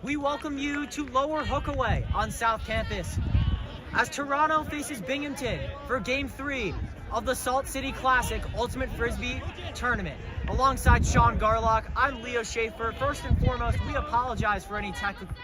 we welcome you to Lower Hookaway on South Campus as Toronto faces Binghamton for Game 3 of the Salt City Classic Ultimate Frisbee Tournament. Alongside Sean Garlock, I'm Leo Schaefer. First and foremost, we apologize for any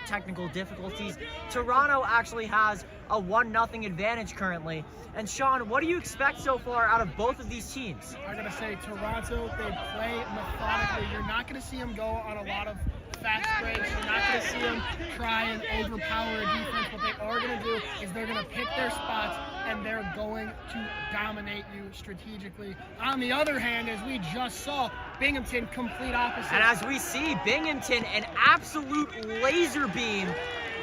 technical difficulties. Toronto actually has a 1-0 advantage currently. And Sean, what do you expect so far out of both of these teams? I'm going to say Toronto, they play methodically. You're not going to see them go on a lot of fast breaks. You're not going to see them try and overpower a defense. What they are going to do is they're going to pick their spots and they're going to dominate you strategically. On the other hand, as we just saw, Binghamton complete opposite. And as we see, Binghamton an absolute laser beam.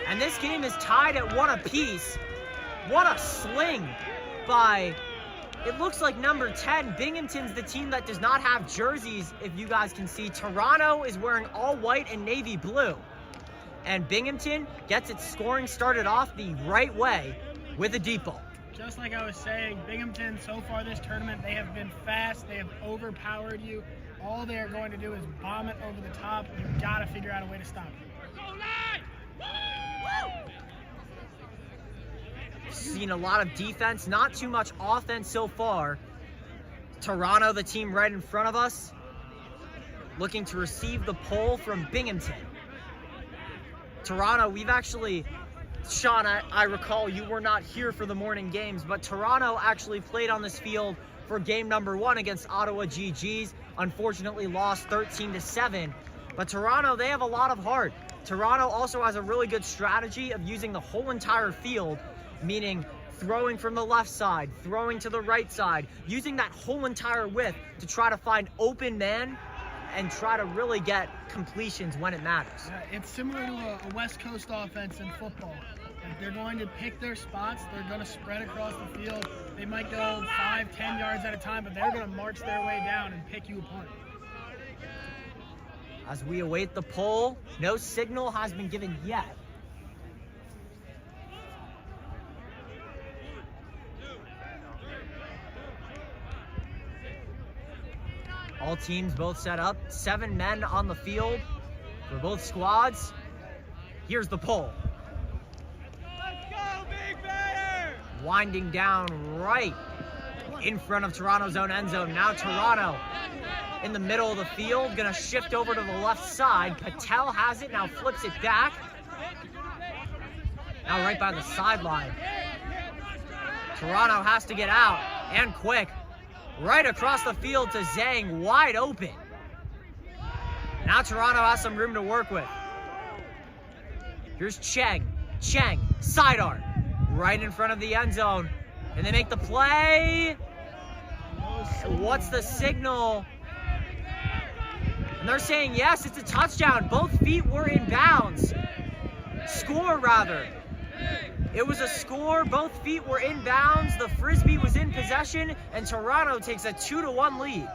And this game is tied at 1 apiece. What a sling by, it looks like number 10. Binghamton's the team that does not have jerseys, if you guys can see. Toronto is wearing all white and navy blue. And Binghamton gets its scoring started off the right way with a deep ball. Just like I was saying, Binghamton, so far this tournament, they have been fast. They have overpowered you. All they're going to do is bomb it over the top. You've got to figure out a way to stop it. Seen a lot of defense, not too much offense so far. Toronto, the team right in front of us, looking to receive the pull from Binghamton. Toronto, we've actually, Sean, I recall you were not here for the morning games, but Toronto actually played on this field for game number 1 against Ottawa GGs. Unfortunately lost 13-7, but Toronto, they have a lot of heart. Toronto also has a really good strategy of using the whole entire field, meaning throwing from the left side, throwing to the right side, using that whole entire width to try to find open man and try to really get completions when it matters. It's similar to a West Coast offense in football. Like, they're going to pick their spots. They're going to spread across the field. They might go 5-10 yards at a time, but they're going to march their way down and pick you apart. As we await the pull, no signal has been given yet. All teams both set up. 7 men on the field for both squads. Here's the pull. Let's go, Big Bear! Winding down right in front of Toronto's own end zone. Now Toronto in the middle of the field, gonna shift over to the left side. Patel has it, now flips it back. Now right by the sideline. Toronto has to get out, and quick. Right across the field to Zhang, wide open. Now Toronto has some room to work with. Here's Cheng, side arc, right in front of the end zone. And they make the play. What's the signal? And they're saying yes, it's a touchdown. Both feet were in bounds. Score, rather. It was a score, both feet were in bounds, the Frisbee was in possession, and Toronto takes a 2-1 lead.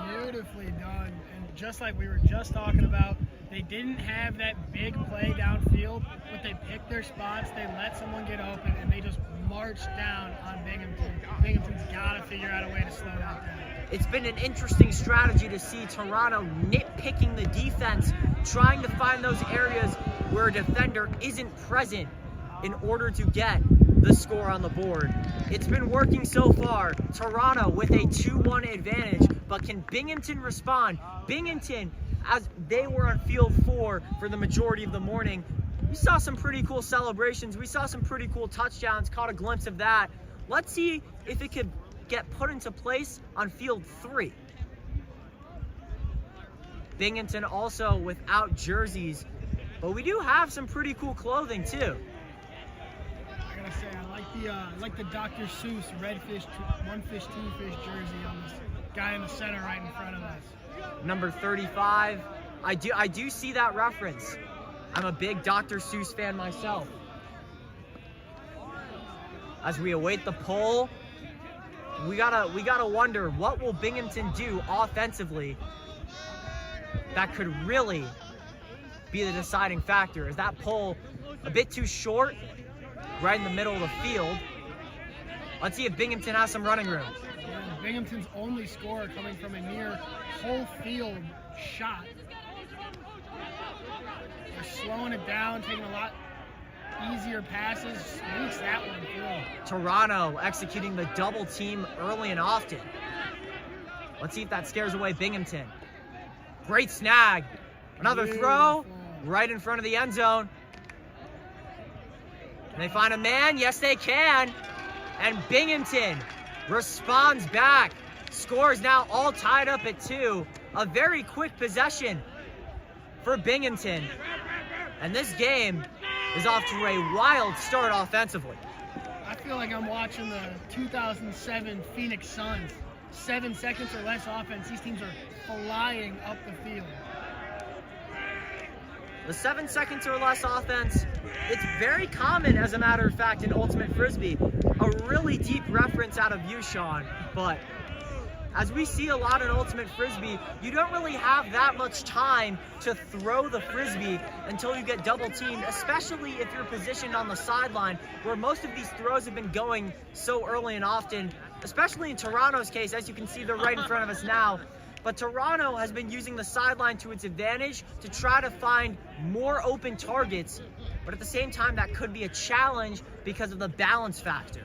Beautifully done, and just like we were just talking about, they didn't have that big play downfield, but they picked their spots, they let someone get open, and they just marched down on Binghamton. Binghamton's got to figure out a way to slow that down. It's been an interesting strategy to see Toronto nitpicking the defense, trying to find those areas where a defender isn't present in order to get the score on the board. It's been working so far. Toronto with a 2-1 advantage, but can Binghamton respond? Binghamton, as they were on field 4 for the majority of the morning, we saw some pretty cool celebrations. We saw some pretty cool touchdowns, caught a glimpse of that. Let's see if it could get put into place on field 3. Binghamton also without jerseys, but we do have some pretty cool clothing too. I gotta say, I like the Dr. Seuss Red Fish, One Fish, Two Fish jersey on this guy in the center right in front of us. Number 35. I do see that reference. I'm a big Dr. Seuss fan myself. As we await the poll, we gotta wonder, what will Binghamton do offensively that could really be the deciding factor? Is that poll a bit too short, right in the middle of the field? Let's see if Binghamton has some running room. Yeah, Binghamton's only score coming from a near whole field shot They're slowing it down, taking a lot easier passes. Sneaks that one through. Toronto executing the double team early and often. Let's see if that scares away Binghamton. Great snag. Another throw right in front of the end zone. Can they find a man? Yes, they can. And Binghamton responds back. Score is now all tied up at 2. A very quick possession for Binghamton. And this game is off to a wild start offensively. I feel like I'm watching the 2007 Phoenix Suns. 7 seconds or less offense. These teams are flying up the field. The 7 seconds or less offense, it's very common, as a matter of fact, in Ultimate Frisbee. A really deep reference out of you, Sean, but as we see a lot in Ultimate Frisbee, you don't really have that much time to throw the Frisbee until you get double teamed, especially if you're positioned on the sideline, where most of these throws have been going so early and often, especially in Toronto's case. As you can see, they're right in front of us now. But Toronto has been using the sideline to its advantage to try to find more open targets, but at the same time, that could be a challenge because of the balance factor.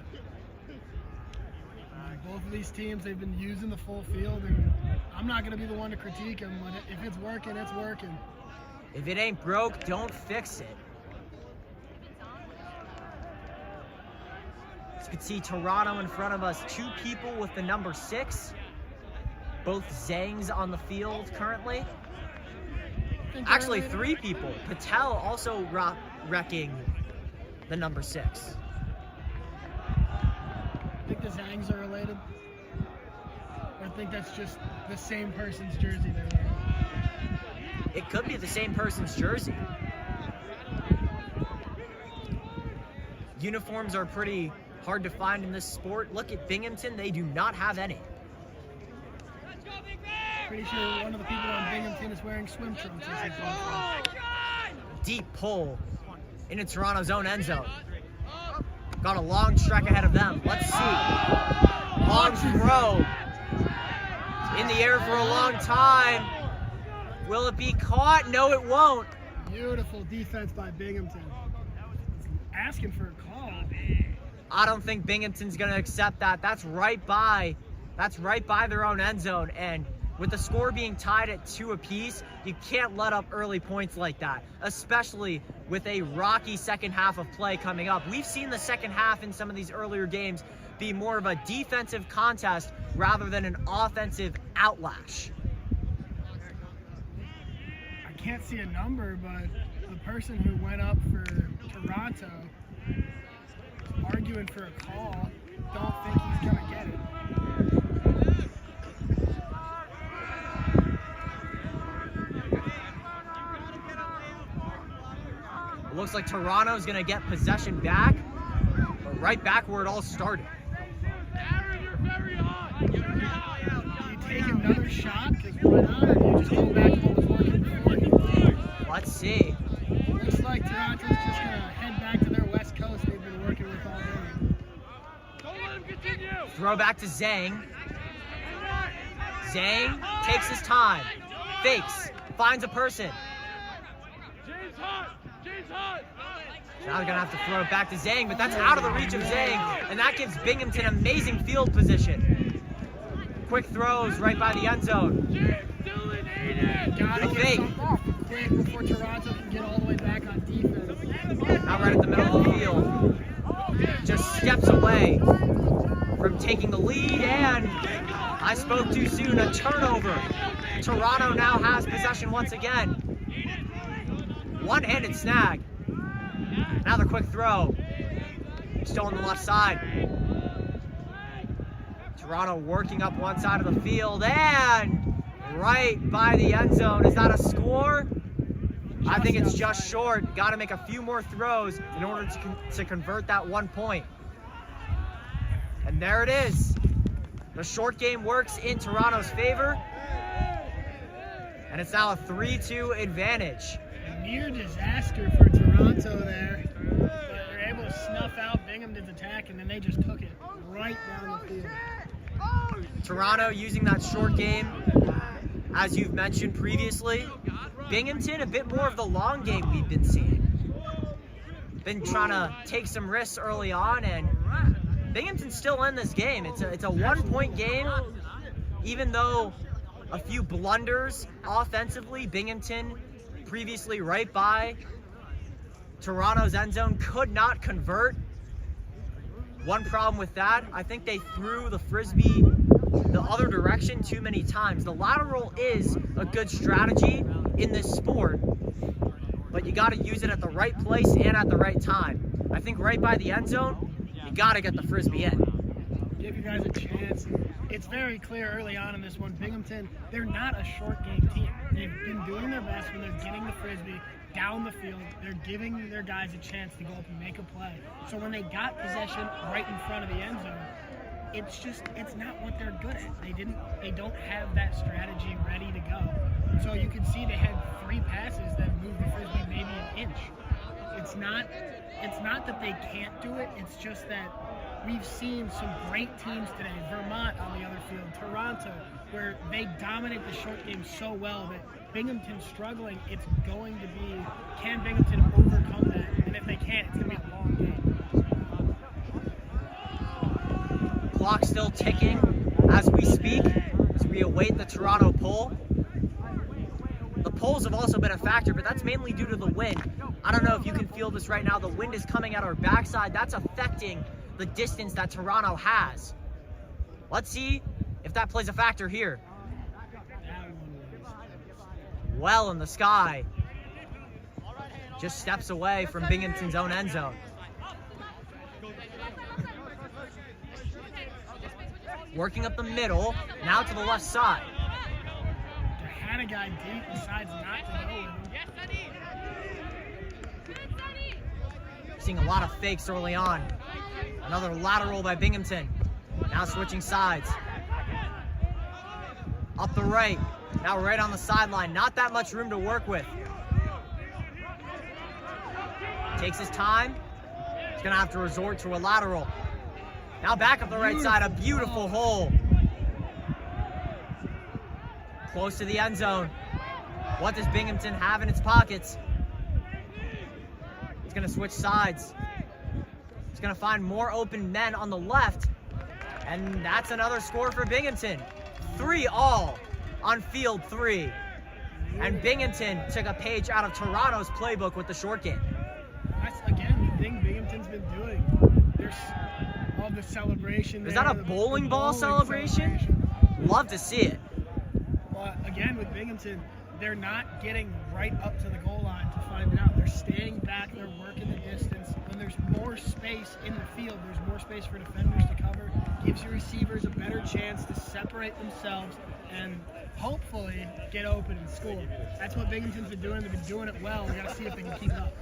Both of these teams, they've been using the full field, and I'm not going to be the one to critique them. If it's working, it's working. If it ain't broke, don't fix it. As you can see, Toronto in front of us, 2 people with the number 6. Both Zangs on the field currently. Actually, 3 people. Patel also wrecking the number 6. I think the Zangs are related. Or I think that's just the same person's jersey they're wearing. It could be the same person's jersey. Uniforms are pretty hard to find in this sport. Look at Binghamton, they do not have any. Pretty sure one of the people on Binghamton is wearing swim trunks. Deep pull into Toronto's own end zone. Got a long trek ahead of them. Let's see. Long throw. In the air for a long time. Will it be caught? No, it won't. Beautiful defense by Binghamton. Asking for a call. I don't think Binghamton's going to accept that. That's right by their own end zone. And with the score being tied at 2 apiece, you can't let up early points like that, especially with a rocky second half of play coming up. We've seen the second half in some of these earlier games be more of a defensive contest rather than an offensive outlash. I can't see a number, but the person who went up for Toronto arguing for a call, don't think he's going to get it. It looks like Toronto's going to get possession back, but right back where it all started. Aaron, you're very hot. Do you take another shot? Because why not? Or do you just go back to what was working before? Let's see. Looks like Toronto's just going to head back to their West Coast they've been working with all day. Don't let him continue. Throw back to Zhang. Zhang takes his time, fakes, finds a person. James hot. James hot. Now they're going to have to throw it back to Zhang, but that's out of the reach of Zhang, and that gives Binghamton amazing field position. Quick throws right by the end zone. Gotta The get fake. something off quick before Toronto can get all the way back on defense. Now right at the middle of the field. Just steps away from taking the lead, and I spoke too soon, a turnover. Toronto now has possession once again. One-handed snag. Now the quick throw. Still on the left side. Toronto working up one side of the field, and right by the end zone. Is that a score? I think it's just short. Got to make a few more throws in order to convert that 1 point. And there it is. The short game works in Toronto's favor. And it's now a 3-2 advantage. Near disaster for Toronto there. They're able to snuff out Binghamton's attack, and then they just took it right down the field. Toronto using that short game, as you've mentioned previously. Binghamton, a bit more of the long game we've been seeing. Been trying to take some risks early on, and Binghamton's still in this game. It's a 1-point game, even though a few blunders offensively. Binghamton, previously right by Toronto's end zone, could not convert. One problem with that, I think they threw the Frisbee the other direction too many times. The lateral is a good strategy in this sport, but you got to use it at the right place and at the right time. I think right by the end zone, you got to get the Frisbee in. Give you guys a chance. It's very clear early on in this one, Binghamton, they're not a short game team. They've been doing their best when they're getting the Frisbee down the field. They're giving their guys a chance to go up and make a play. So when they got possession right in front of the end zone, it's not what they're good at. They don't have that strategy ready to go. So you can see they had 3 passes that moved the Frisbee maybe an inch. It's not that they can't do it, it's just that we've seen some great teams today, Vermont on the other field, Toronto, where they dominate the short game so well that Binghamton's struggling. It's going to be, can Binghamton overcome that? And if they can't, it's going to be a long game. Clock still ticking as we speak, as we await the Toronto poll. The polls have also been a factor, but that's mainly due to the wind. I don't know if you can feel this right now. The wind is coming at our backside. That's affecting the distance that Toronto has. Let's see if that plays a factor here. Well in the sky. Just steps away from Binghamton's own end zone. Working up the middle, now to the left side. They had a guy deep, decides not to go with him. Seeing a lot of fakes early on. Another lateral by Binghamton. Now switching sides. Up the right. Now right on the sideline. Not that much room to work with. Takes his time. He's going to have to resort to a lateral. Now back up the right side. A beautiful hole. Close to the end zone. What does Binghamton have in its pockets? He's going to switch sides. He's going to find more open men on the left. And that's another score for Binghamton. 3-all on field 3. And Binghamton took a page out of Toronto's playbook with the short game. That's, again, the thing Binghamton's been doing. There's all the celebration. Is that a bowling ball celebration? Love to see it. But again, with Binghamton, they're not getting right up to the goal line to find it out. They're staying back. They're working the distance. When there's more space in the field, there's more space for defenders to cover. Gives your receivers a better chance to separate themselves and hopefully get open and score. That's what Binghamton's been doing. They've been doing it well. We got to see if they can keep it up.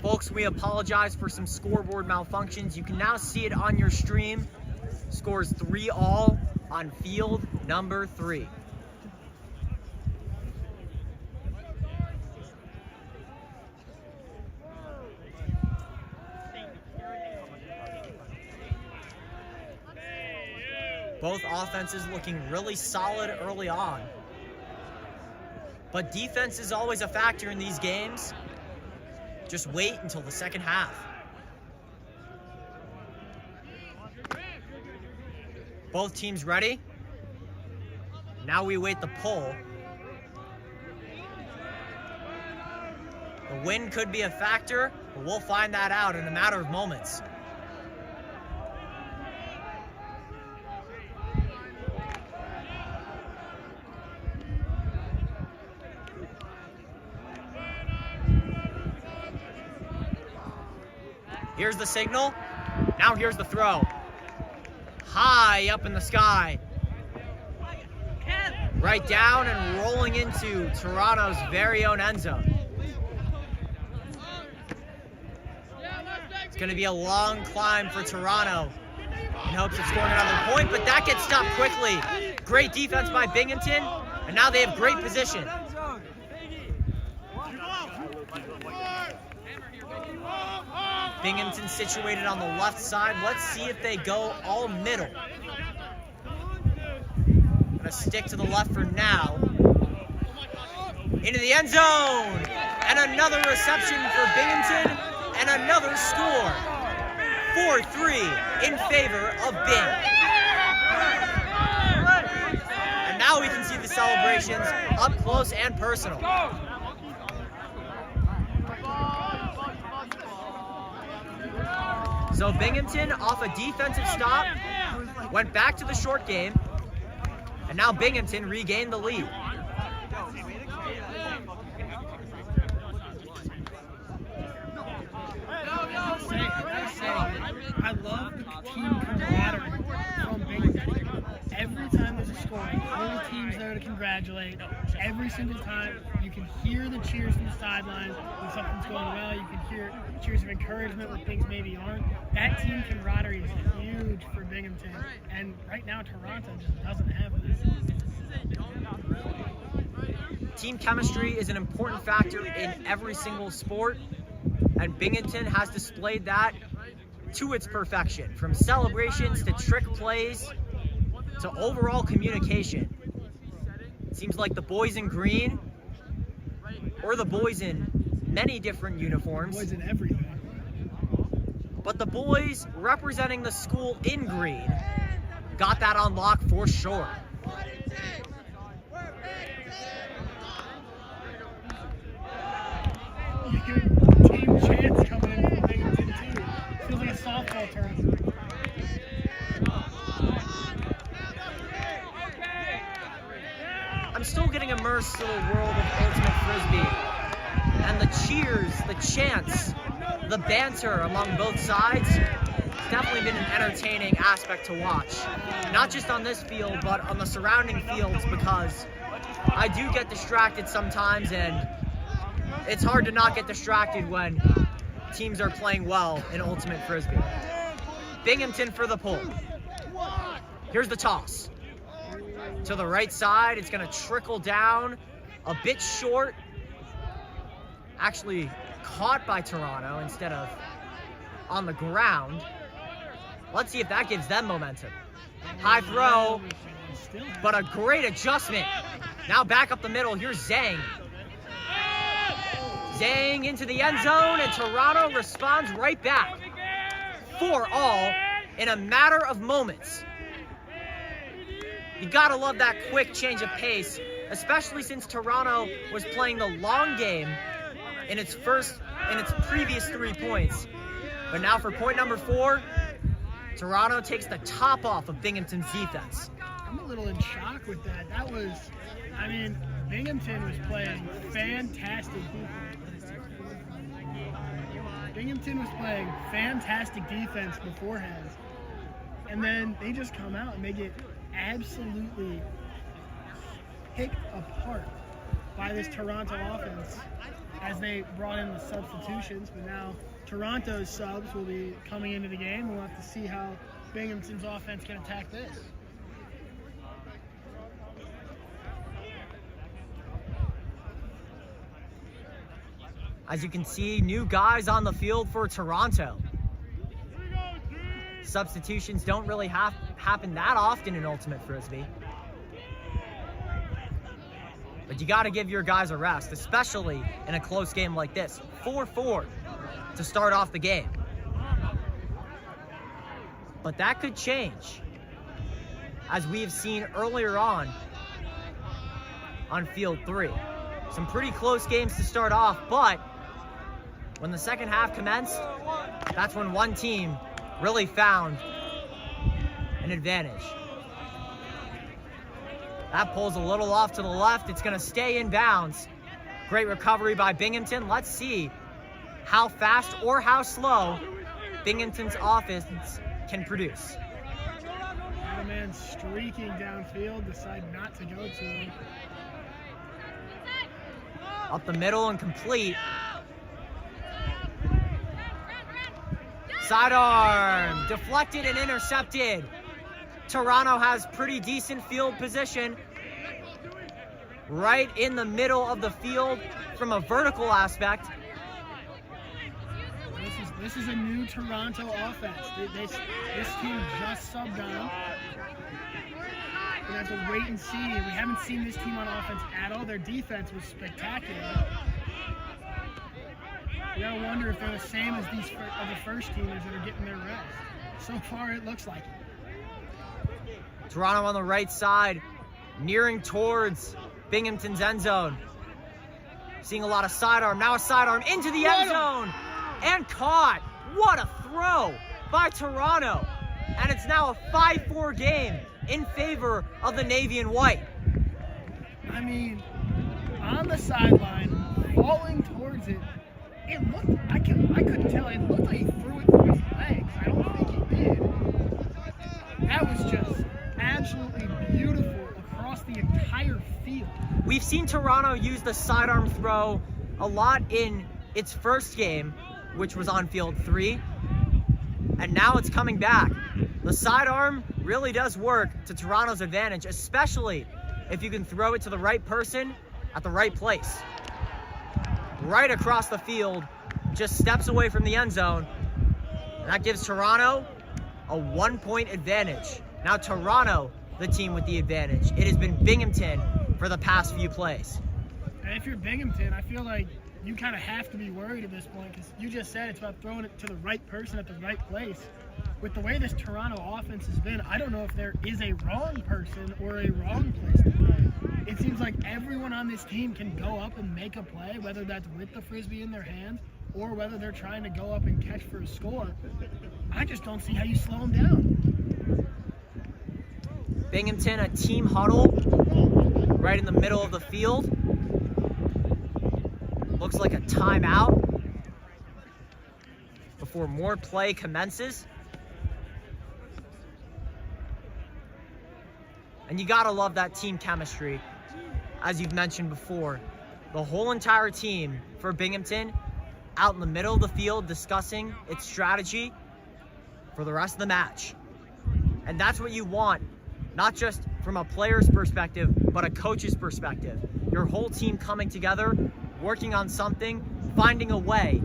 Folks, we apologize for some scoreboard malfunctions. You can now see it on your stream. Scores 3-all on field number 3. Both offenses looking really solid early on. But defense is always a factor in these games. Just wait until the second half. Both teams ready. Now we await the pull. The wind could be a factor, but we'll find that out in a matter of moments. Here's the signal. Now here's the throw. High up in the sky. Right down and rolling into Toronto's very own end zone. It's going to be a long climb for Toronto in hopes of scoring another point, but that gets stopped quickly. Great defense by Binghamton, and now they have great position. Binghamton situated on the left side. Let's see if they go all middle. Gonna stick to the left for now. Into the end zone. And another reception for Binghamton. And another score. 4-3 in favor of Bing. And now we can see the celebrations up close and personal. So Binghamton, off a defensive stop, went back to the short game, and now Binghamton regained the lead. I love the team camaraderie from Binghamton. Every time there's a scoring, all the teams there to congratulate. Every single time, you can hear the cheers from the sideline when something's going well. You can hear cheers of encouragement when things maybe aren't. That team camaraderie is huge for Binghamton, and right now Toronto just doesn't have it. Team chemistry is an important factor in every single sport, and Binghamton has displayed that to its perfection, from celebrations to trick plays to overall communication. It seems like the boys in green, or the boys in many different uniforms, Boys in everything. but the boys representing the school in green got that on lock for sure. You hear Team Chance coming in from Binghamton too. Feels like a softball tournament. I'm still getting immersed in the world of Ultimate Frisbee. And the cheers, the chants, the banter among both sides, it's definitely been an entertaining aspect to watch. Not just on this field, but on the surrounding fields, because I do get distracted sometimes, and it's hard to not get distracted when teams are playing well in Ultimate Frisbee. Binghamton for the pull. Here's the toss. To the right side, it's going to trickle down a bit short. Actually caught by Toronto instead of on the ground. Let's see if that gives them momentum. High throw, but a great adjustment. Now back up the middle, here's Zhang. Zhang into the end zone, and Toronto responds right back. 4-all in a matter of moments. You gotta love that quick change of pace, especially since Toronto was playing the long game in its previous 3 points. But now for point number 4, Toronto takes the top off of Binghamton's defense. I'm a little in shock with that. Binghamton was playing fantastic defense. Binghamton was playing fantastic defense beforehand. And then they just come out and they get absolutely picked apart by this Toronto offense as they brought in the substitutions. But now Toronto's subs will be coming into the game. We'll have to see how Binghamton's offense can attack this. As you can see, new guys on the field for Toronto. Substitutions don't really happen that often in Ultimate Frisbee. But you got to give your guys a rest, especially in a close game like this. 4-4 to start off the game. But that could change, as we have seen earlier on Field 3. Some pretty close games to start off, but when the second half commenced, that's when one team really found an advantage. That pulls a little off to the left. It's going to stay in bounds. Great recovery by Binghamton. Let's see how fast or how slow Binghamton's offense can produce. Now man streaking downfield, decide not to go to him. Up the middle and complete. Sidearm, deflected and intercepted. Toronto has pretty decent field position. right in the middle of the field from a vertical aspect. This is a new Toronto offense. This team just subbed on. We have to wait and see. We haven't seen this team on offense at all. Their defense was spectacular. You gotta wonder if they're the same as these other first teamers that are getting their rest. So far, it looks like it. Toronto on the right side, nearing towards Binghamton's end zone. Seeing a lot of sidearm. Now a sidearm into the end zone. And caught. What a throw by Toronto. And it's now a 5-4 game in favor of the Navy and White. I mean, on the sideline, falling towards it, it looked, I couldn't tell, it looked like he threw it through his legs. I don't think he did. That was just absolutely beautiful across the entire field. We've seen Toronto use the sidearm throw a lot in its first game, which was on field 3, and now it's coming back. The sidearm really does work to Toronto's advantage, especially if you can throw it to the right person at the right place. Right across the field, just steps away from the end zone, and that gives Toronto a 1-point advantage. Now Toronto, the team with the advantage. It has been Binghamton for the past few plays. And if you're Binghamton, I feel like you kind of have to be worried at this point, because you just said it's about throwing it to the right person at the right place. With the way this Toronto offense has been, I don't know if there is a wrong person or a wrong place to play. It seems like everyone on this team can go up and make a play, whether that's with the Frisbee in their hand or whether they're trying to go up and catch for a score. I just don't see how you slow them down. Binghamton, a team huddle right in the middle of the field. Looks like a timeout before more play commences. And you gotta love that team chemistry, as you've mentioned before. The whole entire team for Binghamton out in the middle of the field discussing its strategy for the rest of the match. And that's what you want, not just from a player's perspective, but a coach's perspective. Your whole team coming together, working on something, finding a way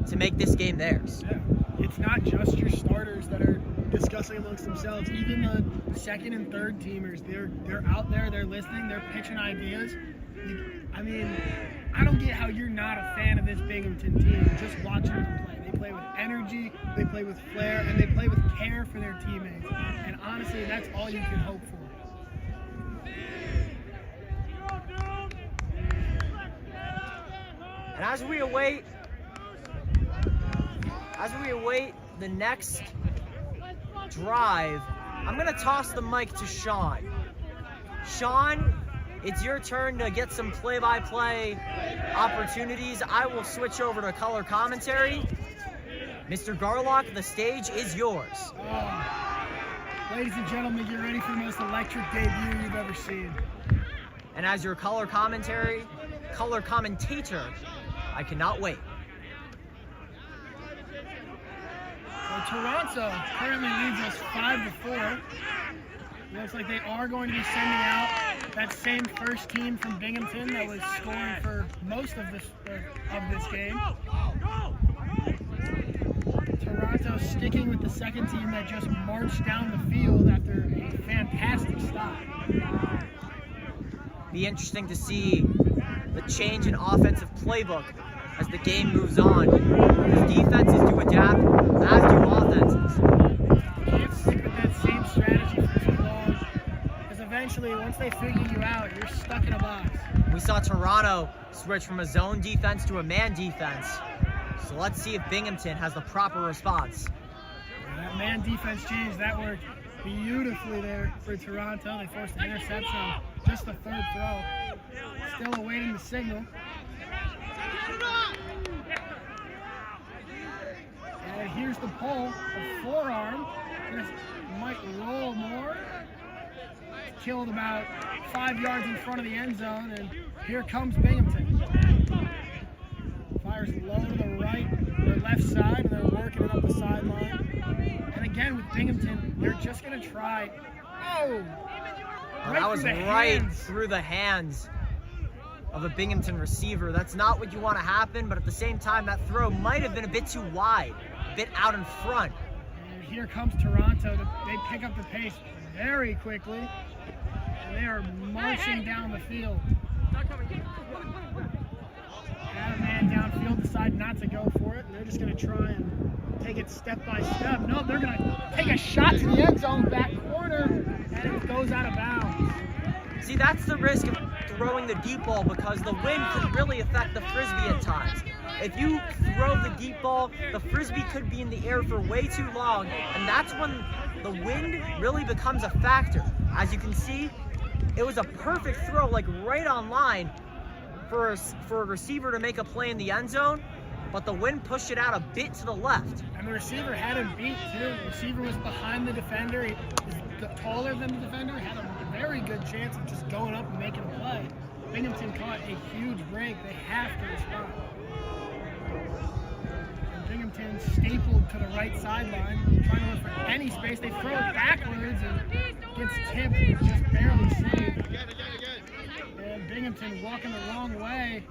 to make this game theirs. Yeah. It's not just your starters that are discussing amongst themselves. Even the second and third teamers, they're out there, they're listening, they're pitching ideas. I mean, I don't get how you're not a fan of this Binghamton team just watching them play. They play with energy, they play with flair, and they play with care for their teammates. And honestly, that's all you can hope for. And as we await the next drive, I'm gonna toss the mic to Sean. Sean, it's your turn to get some play-by-play opportunities. I will switch over to color commentary. Mr. Garlock, the stage is yours. Ladies and gentlemen, get ready for the most electric debut you've ever seen. And as your color commentator, I cannot wait. Well, Toronto currently leads us 5-4. Looks like they are going to be sending out that same first team from Binghamton that was scoring for most of this game. Toronto sticking with the second team that just marched down the field after a fantastic stop. Be interesting to see the change in offensive playbook as the game moves on. As defenses do adapt, as do offenses. You can't stick with that same strategy for too long, because eventually, once they figure you out, you're stuck in a box. We saw Toronto switch from a zone defense to a man defense. So let's see if Binghamton has the proper response. That man defense change, that worked beautifully there for Toronto. They forced an interception on just the third throw. Still awaiting the signal. And here's the pull, a forearm. This might roll more. Killed about 5 yards in front of the end zone, and here comes Binghamton. Fires low to the right, their left side, and they're working it up the sideline. And again, with Binghamton, they're just going to try. Oh! A that was through the right hands. through the hands of a Binghamton receiver. That's not what you want to happen, but at the same time, that throw might have been a bit too wide, a bit out in front. And here comes Toronto. They pick up the pace very quickly, and they are marching down the field. Had a man downfield, decide not to go for it, and they're just going to try and take it step by step. No, they're going to take a shot to the end zone, back corner, and it goes out of bounds. See, that's the risk of throwing the deep ball, because the wind could really affect the Frisbee at times. If you throw the deep ball, the Frisbee could be in the air for way too long, and that's when the wind really becomes a factor. As you can see, it was a perfect throw, like right on line for a receiver to make a play in the end zone, but the wind pushed it out a bit to the left. And the receiver had him beat, too. The receiver was behind the defender. He was taller than the defender, had a very good chance of just going up and making a play. Binghamton caught a huge break. They have to respond. And Binghamton stapled to the right sideline, trying to look for any space. They throw it backwards and gets tipped, but just barely saved. And Binghamton walking the wrong way.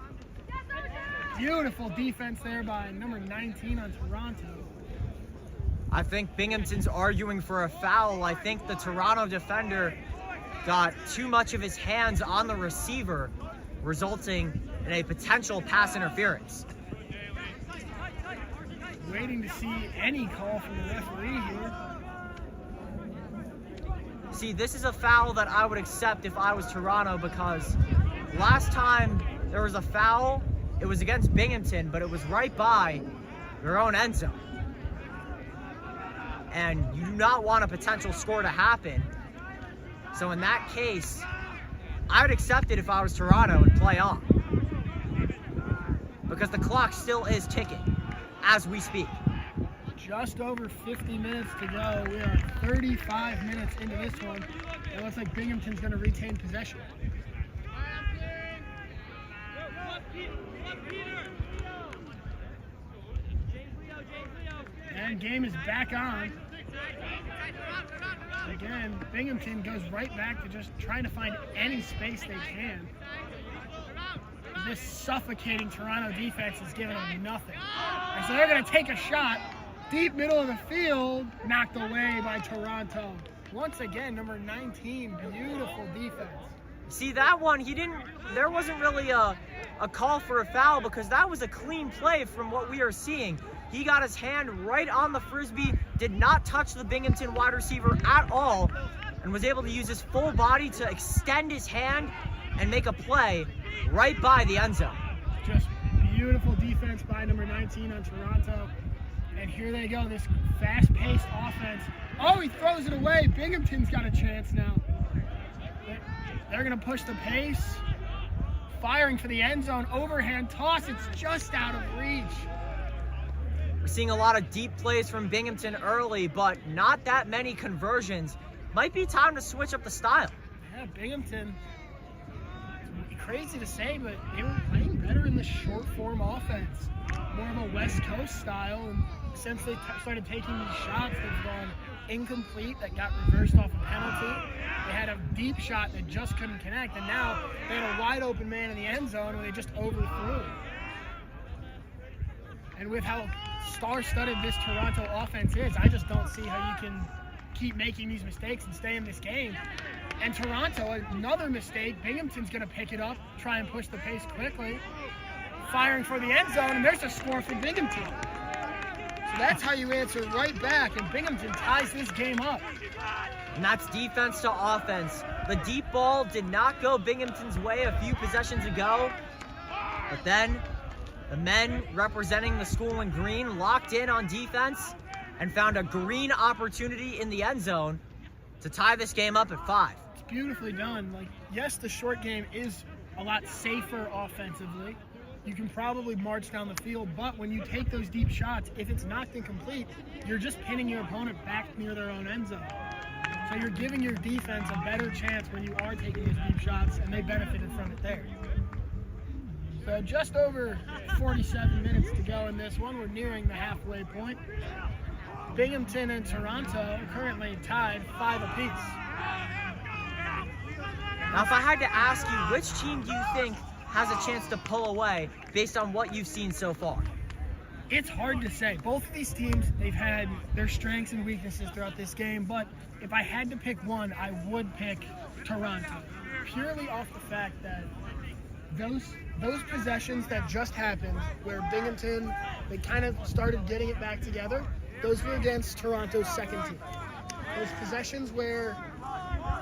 Beautiful defense there by number 19 on Toronto. I think Binghamton's arguing for a foul. I think the Toronto defender got too much of his hands on the receiver, resulting in a potential pass interference. Waiting to see any call from the referee here. See, this is a foul that I would accept if I was Toronto, because last time there was a foul, it was against Binghamton, but it was right by their own end zone. And you do not want a potential score to happen. So in that case, I would accept it if I was Toronto and play on, because the clock still is ticking as we speak. Just over 50 minutes to go. We are 35 minutes into this one. It looks like Binghamton's going to retain possession. And game is back on. Again, Binghamton goes right back to just trying to find any space they can. This suffocating Toronto defense is giving them nothing. And so they're going to take a shot. Deep middle of the field, knocked away by Toronto. Once again, number 19, beautiful defense. See, that one, there wasn't really a call for a foul, because that was a clean play from what we are seeing. He got his hand right on the Frisbee, did not touch the Binghamton wide receiver at all, and was able to use his full body to extend his hand and make a play right by the end zone. Just beautiful defense by number 19 on Toronto. And here they go, this fast-paced offense. Oh, he throws it away. Binghamton's got a chance now. They're going to push the pace. Firing for the end zone. Overhand toss. It's just out of reach. We're seeing a lot of deep plays from Binghamton early, but not that many conversions. Might be time to switch up the style. Yeah, Binghamton, it's crazy to say, but they were playing better in the short form offense. More of a West Coast style, and since they started taking these shots, they've gone incomplete that got reversed off a penalty. They had a deep shot that just couldn't connect, and now they had a wide open man in the end zone and they just overthrew. And with how star-studded this Toronto offense is, I just don't see how you can keep making these mistakes and stay in this game. And Toronto, another mistake. Binghamton's going to pick it up, try and push the pace quickly. Firing for the end zone, and there's a score for Binghamton. So that's how you answer right back, and Binghamton ties this game up. And that's defense to offense. The deep ball did not go Binghamton's way a few possessions ago, but then the men representing the school in green locked in on defense and found a green opportunity in the end zone to tie this game up at 5. It's beautifully done. Like, yes, the short game is a lot safer offensively. You can probably march down the field, but when you take those deep shots, if it's knocked incomplete, you're just pinning your opponent back near their own end zone. So you're giving your defense a better chance when you are taking those deep shots, and they benefited from it there. So just over 47 minutes to go in this one. We're nearing the halfway point. Binghamton and Toronto are currently tied 5 apiece. Now, if I had to ask you, which team do you think has a chance to pull away based on what you've seen so far? It's hard to say. Both of these teams, they've had their strengths and weaknesses throughout this game, but if I had to pick one, I would pick Toronto. Purely off the fact that those possessions that just happened, where Binghamton, they kind of started getting it back together, those were against Toronto's second team. Those possessions where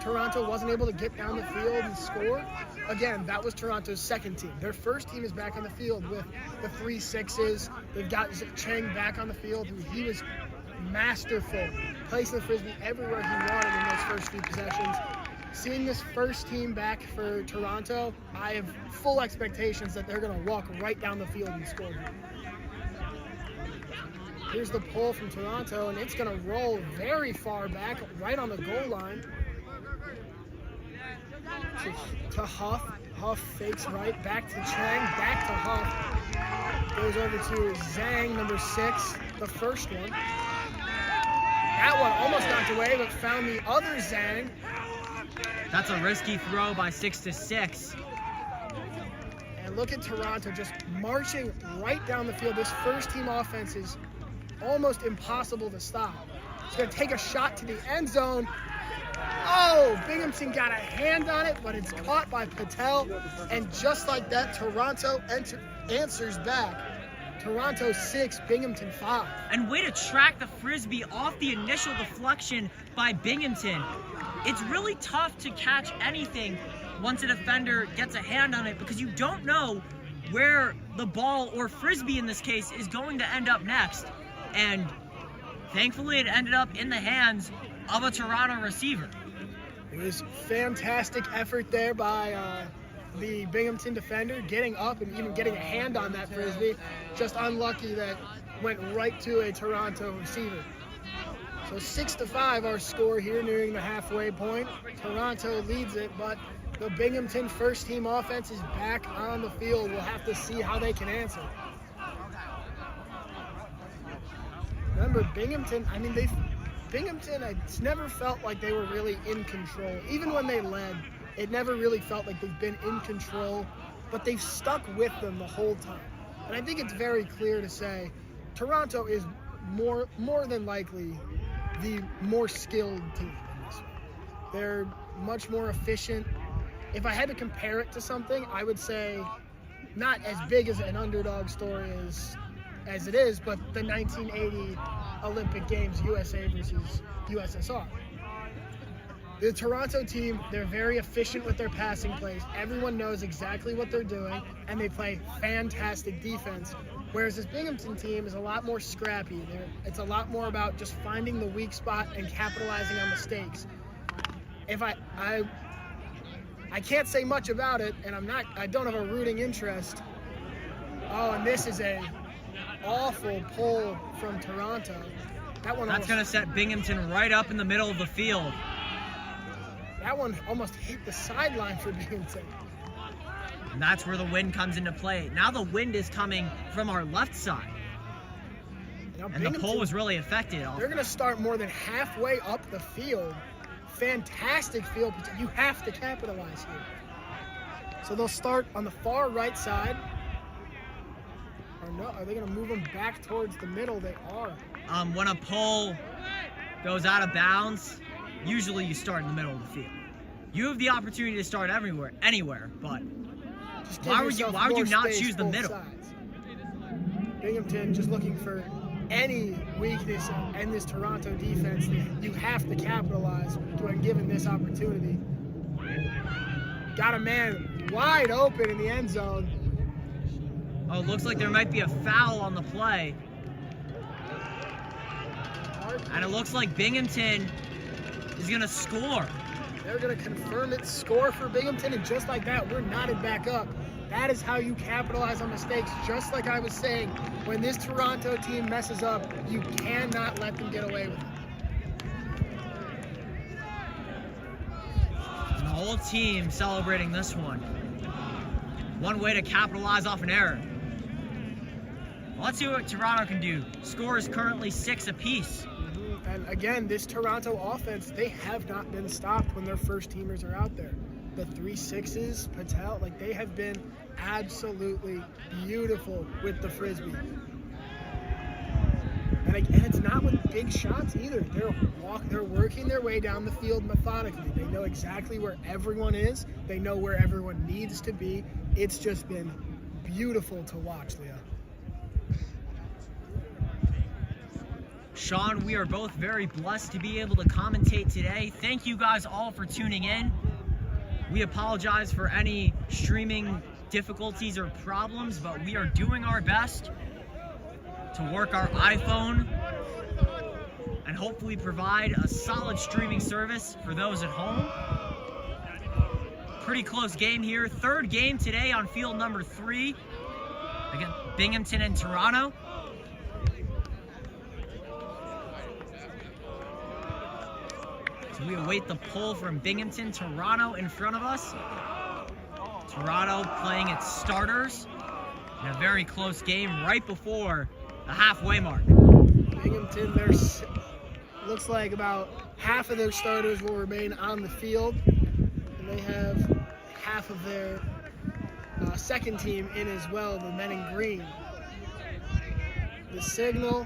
Toronto wasn't able to get down the field and score, again, that was Toronto's second team. Their first team is back on the field with the 3-6s. They've got Chang back on the field, and he was masterful, placing the Frisbee everywhere he wanted in those first few possessions. Seeing this first team back for Toronto, I have full expectations that they're going to walk right down the field and score. Here's the pull from Toronto, and it's going to roll very far back, right on the goal line. To Huff. Huff fakes right, back to Chang, back to Huff. Goes over to Zhang, number 6, the first one. That one almost knocked away, but found the other Zhang. That's a risky throw by 6-6. And look at Toronto just marching right down the field. This first team offense is almost impossible to stop. It's going to take a shot to the end zone. Oh, Binghamton got a hand on it, but it's caught by Patel. And just like that, Toronto answers back. Toronto 6, Binghamton 5. And way to track the Frisbee off the initial deflection by Binghamton. It's really tough to catch anything once a defender gets a hand on it because you don't know where the ball, or Frisbee in this case, is going to end up next. And thankfully it ended up in the hands of a Toronto receiver. It was fantastic effort there by the Binghamton defender, getting up and even getting a hand on that Frisbee. Just unlucky that went right to a Toronto receiver. So 6-5 our score here, nearing the halfway point. Toronto leads it, but the Binghamton first team offense is back on the field. We'll have to see how they can answer. Remember, Binghamton, it's never felt like they were really in control. Even when they led, it never really felt like they've been in control, but they've stuck with them the whole time. And I think it's very clear to say Toronto is more than likely the more skilled team in this one. They're much more efficient. If I had to compare it to something, I would say not as big as an underdog story as it is, but the 1980 Olympic Games, USA versus USSR. The Toronto team, they're very efficient with their passing plays. Everyone knows exactly what they're doing, and they play fantastic defense. Whereas this Binghamton team is a lot more scrappy. It's a lot more about just finding the weak spot and capitalizing on mistakes. If I can't say much about it, and I don't have a rooting interest. Oh, and this is a awful pull from Toronto. That's going to set Binghamton right up in the middle of the field. That one almost hit the sideline for Binghamton. And that's where the wind comes into play. Now the wind is coming from our left side. And the pole was really affected. They're going to start more than halfway up the field. Fantastic field. You have to capitalize here. So they'll start on the far right side. Or no, are they going to move them back towards the middle? They are. When a pole goes out of bounds, usually you start in the middle of the field. You have the opportunity to start anywhere, but why would you not choose the middle? Sides. Binghamton just looking for any weakness in this Toronto defense that you have to capitalize when given this opportunity. Got a man wide open in the end zone. Oh, it looks like there might be a foul on the play. And it looks like Binghamton is going to score. They're going to confirm it, score for Binghamton, and just like that, we're knotted back up. That is how you capitalize on mistakes. Just like I was saying, when this Toronto team messes up, you cannot let them get away with it. And the whole team celebrating this one. One way to capitalize off an error. Well, let's see what Toronto can do. Score is currently 6 apiece. And again, this Toronto offense, they have not been stopped when their first teamers are out there. the 3-6s, Patel, like they have been absolutely beautiful with the Frisbee. And it's not with big shots either. They're working their way down the field methodically. They know exactly where everyone is. They know where everyone needs to be. It's just been beautiful to watch, Leah. Sean, we are both very blessed to be able to commentate today. Thank you guys all for tuning in. We apologize for any streaming difficulties or problems, but we are doing our best to work our iPhone and hopefully provide a solid streaming service for those at home. Pretty close game here. Third game today on field number 3 against Binghamton and Toronto. So we await the pull from Binghamton. Toronto in front of us. Toronto playing its starters in a very close game right before the halfway mark. Binghamton, looks like about half of their starters will remain on the field, and they have half of their second team in as well, the men in green. The signal,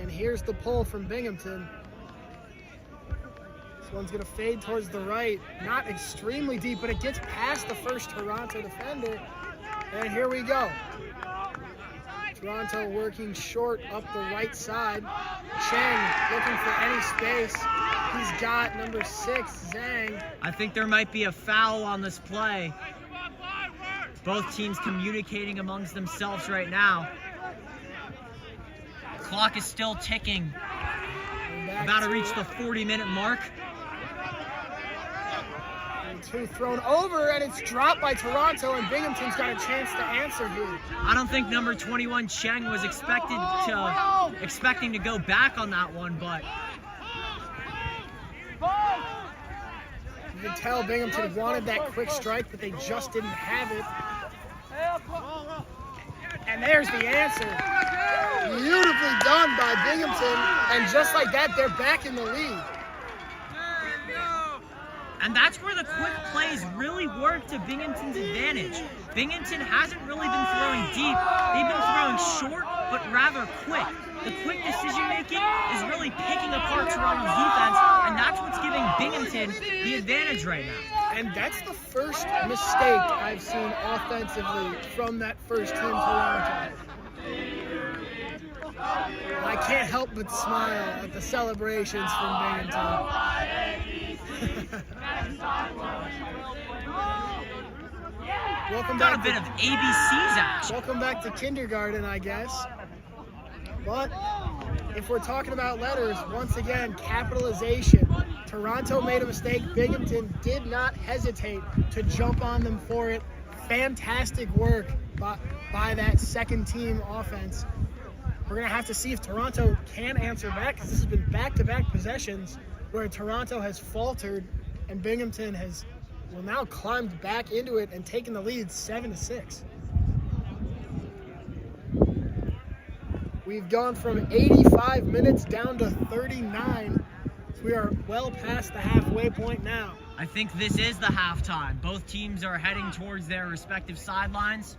and here's the pull from Binghamton. This one's going to fade towards the right, not extremely deep, but it gets past the first Toronto defender, and here we go. Toronto working short up the right side. Cheng looking for any space. He's got number 6, Zhang. I think there might be a foul on this play. Both teams communicating amongst themselves right now. Clock is still ticking. About to reach the 40-minute mark. Two thrown over, and it's dropped by Toronto, and Binghamton's got a chance to answer here. I don't think number 21 Cheng was expecting to go back on that one, but you can tell Binghamton wanted that quick strike, but they just didn't have it. And there's the answer. Beautifully done by Binghamton, and just like that, they're back in the lead. and that's where the quick plays really work to Binghamton's advantage. Binghamton hasn't really been throwing deep. They've been throwing short, but rather quick. The quick decision-making is really picking apart Toronto's defense, and that's what's giving Binghamton the advantage right now. And that's the first mistake I've seen offensively from that first team, Toronto. I can't help but smile at the celebrations from Binghamton. Welcome Got back a bit of ABC's action. Welcome back to kindergarten, I guess. But if we're talking about letters, once again, capitalization. Toronto made a mistake. Binghamton did not hesitate to jump on them for it. Fantastic work by that second team offense. We're going to have to see if Toronto can answer back, because this has been back-to-back possessions where Toronto has faltered and Binghamton has now climbed back into it and taken the lead 7-6. We've gone from 85 minutes down to 39. So we are well past the halfway point now. I think this is the halftime. Both teams are heading towards their respective sidelines.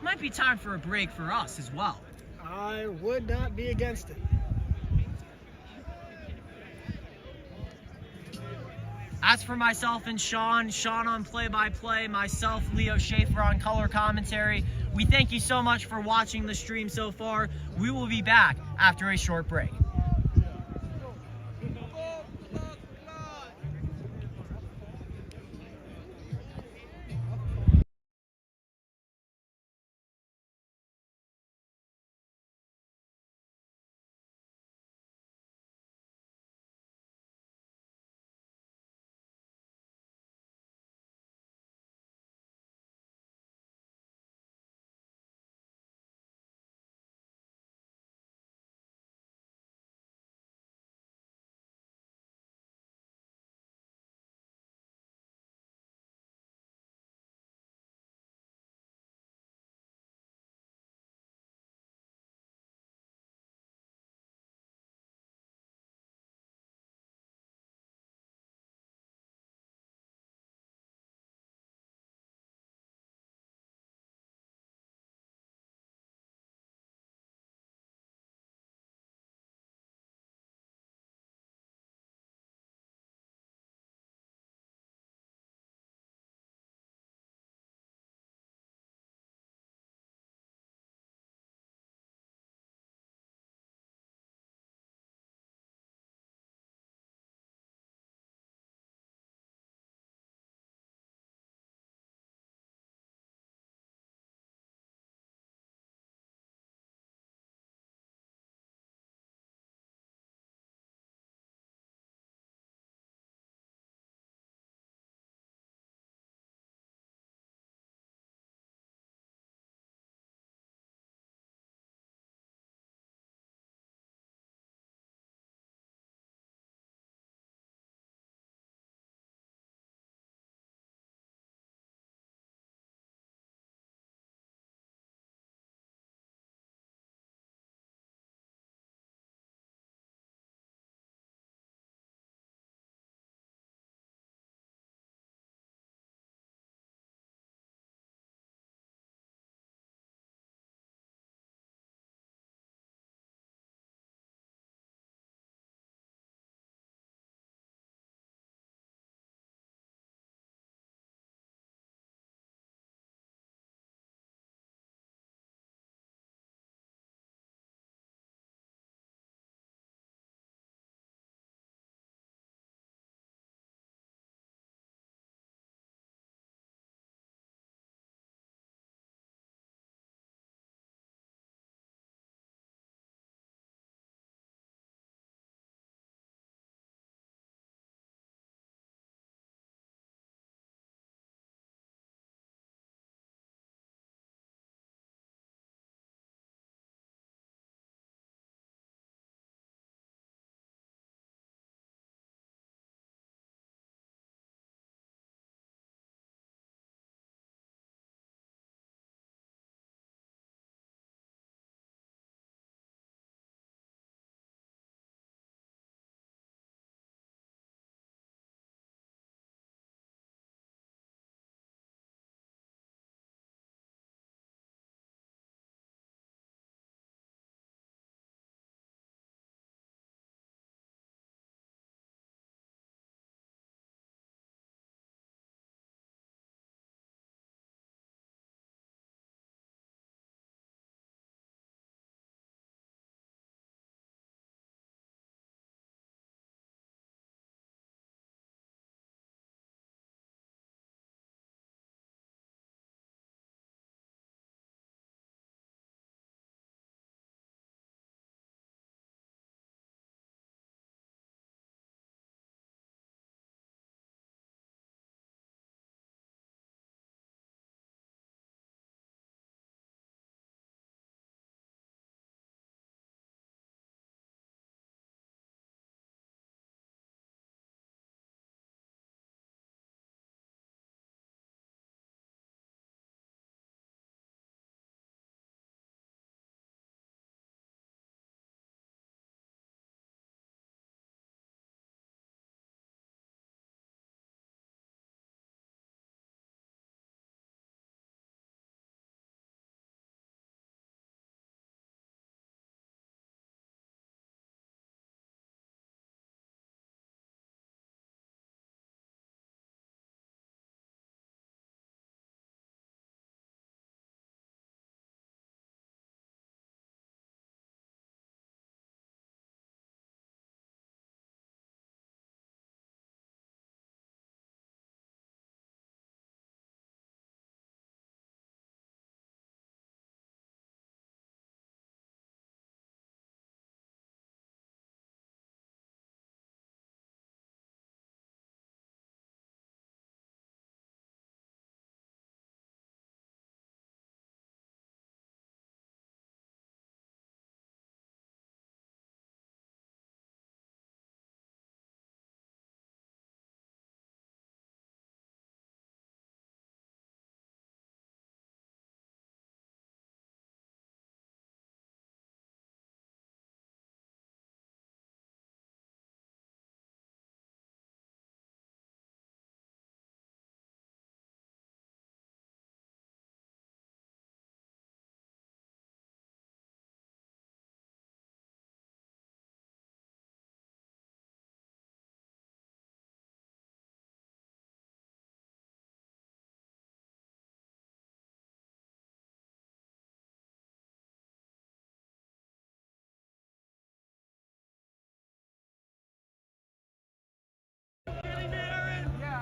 Might be time for a break for us as well. I would not be against it. As for myself and Sean on play-by-play, myself, Leo Schaefer on color commentary, we thank you so much for watching the stream so far. We will be back after a short break.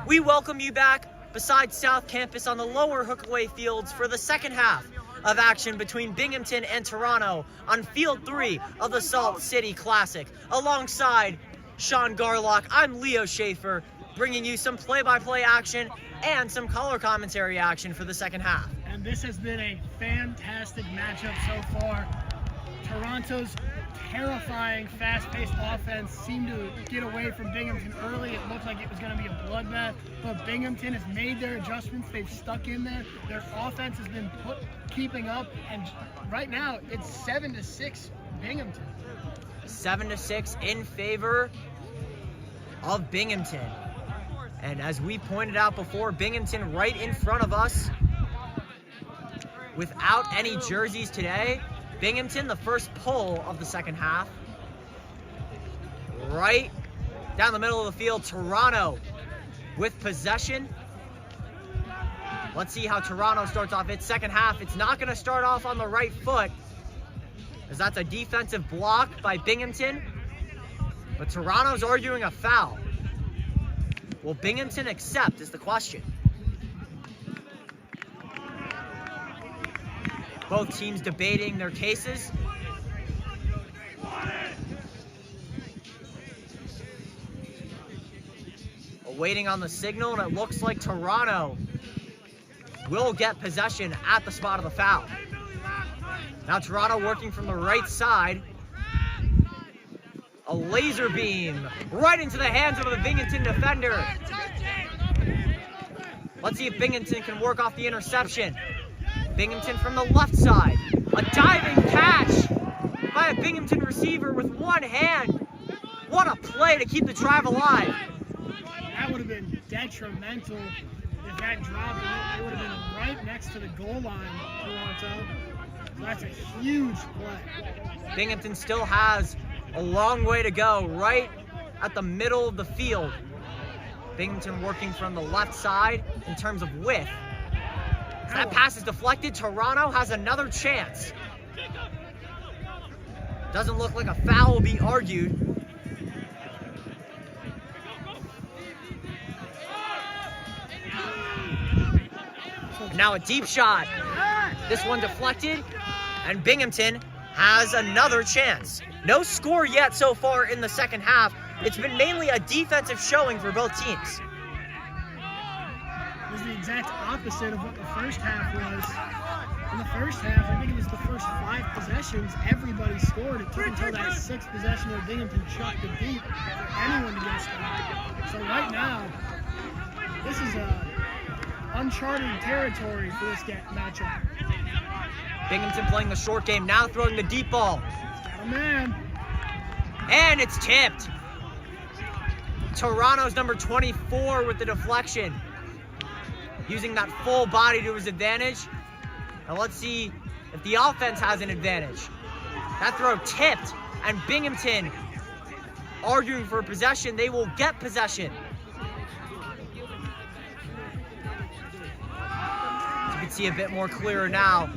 We welcome you back beside South Campus on the lower Hookaway fields for the second half of action between Binghamton and Toronto on Field 3 of the Salt City Classic. Alongside Sean Garlock, I'm Leo Schaefer, bringing you some play-by-play action and some color commentary action for the second half. And this has been a fantastic matchup so far. Toronto's terrifying, fast-paced offense seemed to get away from Binghamton early. It looked like it was going to be a bloodbath, but Binghamton has made their adjustments. They've stuck in there. Their offense has been keeping up, and right now it's 7-6 Binghamton. 7-6 in favor of Binghamton. And as we pointed out before, Binghamton right in front of us without any jerseys today. Binghamton, the first pull of the second half. Right down the middle of the field, Toronto with possession. Let's see how Toronto starts off its second half. It's not going to start off on the right foot, as that's a defensive block by Binghamton. But Toronto's arguing a foul. Will Binghamton accept is the question. Both teams debating their cases. Waiting on the signal, and it looks like Toronto will get possession at the spot of the foul. Now Toronto working from the right side. A laser beam right into the hands of the Binghamton defender. Let's see if Binghamton can work off the interception. Binghamton from the left side. A diving catch by a Binghamton receiver with one hand. What a play to keep the drive alive. That would have been detrimental if that dropped. It would have been right next to the goal line, Toronto. That's a huge play. Binghamton still has a long way to go, right at the middle of the field. Binghamton working from the left side in terms of width. As that pass is deflected, Toronto has another chance. Doesn't look like a foul will be argued. Now a deep shot. This one deflected, and Binghamton has another chance. No score yet so far in the second half. It's been mainly a defensive showing for both teams. It was the exact opposite of what the first half was. In the first half, I think it was the first 5 possessions, everybody scored. It took until that 6th possession where Binghamton chucked it deep for anyone to get a stop. So right now, this is uncharted territory for this matchup. Binghamton playing the short game, now throwing the deep ball. Oh man. And it's tipped. Toronto's number 24 with the deflection. Using that full body to his advantage. Now let's see if the offense has an advantage. That throw tipped, and Binghamton arguing for possession. They will get possession. You can see a bit more clearer now.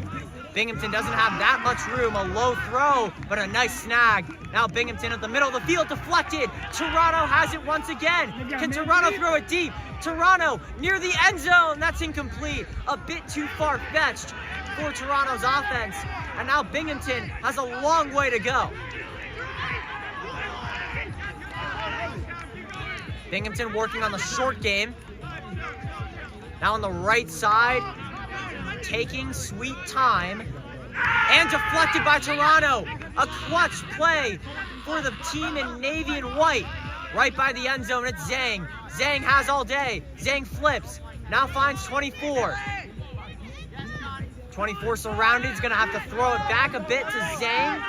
Binghamton doesn't have that much room. A low throw, but a nice snag. Now Binghamton at the middle of the field, deflected. Toronto has it once again. Can Toronto throw it deep? Toronto near the end zone. That's incomplete. A bit too far-fetched for Toronto's offense. And now Binghamton has a long way to go. Binghamton working on the short game. Now on the right side, taking sweet time, and deflected by Toronto. A clutch play for the team in navy and white. Right by the end zone, it's Zhang. Zhang has all day. Zhang flips, now finds 24. 24 surrounded, he's gonna have to throw it back a bit to Zhang.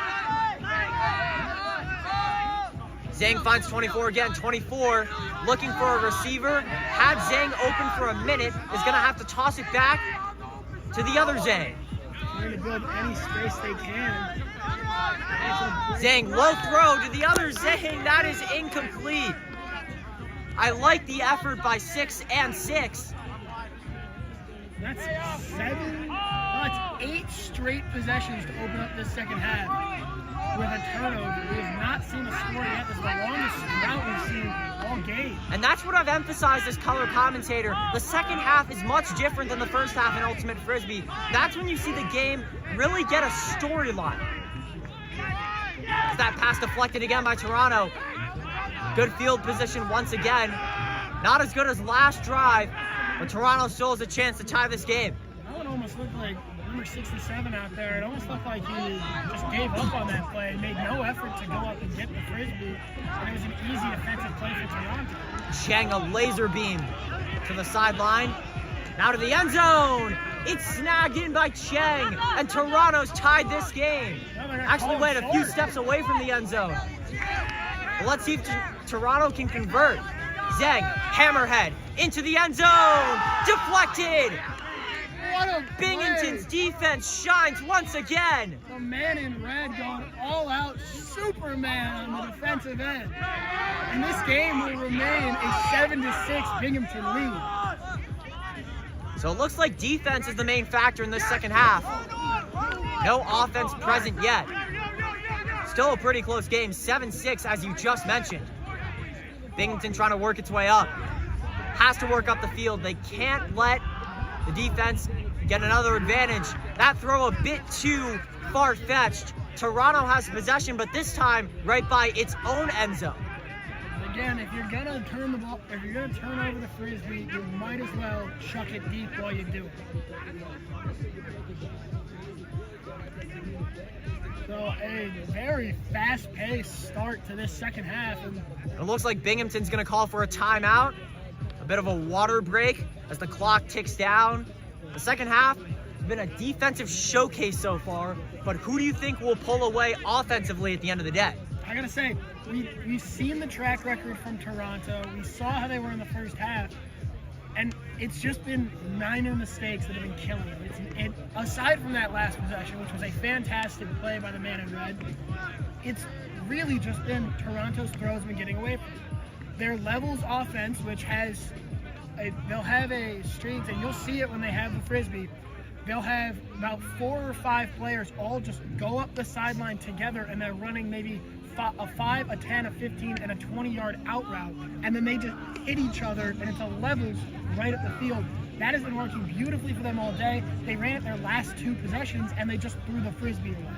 Zhang finds 24 again. 24 looking for a receiver. Had Zhang open for a minute, is gonna have to toss it back to the other Zhang. Trying to build any space they can. Zhang, low throw to the other Zhang. That is incomplete. I like the effort by 6 and 6. That's 7 Meanwhile, it's 8 straight possessions to open up this second half with a turnover. We have not seen a score yet. This is the longest drought we've seen all game. And that's what I've emphasized as color commentator. The second half is much different than the first half in Ultimate Frisbee. That's when you see the game really get a storyline. That pass deflected again by Toronto. Good field position once again. Not as good as last drive, but Toronto still has a chance to tie this game. That one almost looked like number 67 out there. It almost looked like he just gave up on that play, made no effort to go up and get the Frisbee, and it was an easy offensive play for Toronto. Chang a laser beam to the sideline. Now to the end zone. It's snagged in by Chang, and Toronto's tied this game. Actually went a few steps away from the end zone. Well, let's see if Toronto can convert. Zeng, hammerhead, into the end zone. Deflected. What a Binghamton's play. defense shines once again. The man in red going all out Superman on the defensive end. And this game will remain a 7-6 Binghamton lead. So it looks like defense is the main factor in this second half. No offense present yet. Still a pretty close game, 7-6 as you just mentioned. Binghamton trying to work its way up. Has to work up the field. They can't let the defense get another advantage. That throw a bit too far-fetched. Toronto has possession, but this time right by its own end zone. Again, if you're gonna turn the ball, if you're gonna turn over the Frisbee, you might as well chuck it deep while you do it. So a very fast-paced start to this second half. And it looks like Binghamton's gonna call for a timeout. A bit of a water break as the clock ticks down. The second half has been a defensive showcase so far, but who do you think will pull away offensively at the end of the day? I gotta say, we've seen the track record from Toronto. We saw how they were in the first half, and it's just been minor mistakes that have been killing it. Aside from that last possession, which was a fantastic play by the man in red, it's really just been Toronto's throws been getting away from them. Their levels offense, which they'll have a streak, and you'll see it when they have the Frisbee. They'll have about 4 or 5 players all just go up the sideline together, and they're running maybe a 5, a 10, a 15, and a 20-yard out route, and then they just hit each other, and it's a levels right up the field. That has been working beautifully for them all day. They ran it their last 2 possessions, and they just threw the Frisbee away.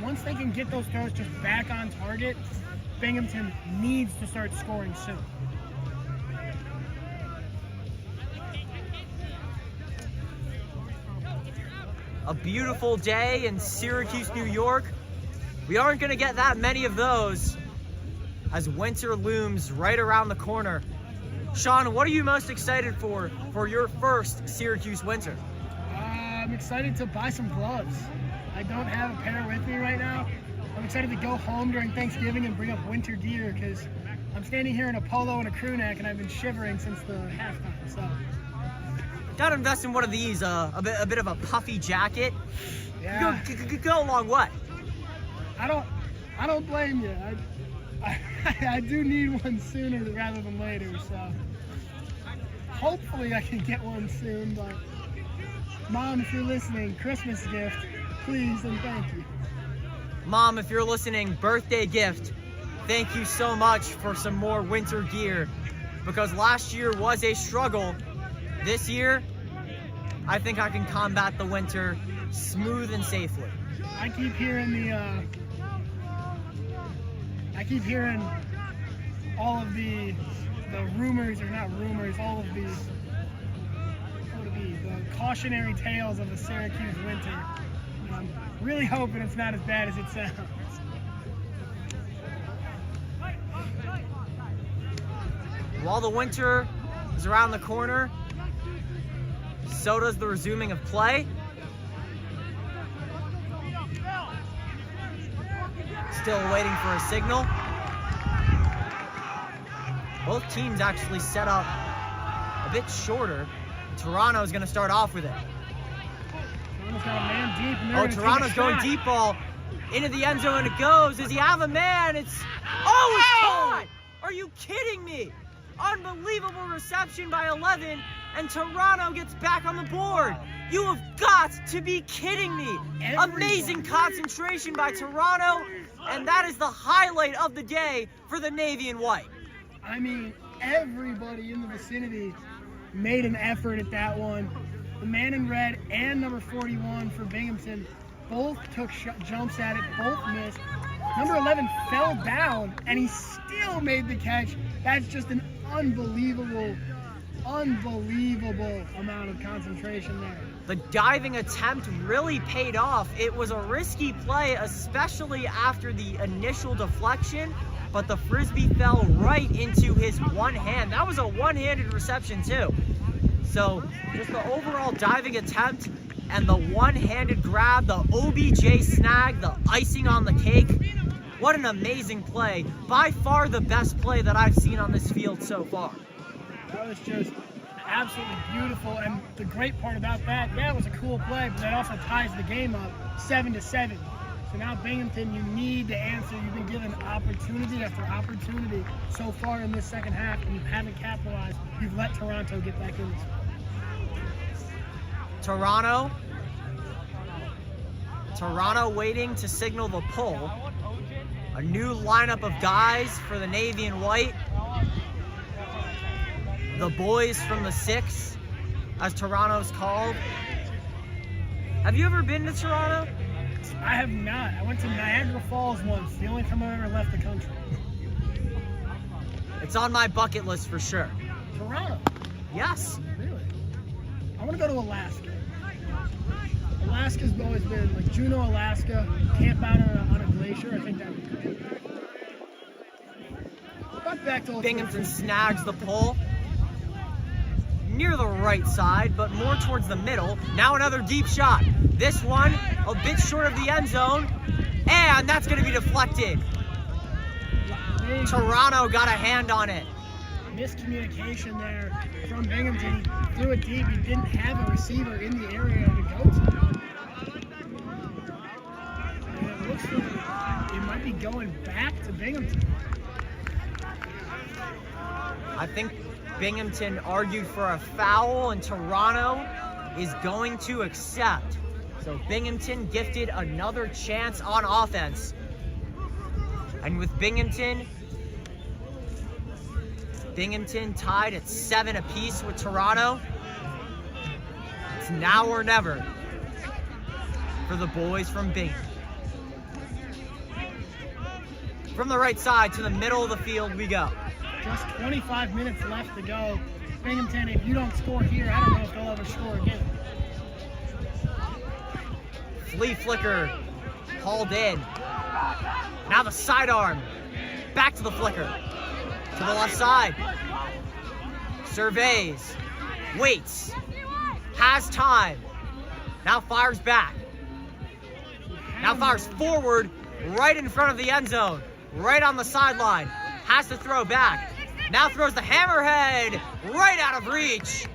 Once they can get those throws just back on target, Binghamton needs to start scoring soon. A beautiful day in Syracuse, New York. We aren't going to get that many of those as winter looms right around the corner. Sean, what are you most excited for your first Syracuse winter? I'm excited to buy some gloves. I don't have a pair with me right now. I'm excited to go home during Thanksgiving and bring up winter gear because I'm standing here in a polo and a crew neck and I've been shivering since the halftime. So Gotta invest in one of these, a bit of a puffy jacket. yeah, Go a long way. I don't blame you. I do need one sooner rather than later. So hopefully I can get one soon. But Mom, if you're listening, Christmas gift, please and thank you. Mom, if you're listening, birthday gift, thank you so much for some more winter gear, because last year was a struggle. This year, I think I can combat the winter smooth and safely. I keep hearing all of the rumors, or not rumors, all of the cautionary tales of the Syracuse winter. I'm really hoping it's not as bad as it sounds. While the winter is around the corner, so does the resuming of play. Still waiting for a signal. Both teams actually set up a bit shorter. Toronto's going to start off with it. Toronto's got a man deep, and they're gonna Toronto's take a going shot. deep ball into the end zone, and it goes. Does he have a man? It's caught! Are you kidding me? Unbelievable reception by 11. and Toronto gets back on the board. You have got to be kidding me. Amazing concentration by Toronto, and that is the highlight of the day for the Navy and White. I mean, everybody in the vicinity made an effort at that one. The man in red and number 41 for Binghamton both took jumps at it, both missed. Number 11 fell down, and he still made the catch. That's just an unbelievable amount of concentration there. The diving attempt really paid off. It was a risky play, especially after the initial deflection, but the Frisbee fell right into his one hand. That was a one-handed reception too. So just the overall diving attempt and the one-handed grab, the OBJ snag, the icing on the cake. What an amazing play. By far the best play that I've seen on this field so far. That was just absolutely beautiful, and the great part about that, yeah, it was a cool play, but that also ties the game up 7-7. So now Binghamton, you need to answer. You've been given opportunity after opportunity so far in this second half, and you haven't capitalized. You've let Toronto get back in this one. Toronto waiting to signal the pull. A new lineup of guys for the Navy and White. The boys from the 6, as Toronto's called. Have you ever been to Toronto? I have not. I went to Niagara Falls once, the only time I ever left the country. It's on my bucket list for sure. Toronto? Yes. Really? I want to go to Alaska. Alaska's always been, like Juneau, Alaska, camp out on a glacier. I think that would be great. But back to Binghamton snags the pull. Near the right side, but more towards the middle. Now another deep shot. This one a bit short of the end zone, and that's going to be deflected. Toronto got a hand on it. Miscommunication there from Binghamton. He threw it deep. He didn't have a receiver in the area to go to. And it looks like it might be going back to Binghamton. I think Binghamton argued for a foul, and Toronto is going to accept. So Binghamton gifted another chance on offense. And with Binghamton tied at 7 apiece with Toronto. It's now or never for the boys from Binghamton. From the right side to the middle of the field we go. Just 25 minutes left to go. Binghamton, if you don't score here, I don't know if they'll ever score again. Flea flicker hauled in. Now the sidearm. Back to the flicker. To the left side. Surveys. Waits. Has time. Now fires back. Now fires forward right in front of the end zone. Right on the sideline. Has to throw back. Now throws the hammerhead right out of reach.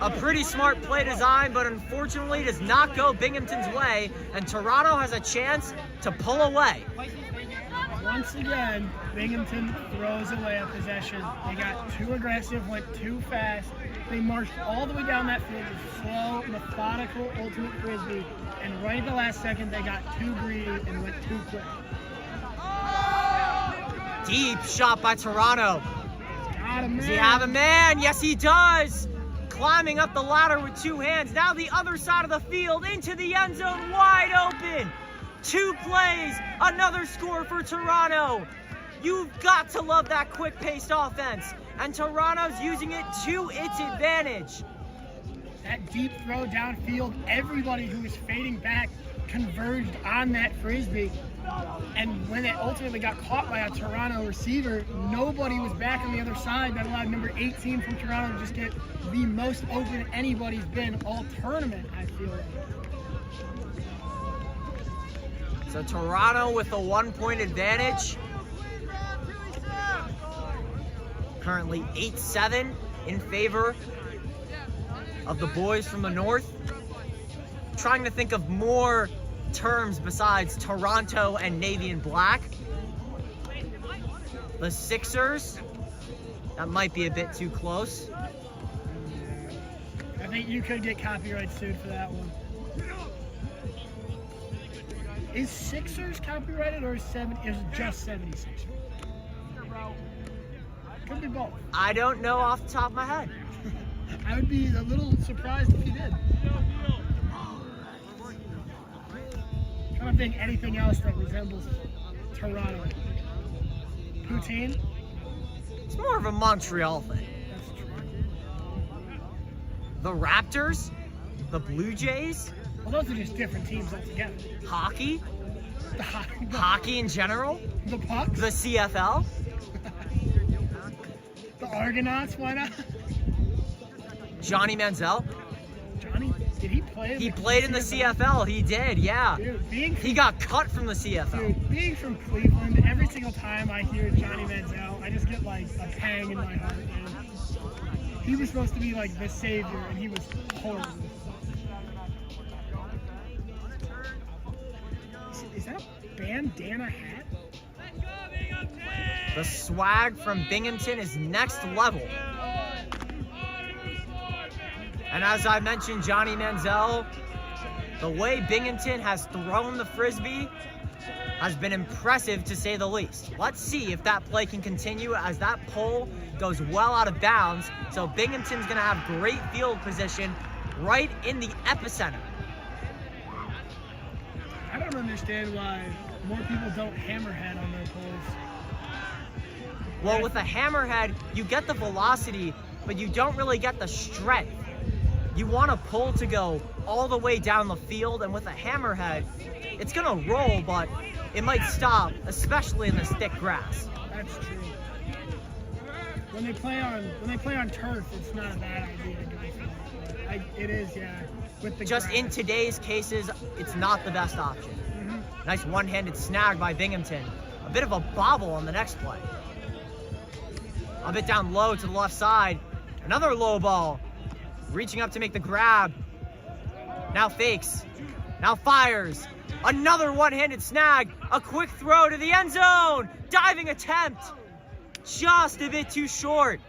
A pretty smart play design, but unfortunately does not go Binghamton's way, and Toronto has a chance to pull away. Once again, Binghamton throws away a possession. They got too aggressive, went too fast. They marched all the way down that field with slow, methodical, ultimate Frisbee, and right at the last second, they got too greedy and went too quick. Deep shot by Toronto. Got a man. Does he have a man? Yes, he does. Climbing up the ladder with 2 hands. Now the other side of the field into the end zone, wide open. 2 plays, another score for Toronto. You've got to love that quick-paced offense, and Toronto's using it to its advantage. That deep throw downfield, everybody who was fading back converged on that Frisbee. And when it ultimately got caught by a Toronto receiver, nobody was back on the other side. That allowed number 18 from Toronto to just get the most open anybody's been all tournament, I feel like. So Toronto with a 1-point advantage. Currently 8-7 in favor of the boys from the north. Trying to think of more terms besides Toronto and Navy and Black. The Sixers, that might be a bit too close. think you could get copyright sued for that one. Is Sixers copyrighted or is it just 76ers? Could be both. I don't know off the top of my head. I would be a little surprised if you did. Trying to think anything else that resembles Toronto. Poutine? It's more of a Montreal thing. That's true. The Raptors, the Blue Jays, Well, those are just different teams altogether. hockey, The hockey in general, the Pucks? the CFL, The Argonauts, why not? Johnny Manziel. Johnny, did he play? He played in the CFL. He did, yeah. Dude, He got cut from the CFL. Dude, being from Cleveland, every single time I hear Johnny Manziel, I just get like a pang in my heart, man. He was supposed to be like the savior, and he was horrible. Is that a bandana hat? The swag from Binghamton is next level. And as I mentioned, Johnny Manziel, the way Binghamton has thrown the Frisbee has been impressive to say the least. Let's see if that play can continue as that pole goes well out of bounds. So Binghamton's gonna have great field position right in the epicenter. I don't understand why more people don't hammerhead on their poles. Well, with a hammerhead, you get the velocity, but you don't really get the strength. You want a pull to go all the way down the field, and with a hammerhead, it's gonna roll, but it might stop, especially in this thick grass. That's true. When they play on turf, it's not a bad idea to go for that. It is, yeah. With the Just grass. in today's cases, it's not the best option. Mhm. Nice one-handed snag by Binghamton. A bit of a bobble on the next play. A bit down low to the left side. Another low ball. Reaching up to make the grab. Now fakes. Now fires. Another one-handed snag. A quick throw to the end zone. Diving attempt. Just a bit too short.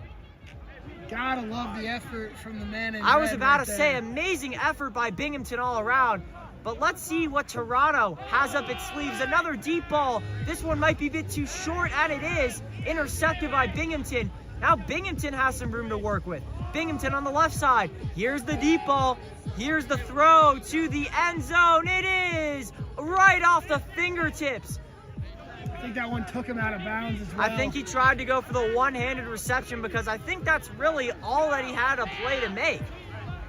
Gotta love the effort from the man in I was red about right to say, there. amazing effort by Binghamton all around. But let's see what Toronto has up its sleeves. Another deep ball. This one might be a bit too short, and it is. Intercepted by Binghamton. Now Binghamton has some room to work with. Binghamton on the left side. Here's the deep ball. Here's the throw to the end zone. It is right off the fingertips. I think that one took him out of bounds as well. I think he tried to go for the one-handed reception because I think that's really all that he had a play to make.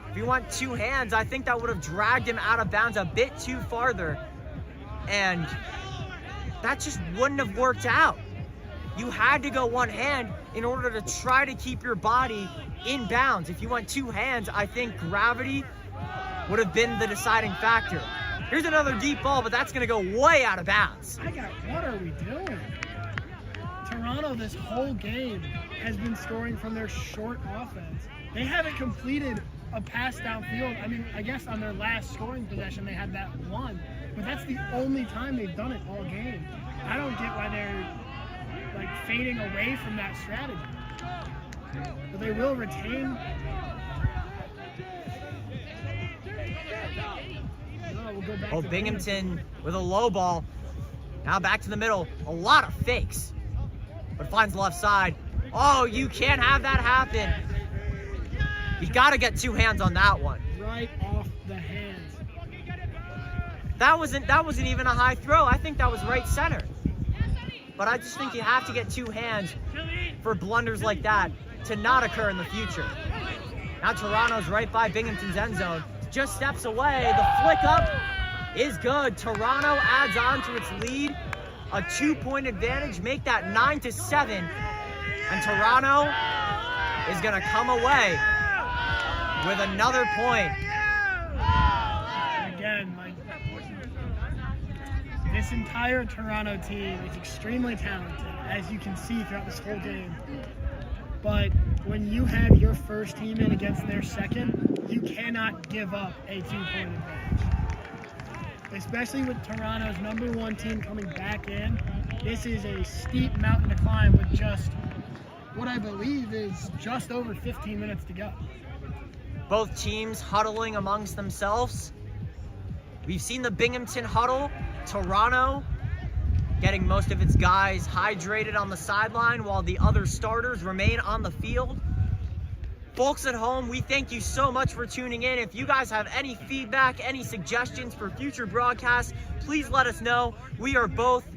If he went two hands, I think that would have dragged him out of bounds a bit too farther. And that just wouldn't have worked out. You had to go one hand in order to try to keep your body in bounds. If you went two hands, I think gravity would have been the deciding factor. Here's another deep ball, but that's gonna go way out of bounds. What are we doing? Toronto this whole game has been scoring from their short offense. They haven't completed a pass downfield. I mean, I guess on their last scoring possession they had that one, but that's the only time they've done it all game. I don't get why they're like fading away from that strategy. But they will retain. No, we'll go back Oh, to Binghamton with a low ball. Now back to the middle. A lot of fakes, but finds the left side. Oh, you can't have that happen. You gotta get two hands on that one. Right off the hands. That wasn't even a high throw. I think that was right center. But I just think you have to get two hands for blunders like that to not occur in the future. Now Toronto's right by Binghamton's end zone. Just steps away. The flick up is good. Toronto adds on to its lead. A 2-point advantage. Make that 9-7. And Toronto is going to come away with another point. Again, this entire Toronto team is extremely talented, as you can see throughout this whole game. But when you have your first team in against their second, you cannot give up a 2-point advantage. Especially with Toronto's #1 team coming back in, this is a steep mountain to climb with just what I believe is just over 15 minutes to go. Both teams huddling amongst themselves. We've seen the Binghamton huddle. Toronto getting most of its guys hydrated on the sideline while the other starters remain on the field. Folks at home, we thank you so much for tuning in. If you guys have any feedback, any suggestions for future broadcasts, please let us know. We are both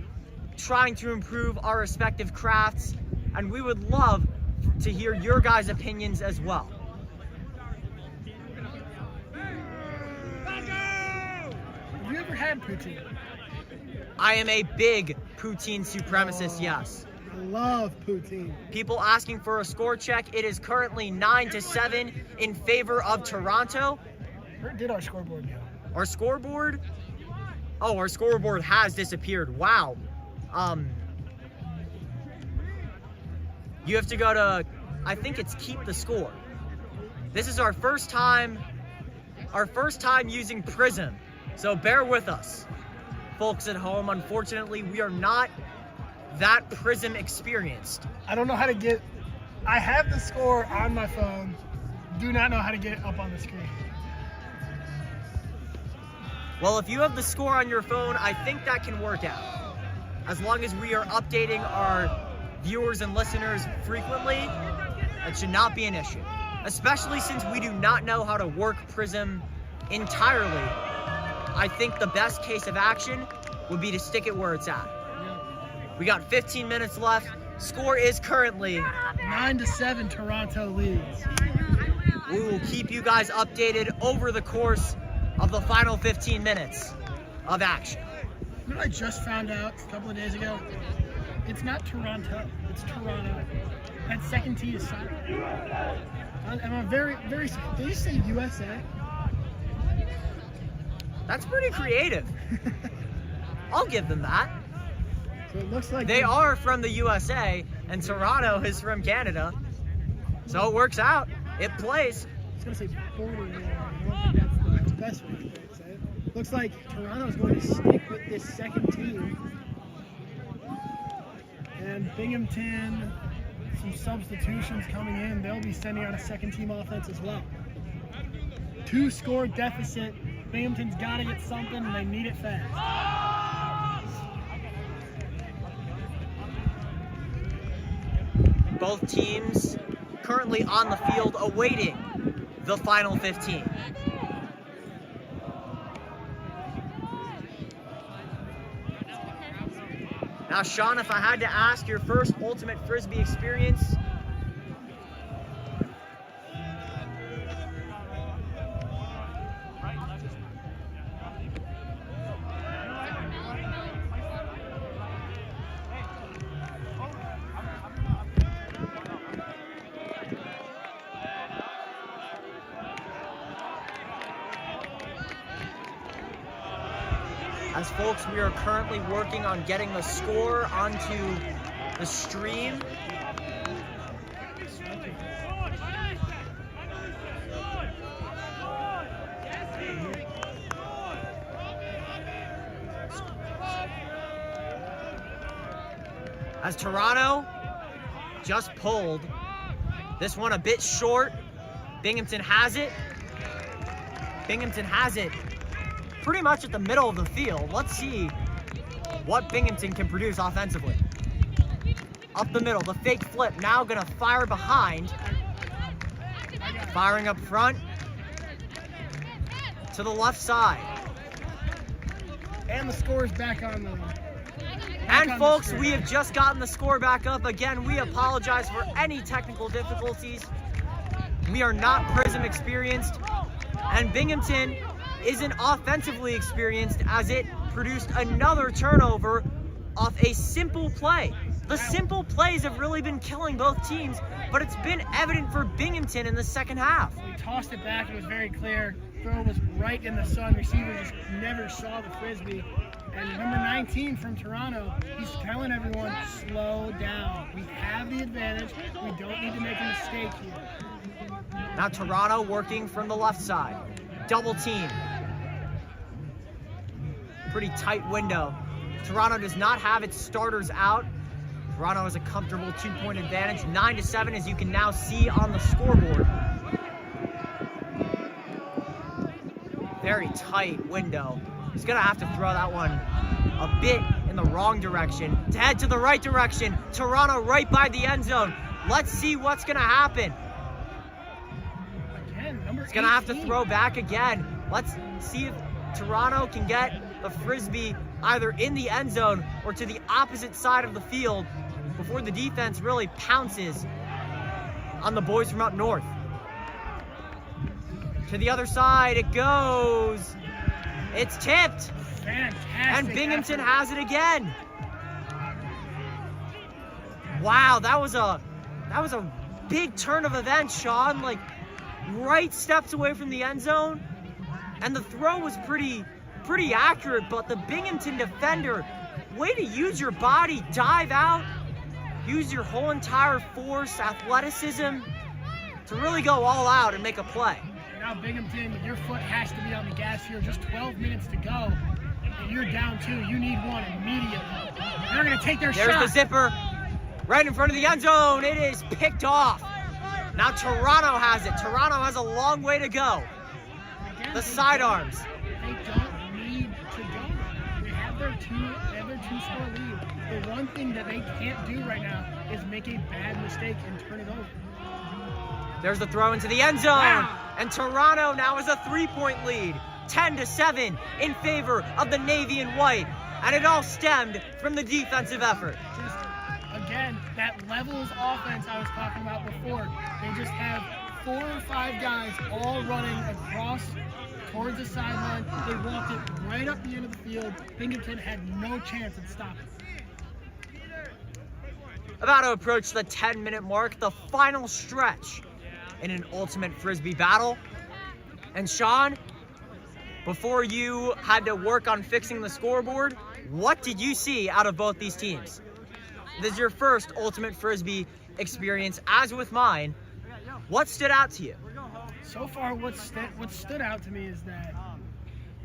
trying to improve our respective crafts, and we would love to hear your guys' opinions as well. Have you ever had poutine? I am a big poutine supremacist, yes. I love poutine. People asking for a score check. It is currently 9-7 in favor of Toronto. Where did our scoreboard go? Our scoreboard? Oh, our scoreboard has disappeared. Wow. You have to go to, I think it's keep the score. This is our first time using Prism. So bear with us, folks at home. Unfortunately, we are not that Prism experienced. I don't know how to get, I have the score on my phone, do not know how to get it up on the screen. Well, if you have the score on your phone, I think that can work out. As long as we are updating our viewers and listeners frequently, that should not be an issue. Especially since we do not know how to work Prism entirely. I think the best case of action would be to stick it where it's at. We got 15 minutes left. Score is currently 9-7, Toronto leads. We will keep you guys updated over the course of the final 15 minutes of action. You know what I just found out a couple of days ago? It's not Toronto, it's Toronto. That second T is silent. And I'm very, very, did you say USA? That's pretty creative. I'll give them that. So it looks like They are from the USA, and Toronto is from Canada. So it works out. It plays. I was going to say border war. I don't think that's the best way to say it. Looks like Toronto's going to stick with this second team. And Binghamton, some substitutions coming in. They'll be sending out a second team offense as well. 2-score deficit. Binghamton's got to get something, and they need it fast. Both teams currently on the field awaiting the final 15. Now, Sean, if I had to ask your first ultimate Frisbee experience, as folks, we are currently working on getting the score onto the stream. As Toronto just pulled this one a bit short. Binghamton has it. Binghamton has it pretty much at the middle of the field. Let's see what Binghamton can produce offensively. Up the middle, the fake flip, now gonna fire behind. Firing up front to the left side. And the score is back on the... And folks, we have just gotten the score back up. Again, we apologize for any technical difficulties. We are not Prism experienced, and Binghamton isn't offensively experienced as it produced another turnover off a simple play. The simple plays have really been killing both teams, but it's been evident for Binghamton in the second half. We tossed it back, it was very clear. Throw was right in the sun. Receiver just never saw the Frisbee. And number 19 from Toronto, he's telling everyone, slow down. We have the advantage. We don't need to make a mistake here. Now Toronto working from the left side. Double team. Pretty tight window. Toronto does not have its starters out. Toronto has a comfortable 2-point advantage. 9-7, as you can now see on the scoreboard. very tight window. He's gonna have to throw that one a bit in the wrong direction to head to the right direction. Toronto right by the end zone. Let's see what's gonna happen. Again, number He's gonna have to 18. throw back again. Let's see if Toronto can get the Frisbee either in the end zone or to the opposite side of the field before the defense really pounces on the boys from up north. To the other side it goes. It's tipped. Fantastic And Binghamton effort. has it again. Wow, that was a big turn of events, Sean. Like right steps away from the end zone. And the throw was pretty accurate, but the Binghamton defender, way to use your body, dive out, use your whole entire force, athleticism to really go all out and make a play. Now Binghamton, your foot has to be on the gas here. Just 12 minutes to go, and you're down 2. You need one immediately. They're going to take their There's shot. the zipper right in front of the end zone. It is picked off. Now Toronto has it. Toronto has a long way to go. Again, The they sidearms. They don't need to go. They have their two-score lead. The one thing that they can't do right now is make a bad mistake and turn it over. There's the throw into the end zone. Wow. And Toronto now has a 3-point lead. 10-7 in favor of the Navy and White. And it all stemmed from the defensive effort. Just, again, that levels offense I was talking about before. They just have 4 or 5 guys all running across towards the sideline. They walked it right up the end of the field. Binghamton had no chance at stopping. About to approach the 10-minute mark, the final stretch in an ultimate Frisbee battle. And Sean, before you had to work on fixing the scoreboard, what did you see out of both these teams? This is your first ultimate Frisbee experience, as with mine. What stood out to you? So far, what stood out to me is that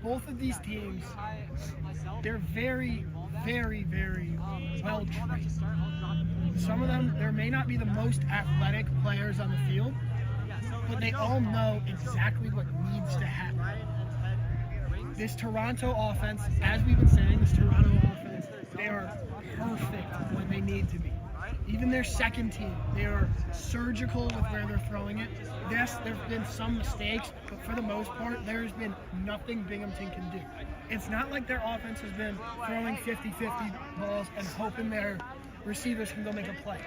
both of these teams, they're very, very, very well trained. Some of them, there may not be the most athletic players on the field, but they all know exactly what needs to happen. This Toronto offense, as we've been saying, this Toronto offense, they are perfect when they need to be. Even their second team, they are surgical with where they're throwing it. Yes, there have been some mistakes, but for the most part, there's been nothing Binghamton can do. It's not like their offense has been throwing 50-50 balls and hoping their receivers can go make a play.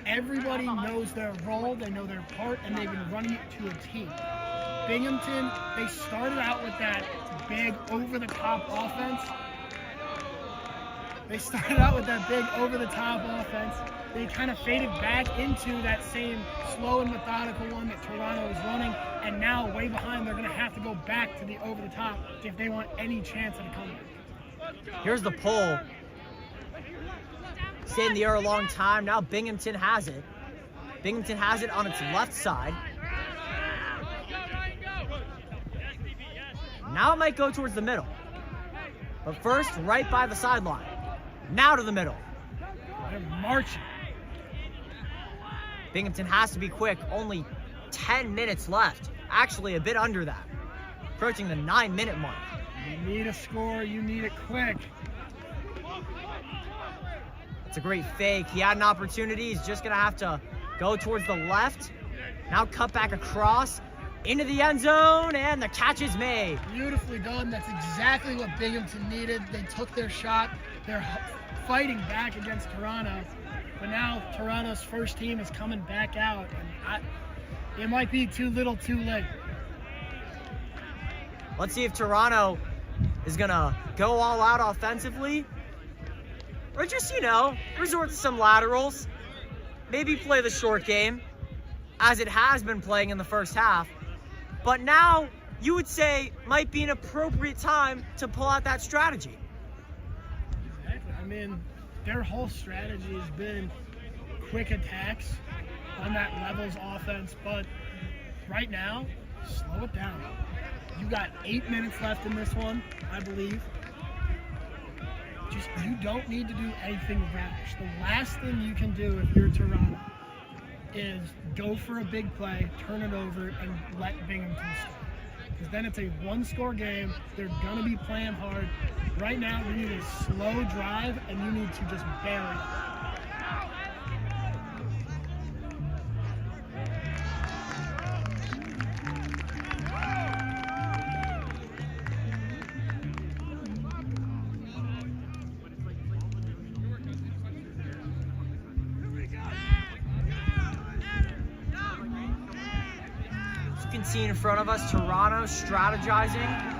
Everybody knows their role, they know their part, and they've been running it to a team. Binghamton, they started out with that big over-the-top offense. They kind of faded back into that same slow and methodical one that Toronto was running, and now way behind, they're going to have to go back to the over-the-top if they want any chance at a comeback. Here's the pull. Stayed in the air a long time. Now Binghamton has it. Binghamton has it on its left side. Now it might go towards the middle. But first, right by the sideline. Now to the middle. They're marching. Binghamton has to be quick. Only 10 minutes left. Actually, a bit under that. Approaching the 9-minute mark. You need a score. You need it quick. It's a great fake. He had an opportunity. He's just going to have to go towards the left. Now cut back across into the end zone, and the catch is made. Beautifully done. That's exactly what Binghamton needed. They took their shot. They're fighting back against Toronto. But now Toronto's first team is coming back out, and it might be too little too late. Let's see if Toronto is going to go all out offensively, or just, resort to some laterals. Maybe play the short game, as it has been playing in the first half. But now, you would say, might be an appropriate time to pull out that strategy. Exactly. I mean, their whole strategy has been quick attacks on that levels offense, but right now, slow it down. You got 8 minutes left in this one, I believe. You don't need to do anything rash. The last thing you can do if you're Toronto is go for a big play, turn it over, and let Binghamton score. because then it's a one-score game. They're going to be playing hard. Right now, you need a slow drive, and you need to just bury it. As you can see in front of us, Toronto strategizing.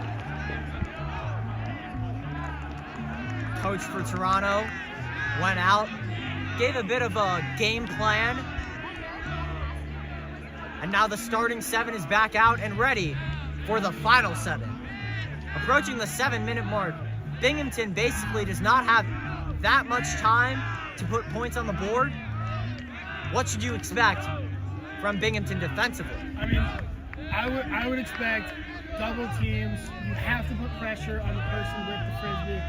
Coach for Toronto went out, gave a bit of a game plan, and now the starting 7 is back out and ready for the final 7. Approaching the 7-minute mark, Binghamton basically does not have that much time to put points on the board. What should you expect from Binghamton defensively? I mean, I would expect double teams. You have to put pressure on the person with the Frisbee.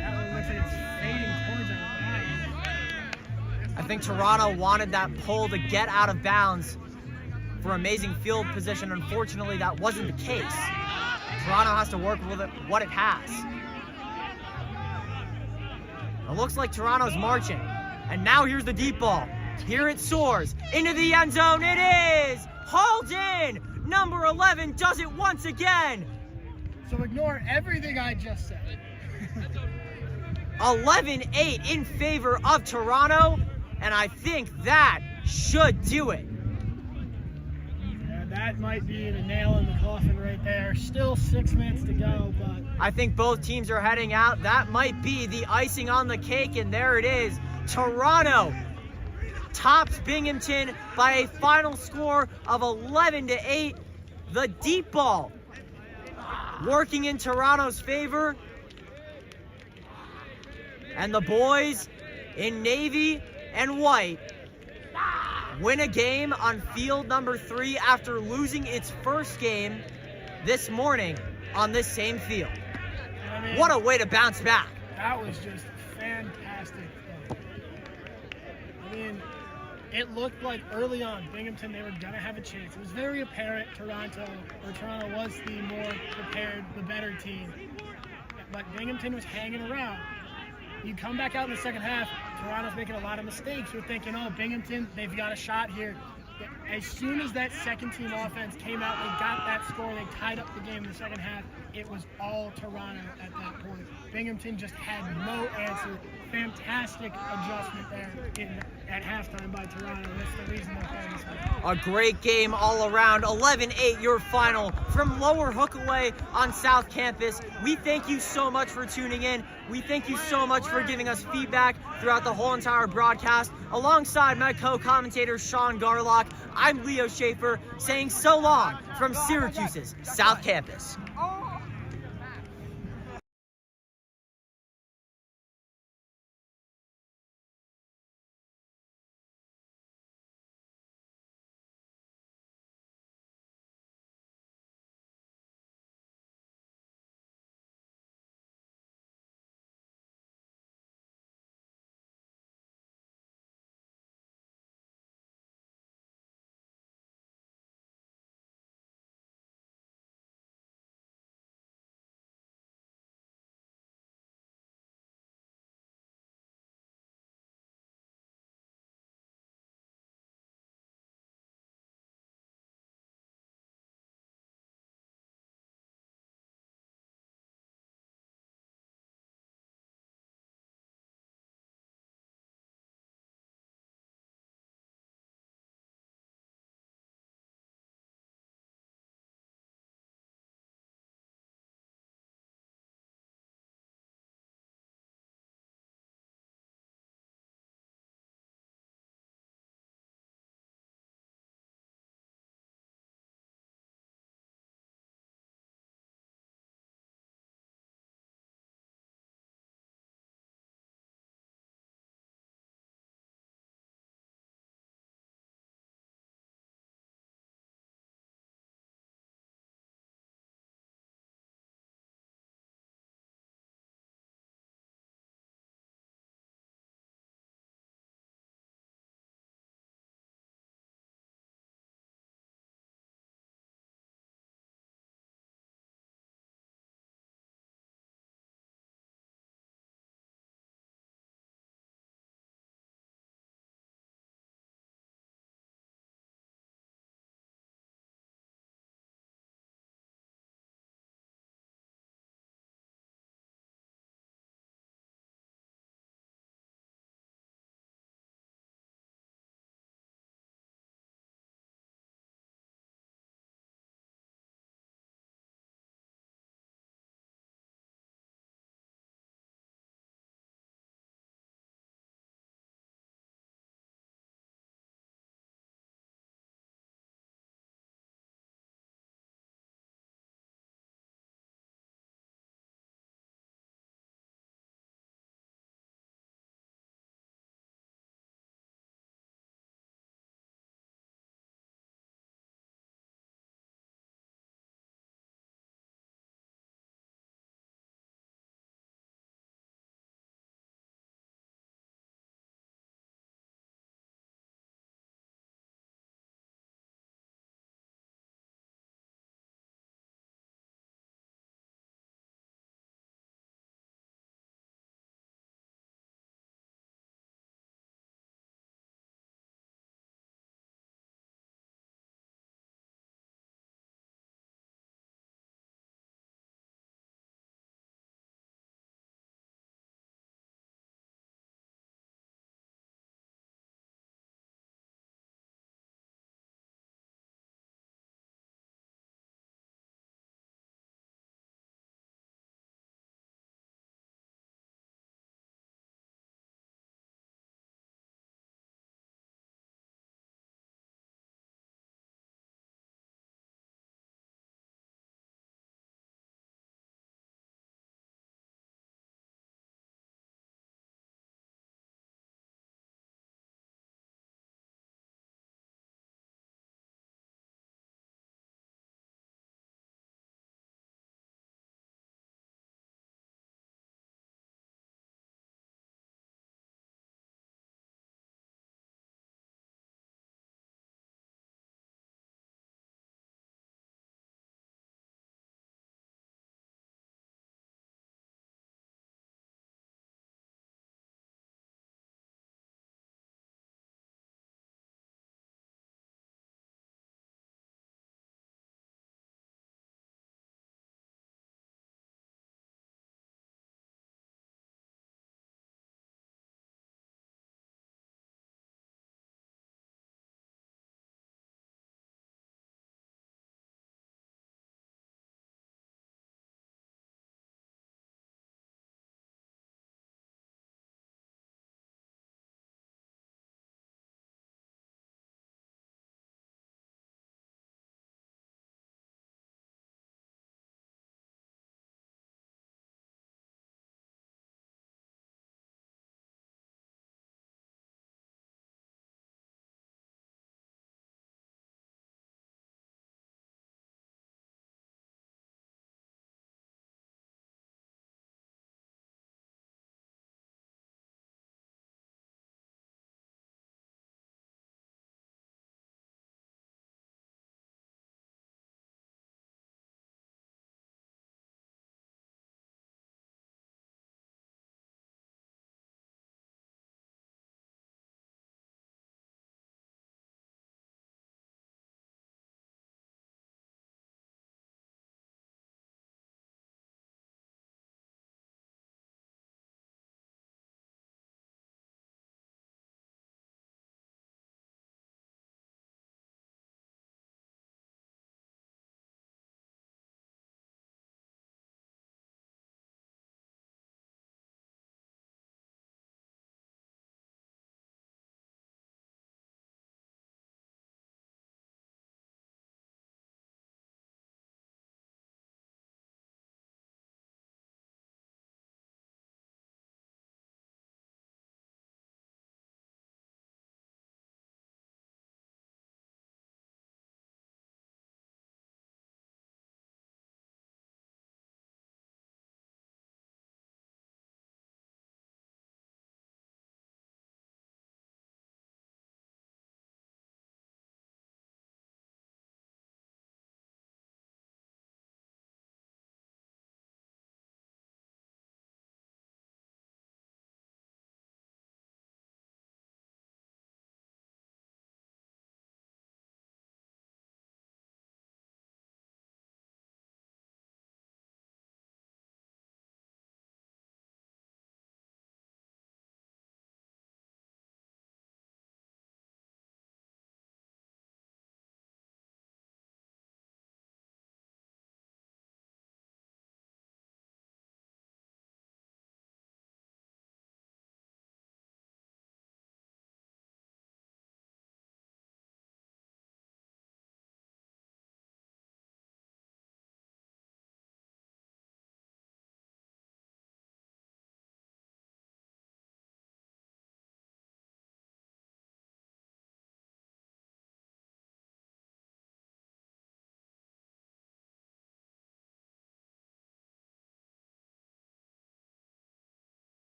That one looks like it's fading towards our line. I think Toronto wanted that pull to get out of bounds for amazing field position. Unfortunately, that wasn't the case. Toronto has to work with what it has. It looks like Toronto's marching. And now here's the deep ball. Here it soars into the end zone. It is hauled in. Number 11 does it once again. So ignore everything I just said. 11-8 in favor of Toronto, and I think that should do it. Yeah, that might be the nail in the coffin right there. Still 6 minutes to go, but I think both teams are heading out. That might be the icing on the cake, and there it is. Toronto tops Binghamton by a final score of 11-8. The deep ball working in Toronto's favor. And the boys in navy and white win a game on field number 3 after losing its first game this morning on this same field. I mean, What a way to bounce back. that was just fantastic. I mean, it looked like early on Binghamton, they were going to have a chance. It was very apparent Toronto was the more prepared, the better team. But Binghamton was hanging around. You come back out in the second half, Toronto's making a lot of mistakes. You're thinking, oh, Binghamton, they've got a shot here. As soon as that second team offense came out, they got that score, they tied up the game in the second half. It was all Toronto at that point. Binghamton just had no answer. Fantastic adjustment there at halftime by Toronto. That's the reason they're playing this game. A great game all around. 11-8 your final from Lower Hookaway on South Campus. We thank you so much for tuning in. We thank you so much for giving us feedback throughout the whole entire broadcast. Alongside my co-commentator Sean Garlock, I'm Leo Schaefer saying so long from Syracuse's South Campus.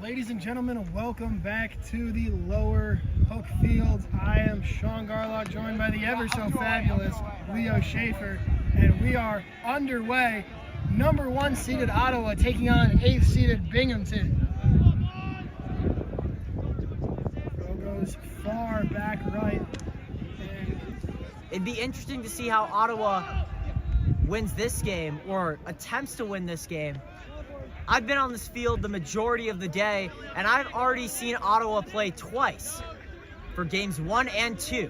Ladies and gentlemen, welcome back to the lower hook fields. I am Sean Garlock, joined by the ever so fabulous Leo Schaefer, and we are underway. Number 1 seeded Ottawa taking on 8th seeded Binghamton. Throw goes far back right. It'd be interesting to see how Ottawa wins this game, or attempts to win this game. I've been on this field the majority of the day, and I've already seen Ottawa play twice for games 1 and 2.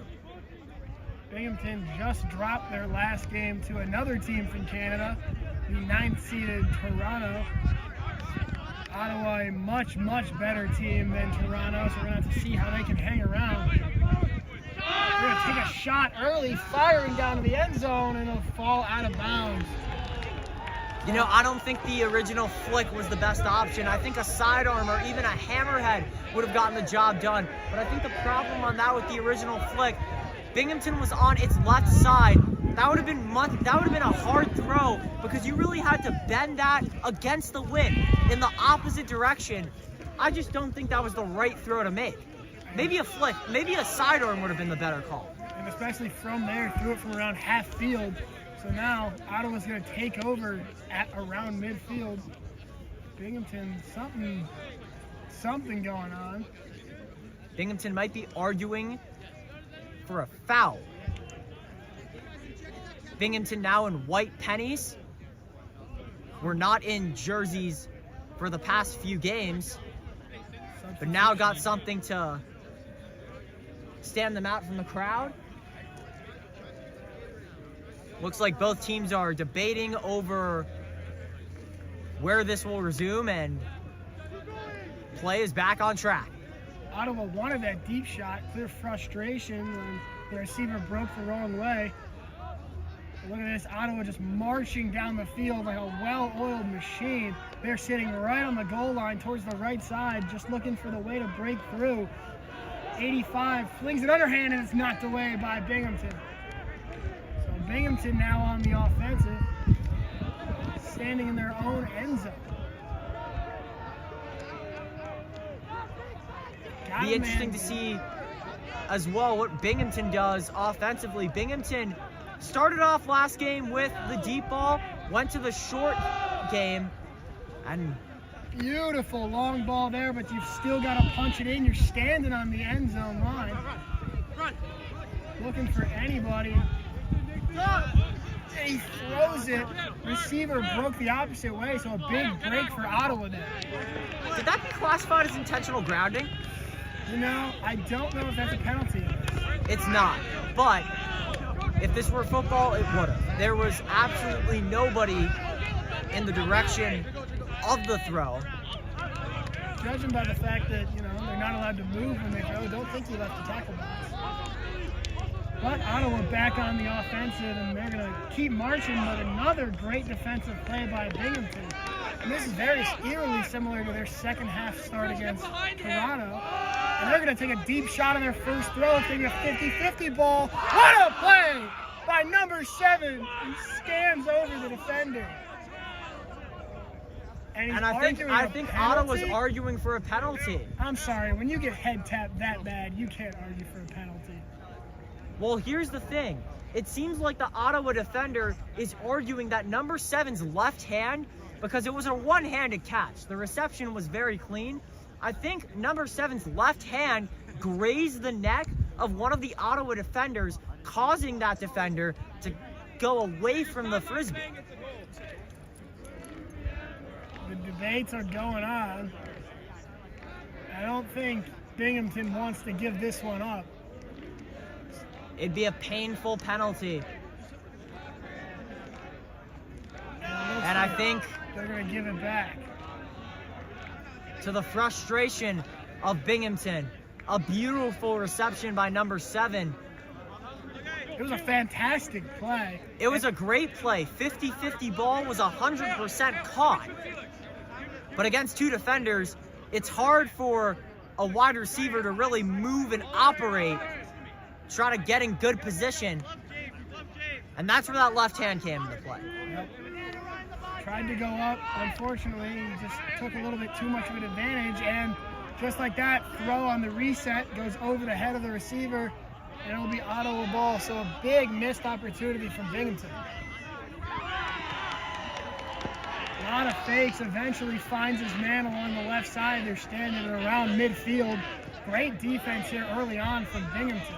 Binghamton just dropped their last game to another team from Canada, the 9th seeded Toronto. Ottawa, a much, much better team than Toronto, so we're going to have to see how they can hang around. We're going to take a shot early, firing down to the end zone, and it'll fall out of bounds. You know, I don't think the original flick was the best option. I think a sidearm or even a hammerhead would have gotten the job done. But I think the problem on that with the original flick, Binghamton was on its left side. That would have been a hard throw, because you really had to bend that against the wind in the opposite direction. I just don't think that was the right throw to make. Maybe a flick, maybe a sidearm would have been the better call. And especially from there, threw it from around half field. So now Ottawa's going to take over at around midfield. Binghamton, something going on. Binghamton might be arguing for a foul. Binghamton now in white pennies. We're not in jerseys for the past few games, but now got something to stand them out from the crowd. Looks like both teams are debating over where this will resume, and play is back on track. Ottawa wanted that deep shot, clear frustration when the receiver broke the wrong way. But look at this, Ottawa just marching down the field like a well-oiled machine. They're sitting right on the goal line towards the right side, just looking for the way to break through. 85 flings it underhand, and it's knocked away by Binghamton. Binghamton now on the offensive, standing in their own end zone. Be interesting to see as well what Binghamton does offensively. Binghamton started off last game with the deep ball, went to the short game, and beautiful long ball there, but you've still got to punch it in. You're standing on the end zone line, looking for anybody. He throws it. Receiver broke the opposite way, so a big break for Ottawa there. Did that be classified as intentional grounding? You know, I don't know if that's a penalty. It's not, but if this were football, it would have. There was absolutely nobody in the direction of the throw. Judging by the fact that, you know, they're not allowed to move when they throw, don't think he left the tackle box. But Ottawa back on the offensive, and they're going to keep marching, but another great defensive play by Binghamton. And this is very eerily similar to their second half start against Toronto. And they're going to take a deep shot on their first throw, taking a 50-50 ball. What a play by number 7. He scans over the defender. And I think Ottawa's arguing for a penalty. I'm sorry, when you get head tapped that bad, you can't argue for a penalty. Well, here's the thing. It seems like the Ottawa defender is arguing that number 7's left hand, because it was a one-handed catch. The reception was very clean. I think number 7's left hand grazed the neck of one of the Ottawa defenders, causing that defender to go away from the Frisbee. The debates are going on. I don't think Binghamton wants to give this one up. It'd be a painful penalty. And I think they're going to give it back. To the frustration of Binghamton, a beautiful reception by number 7. It was a fantastic play. It was a great play. 50-50 ball was 100% caught. But against 2 defenders, it's hard for a wide receiver to really move and operate, try to get in good position. And that's where that left hand came into play. Yep. Tried to go up. Unfortunately, he just took a little bit too much of an advantage, and just like that, throw on the reset goes over the head of the receiver, and it'll be Ottawa ball. So a big missed opportunity from Binghamton. A lot of fakes. Eventually finds his man along the left side. They're standing around midfield. Great defense here early on from Binghamton.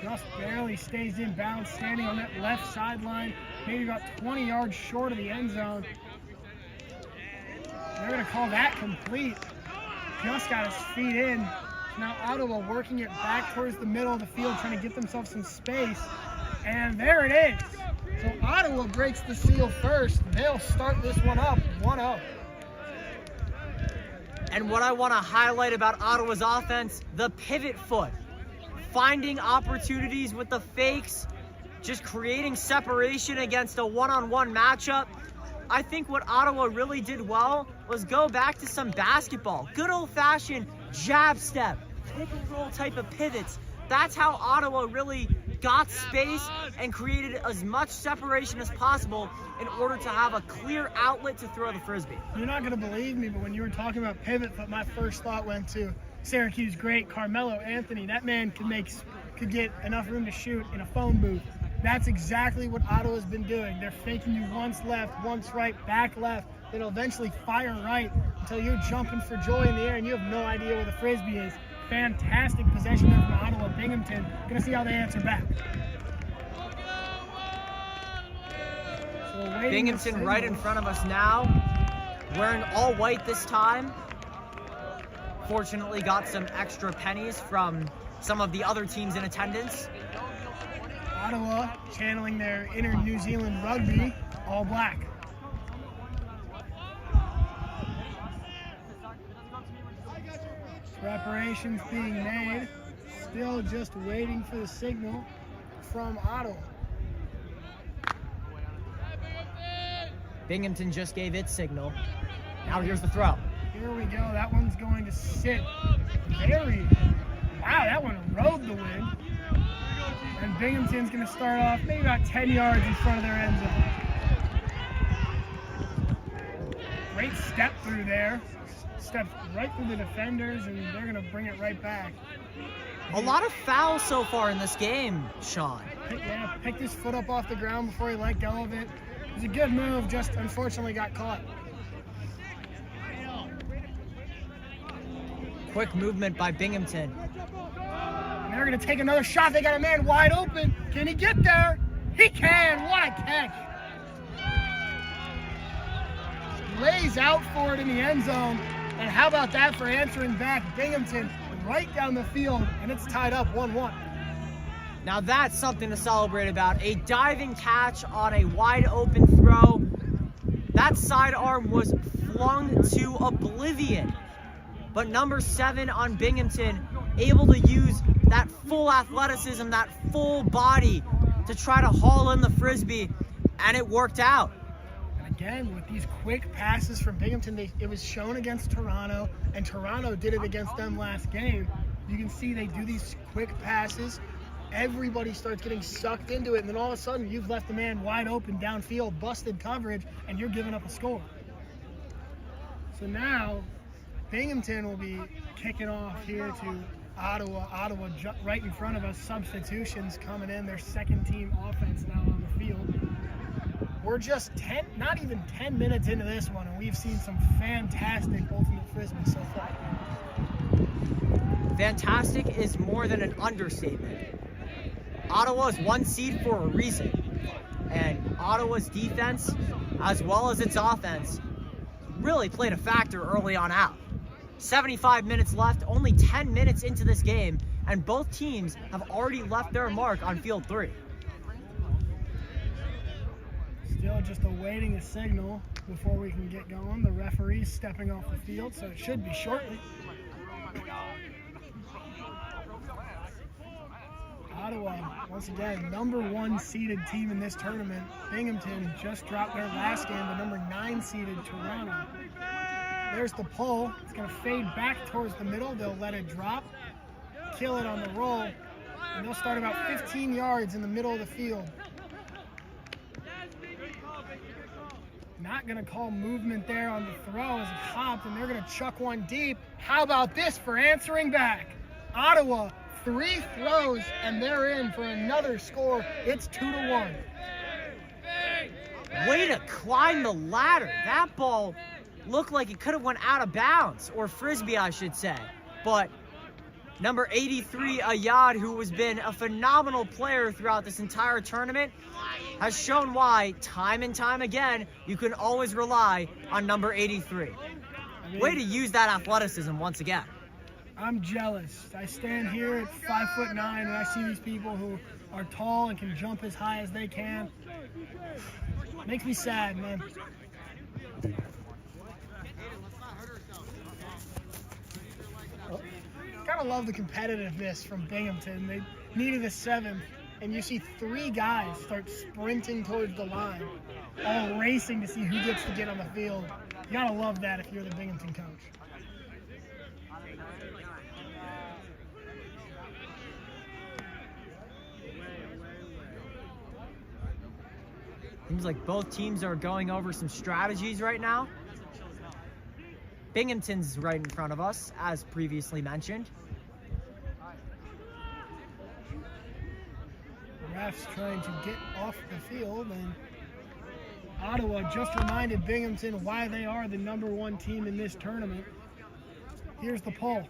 Just barely stays in bounds, standing on that left sideline, maybe about 20 yards short of the end zone. They're going to call that complete. Just got his feet in. Now Ottawa working it back towards the middle of the field, trying to get themselves some space. And there it is. So Ottawa breaks the seal first. They'll start this one up 1-0. And what I want to highlight about Ottawa's offense, the pivot foot. Finding opportunities with the fakes, just creating separation against a one-on-one matchup. I think what Ottawa really did well was go back to some basketball. Good old-fashioned jab step, pick and roll type of pivots. That's how Ottawa really got space and created as much separation as possible in order to have a clear outlet to throw the Frisbee. You're not going to believe me, but when you were talking about pivot foot, my first thought went to Syracuse great Carmelo Anthony. That man could get enough room to shoot in a phone booth. That's exactly what Ottawa's been doing. They're faking you once left, once right, back left. Then they'll eventually fire right until you're jumping for joy in the air and you have no idea where the Frisbee is. Fantastic possession there from Ottawa. Binghamton. Gonna see how they answer back. So Binghamton right in front of us now, wearing all white this time. Fortunately got some extra pennies from some of the other teams in attendance. Ottawa channeling their inner New Zealand rugby, all black. Preparations being made, still just waiting for the signal from Ottawa. Binghamton just gave its signal. Now here's the throw. Here we go. That one's going to sit very. Wow, that one rode the wind. And Binghamton's going to start off maybe about 10 yards in front of their end zone. Great step through there. Stepped right through the defenders, and they're going to bring it right back. A lot of fouls so far in this game, Sean. Yeah, picked his foot up off the ground before he let go of it. It was a good move, just unfortunately got caught. Quick movement by Binghamton. And they're going to take another shot. They got a man wide open. Can he get there? He can. What a catch. Lays out for it in the end zone. And how about that for answering back? Binghamton right down the field, and it's tied up 1-1. Now that's something to celebrate about. A diving catch on a wide open throw. That sidearm was flung to oblivion. But number 7 on Binghamton, able to use that full athleticism, that full body to try to haul in the Frisbee, and it worked out. And again, with these quick passes from Binghamton, it was shown against Toronto, and Toronto did it against them last game. You can see they do these quick passes. Everybody starts getting sucked into it, and then all of a sudden, you've left the man wide open downfield, busted coverage, and you're giving up a score. So now, Binghamton will be kicking off here to Ottawa. Ottawa right in front of us. Substitutions coming in. Their second team offense now on the field. We're just not even 10 minutes into this one, and we've seen some fantastic ultimate Frisbee so far. Fantastic is more than an understatement. Ottawa is 1 seed for a reason. And Ottawa's defense, as well as its offense, really played a factor early on out. 75 minutes left, only 10 minutes into this game, and both teams have already left their mark on field 3. Still just awaiting a signal before we can get going. The referee's stepping off the field, so it should be shortly. Ottawa, once again, number 1 seeded team in this tournament. Binghamton just dropped their last game, the number 9 seeded Toronto. There's the pull. It's going to fade back towards the middle. They'll let it drop, kill it on the roll, and they'll start about 15 yards in the middle of the field. Not going to call movement there on the throw as it popped, and they're going to chuck one deep. How about this for answering back? Ottawa, 3 throws, and they're in for another score. It's 2-1. Way to climb the ladder. That ball looked like it could have went out of bounds, or Frisbee, I should say. But number 83, Ayad, who has been a phenomenal player throughout this entire tournament, has shown why, time and time again, you can always rely on number 83. Way to use that athleticism once again. I'm jealous. I stand here at 5'9", and I see these people who are tall and can jump as high as they can. Makes me sad, man. Gotta love the competitiveness from Binghamton. They needed a 7th, and you see 3 guys start sprinting towards the line, all racing to see who gets to get on the field. You gotta love that if you're the Binghamton coach. Seems like both teams are going over some strategies right now. Binghamton's right in front of us, as previously mentioned. Refs trying to get off the field, and Ottawa just reminded Binghamton why they are the number 1 team in this tournament. Here's the pull.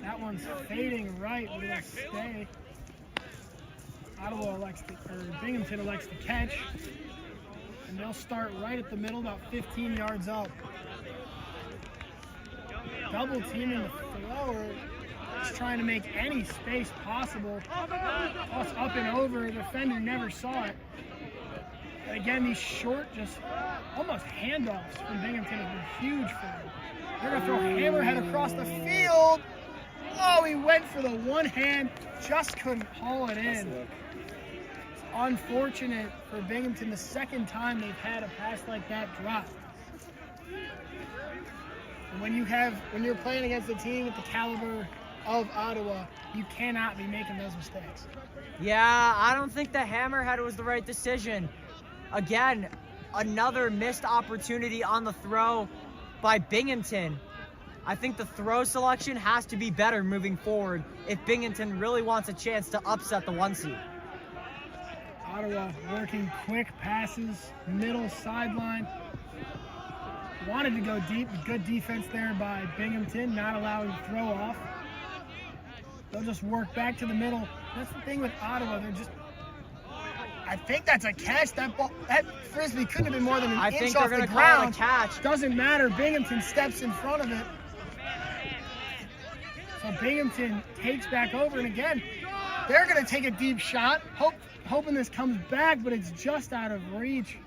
That one's fading right, but it'll stay. Binghamton elects to catch, and they'll start right at the middle, about 15 yards up. Double teaming the thrower, just trying to make any space possible. Toss up and over, the defender never saw it. And again, these short, just almost handoffs from Binghamton have been huge for them. They're going to throw Hammerhead across the field. Oh, he went for the one hand, just couldn't haul it in. It's unfortunate for Binghamton, the second time they've had a pass like that drop. And when you're playing against a team with the caliber of Ottawa, you cannot be making those mistakes. Yeah, I don't think the Hammerhead was the right decision. Again, another missed opportunity on the throw by Binghamton. I think the throw selection has to be better moving forward if Binghamton really wants a chance to upset the 1 seed. Ottawa working quick passes, middle sideline. Wanted to go deep, good defense there by Binghamton, not allowing the throw off. They'll just work back to the middle. That's the thing with Ottawa, I think that's a catch. That Frisbee couldn't have been more than an inch off the ground. Call it a catch. Doesn't matter. Binghamton steps in front of it. So Binghamton takes back over, and again, they're going to take a deep shot, hoping this comes back, but it's just out of reach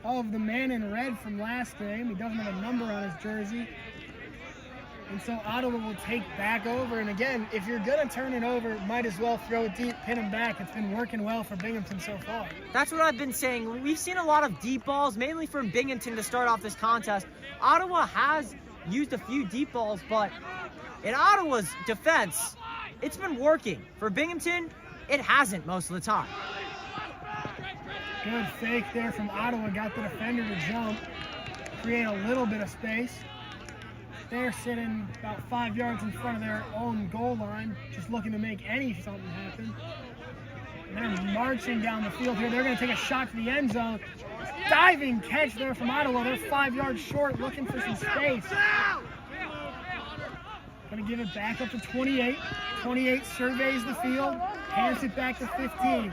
of the man in red from last game. He doesn't have a number on his jersey. And so Ottawa will take back over. And again, if you're going to turn it over, might as well throw it deep, pin him back. It's been working well for Binghamton so far. That's what I've been saying. We've seen a lot of deep balls, mainly from Binghamton to start off this contest. Ottawa has used a few deep balls, but in Ottawa's defense, it's been working. For Binghamton, it hasn't most of the time. Good fake there from Ottawa, got the defender to jump, create a little bit of space. They're sitting about 5 yards in front of their own goal line, just looking to make something happen. And they're marching down the field here. They're going to take a shot to the end zone. Diving catch there from Ottawa. They're 5 yards short, looking for some space. Going to give it back up to 28. 28 surveys the field, hands it back to 15.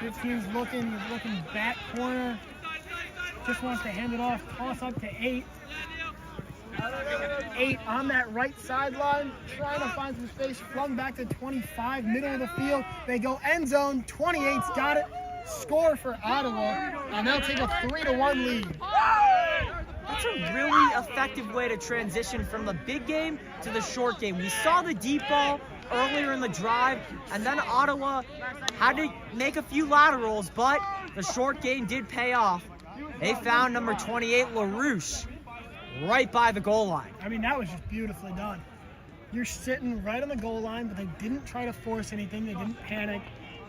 15's looking back corner. Just wants to hand it off. Toss up to 8. 8 on that right sideline, trying to find some space. Flung back to 25, middle of the field. They go end zone. 28's got it. Score for Ottawa, and they'll take a 3-1 lead. That's a really effective way to transition from the big game to the short game. We saw the deep ball earlier in the drive, and then Ottawa had to make a few laterals, but the short game did pay off. They found number 28, LaRouche, right by the goal line. I mean, that was just beautifully done. You're sitting right on the goal line, but they didn't try to force anything. They didn't panic.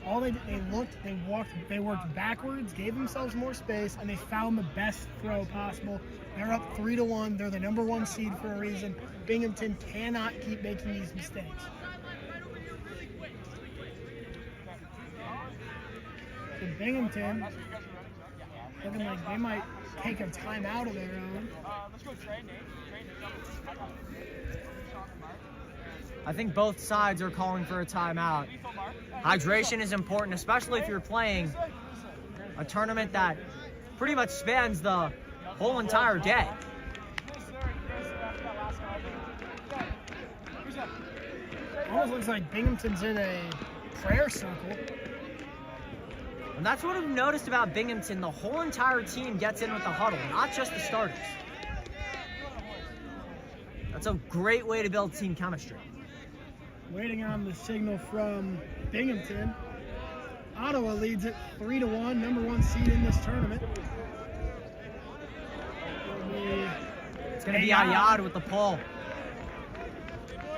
All they looked, they worked backwards, gave themselves more space, and they found the best throw possible. They're up 3-1. They're the #1 seed for a reason. Binghamton cannot keep making these mistakes. So Binghamton looking like they might take a timeout of their own. I think both sides are calling for a timeout. Hydration is important, especially if you're playing a tournament that pretty much spans the whole entire day. Almost looks like Binghamton's in a prayer circle. And that's what I've noticed about Binghamton. The whole entire team gets in with the huddle, not just the starters. That's a great way to build team chemistry. Waiting on the signal from Binghamton. Ottawa leads it 3-1, #1 seed in this tournament. It's going to be Ayad with the pull.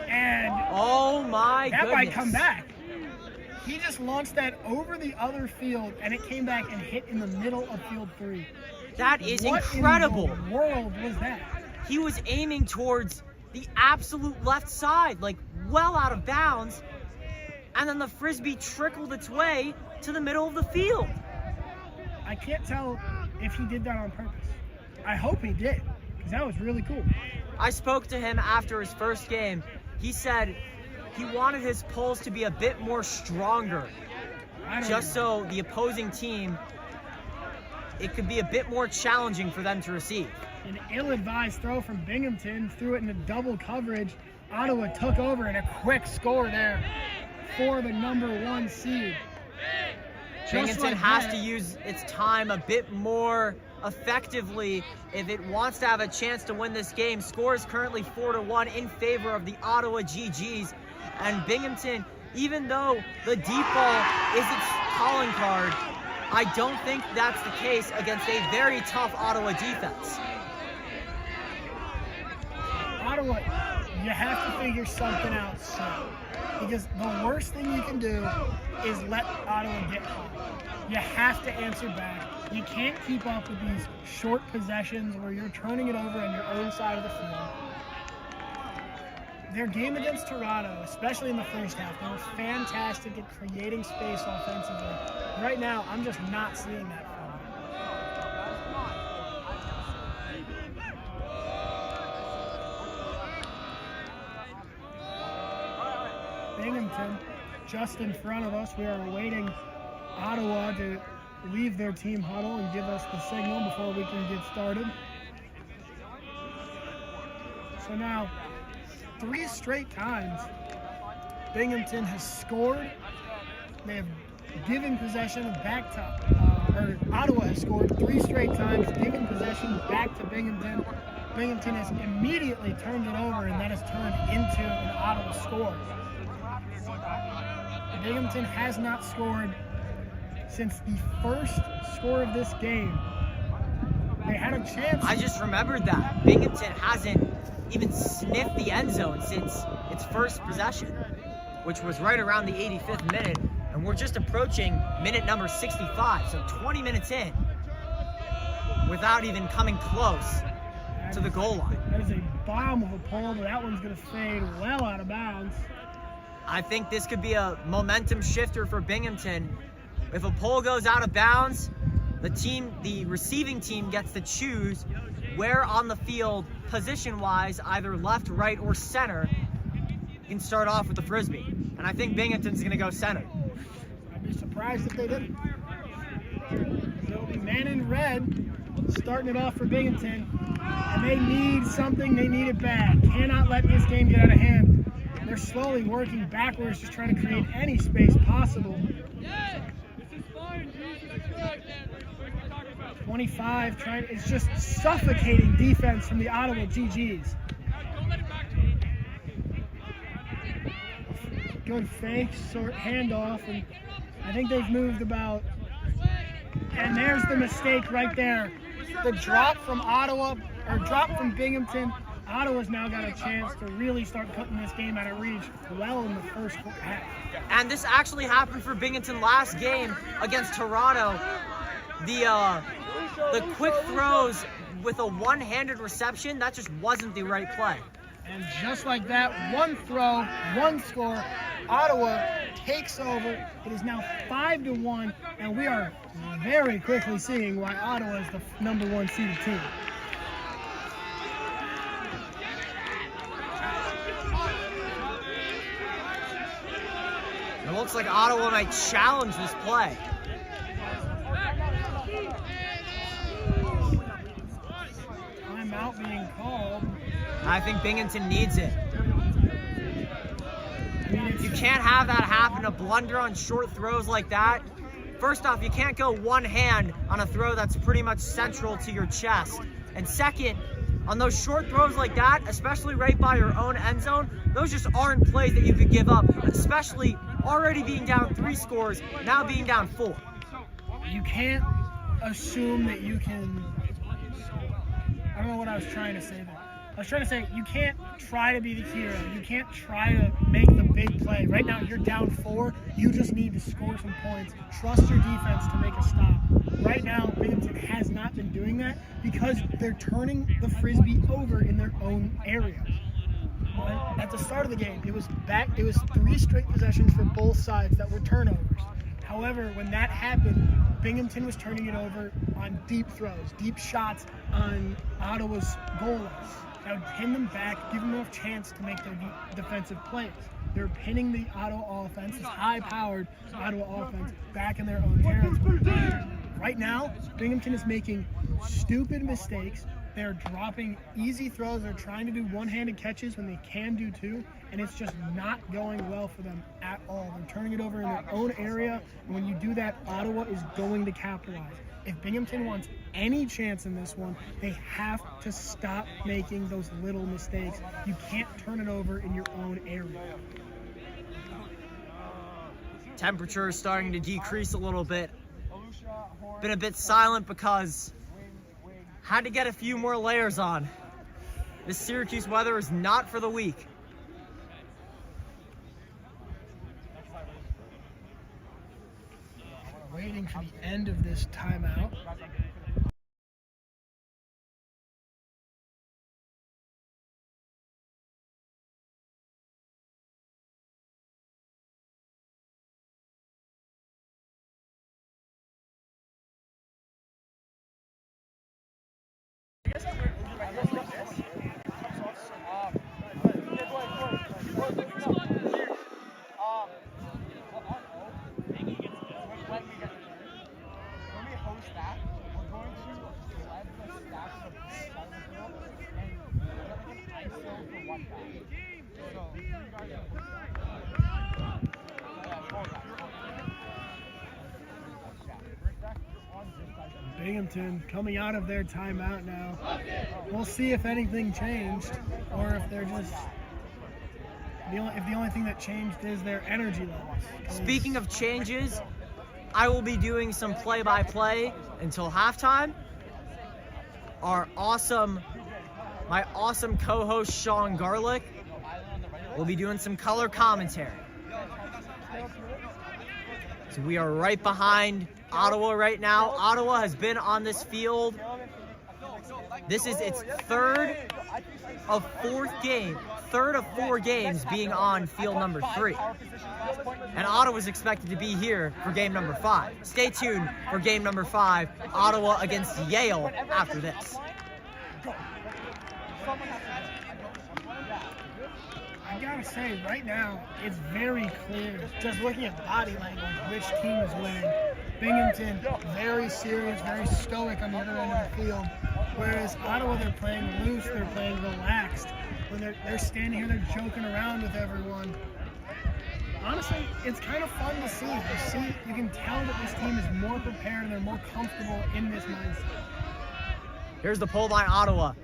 And oh my that goodness. might come back. He just launched that over the other field, and it came back and hit in the middle of field 3. That is What incredible. in the world was that? He was aiming towards the absolute left side, like well out of bounds, and then the Frisbee trickled its way to the middle of the field. I can't tell if he did that on purpose. I hope he did, because that was really cool. I spoke to him after his first game. He said he wanted his pulls to be a bit more stronger, just so the opposing team, it could be a bit more challenging for them to receive. An ill-advised throw from Binghamton, threw it into double coverage. Ottawa took over, and a quick score there for the #1 seed. Binghamton has to use its time a bit more effectively if it wants to have a chance to win this game. Score is currently 4-1 in favor of the Ottawa GGs. And Binghamton, even though the deep ball is its calling card, I don't think that's the case against a very tough Ottawa defense. Ottawa, you have to figure something out soon. Because the worst thing you can do is let Ottawa get home. You have to answer back. You can't keep up with these short possessions where you're turning it over on your own side of the field. Their game against Toronto, especially in the first half, they were fantastic at creating space offensively. Right now, I'm just not seeing that from them. Binghamton, just in front of us. We are awaiting Ottawa to leave their team huddle and give us the signal before we can get started. So now, 3 straight times, Binghamton has scored. They have given possession back to, Ottawa has scored 3 straight times, given possession back to Binghamton. Binghamton has immediately turned it over, and that has turned into an Ottawa score. Binghamton has not scored since the first score of this game. They had a chance. I just remembered that. Binghamton hasn't even sniffed the end zone since its first possession, which was right around the 85th minute, and we're just approaching minute number 65, so 20 minutes in, without even coming close to the goal line. That is a bomb of a pull, but that one's going to fade well out of bounds. I think this could be a momentum shifter for Binghamton. If a pull goes out of bounds, the receiving team gets to choose where on the field, position-wise, either left, right, or center, you can start off with the Frisbee. And I think Binghamton's going to go center. I'd be surprised if they didn't. It'll be man in red, starting it off for Binghamton. And they need something, they need it bad. Cannot let this game get out of hand. They're slowly working backwards, just trying to create any space possible. 25, it's just suffocating defense from the Ottawa GGs. Good fake, handoff, and I think they've moved about. And there's the mistake right there. The drop from Ottawa, or drop from Binghamton Ottawa's now got a chance to really start putting this game out of reach well in the first half. And this actually happened for Binghamton last game against Toronto. The quick throws with a one-handed reception, that just wasn't the right play. And just like that, one throw, one score, Ottawa takes over. It is now 5-1, and we are very quickly seeing why Ottawa is the #1 seeded team. It looks like Ottawa might challenge this play. Timeout being called. I think Binghamton needs it. I mean, You can't have that happen, a blunder on short throws like that. First off, you can't go one hand on a throw that's pretty much central to your chest. And second, on those short throws like that, especially right by your own end zone, those just aren't plays that you could give up, especially already being down 3 scores, now being down 4. you can't assume that you can. I don't know what I was trying to say there. I was trying to say you can't try to be the hero. You can't try to make the big play. Right now you're down 4. You just need to score some points. Trust your defense to make a stop. Right now, Binghamton has not been doing that because they're turning the Frisbee over in their own area. At the start of the game, it was 3 straight possessions for both sides that were turnovers. However, when that happened, Binghamton was turning it over on deep throws, deep shots on Ottawa's goal line. That would pin them back, give them enough chance to make their defensive plays. They're pinning the Ottawa offense, this high-powered Ottawa offense, back in their own territory. Right now, Binghamton is making stupid mistakes. They're dropping easy throws. They're trying to do one-handed catches when they can do 2, and it's just not going well for them at all. They're turning it over in their own area, and when you do that, Ottawa is going to capitalize. If Binghamton wants any chance in this one, they have to stop making those little mistakes. You can't turn it over in your own area. Temperature is starting to decrease a little bit. Been a bit silent because had to get a few more layers on. This Syracuse weather is not for the weak. Waiting for the end of this timeout. Binghamton coming out of their timeout now. We'll see if anything changed, or if they're just if the only thing that changed is their energy levels. Speaking of changes, I will be doing some play-by-play until halftime. My awesome co-host Sean Garlick will be doing some color commentary. So we are right behind Ottawa right now. Ottawa has been on this field. This is its third of 4 games being on field number 3. And Ottawa is expected to be here for game number 5. Stay tuned for game number 5, Ottawa against Yale after this. I gotta say, right now, it's very clear, just looking at body language, which team is winning. Binghamton, very serious, very stoic on the other end of the field. Whereas Ottawa, they're playing loose, they're playing relaxed. When they're standing here, they're joking around with everyone. Honestly, it's kind of fun to see. You can tell that this team is more prepared and they're more comfortable in this mindset. Here's the pull by Ottawa.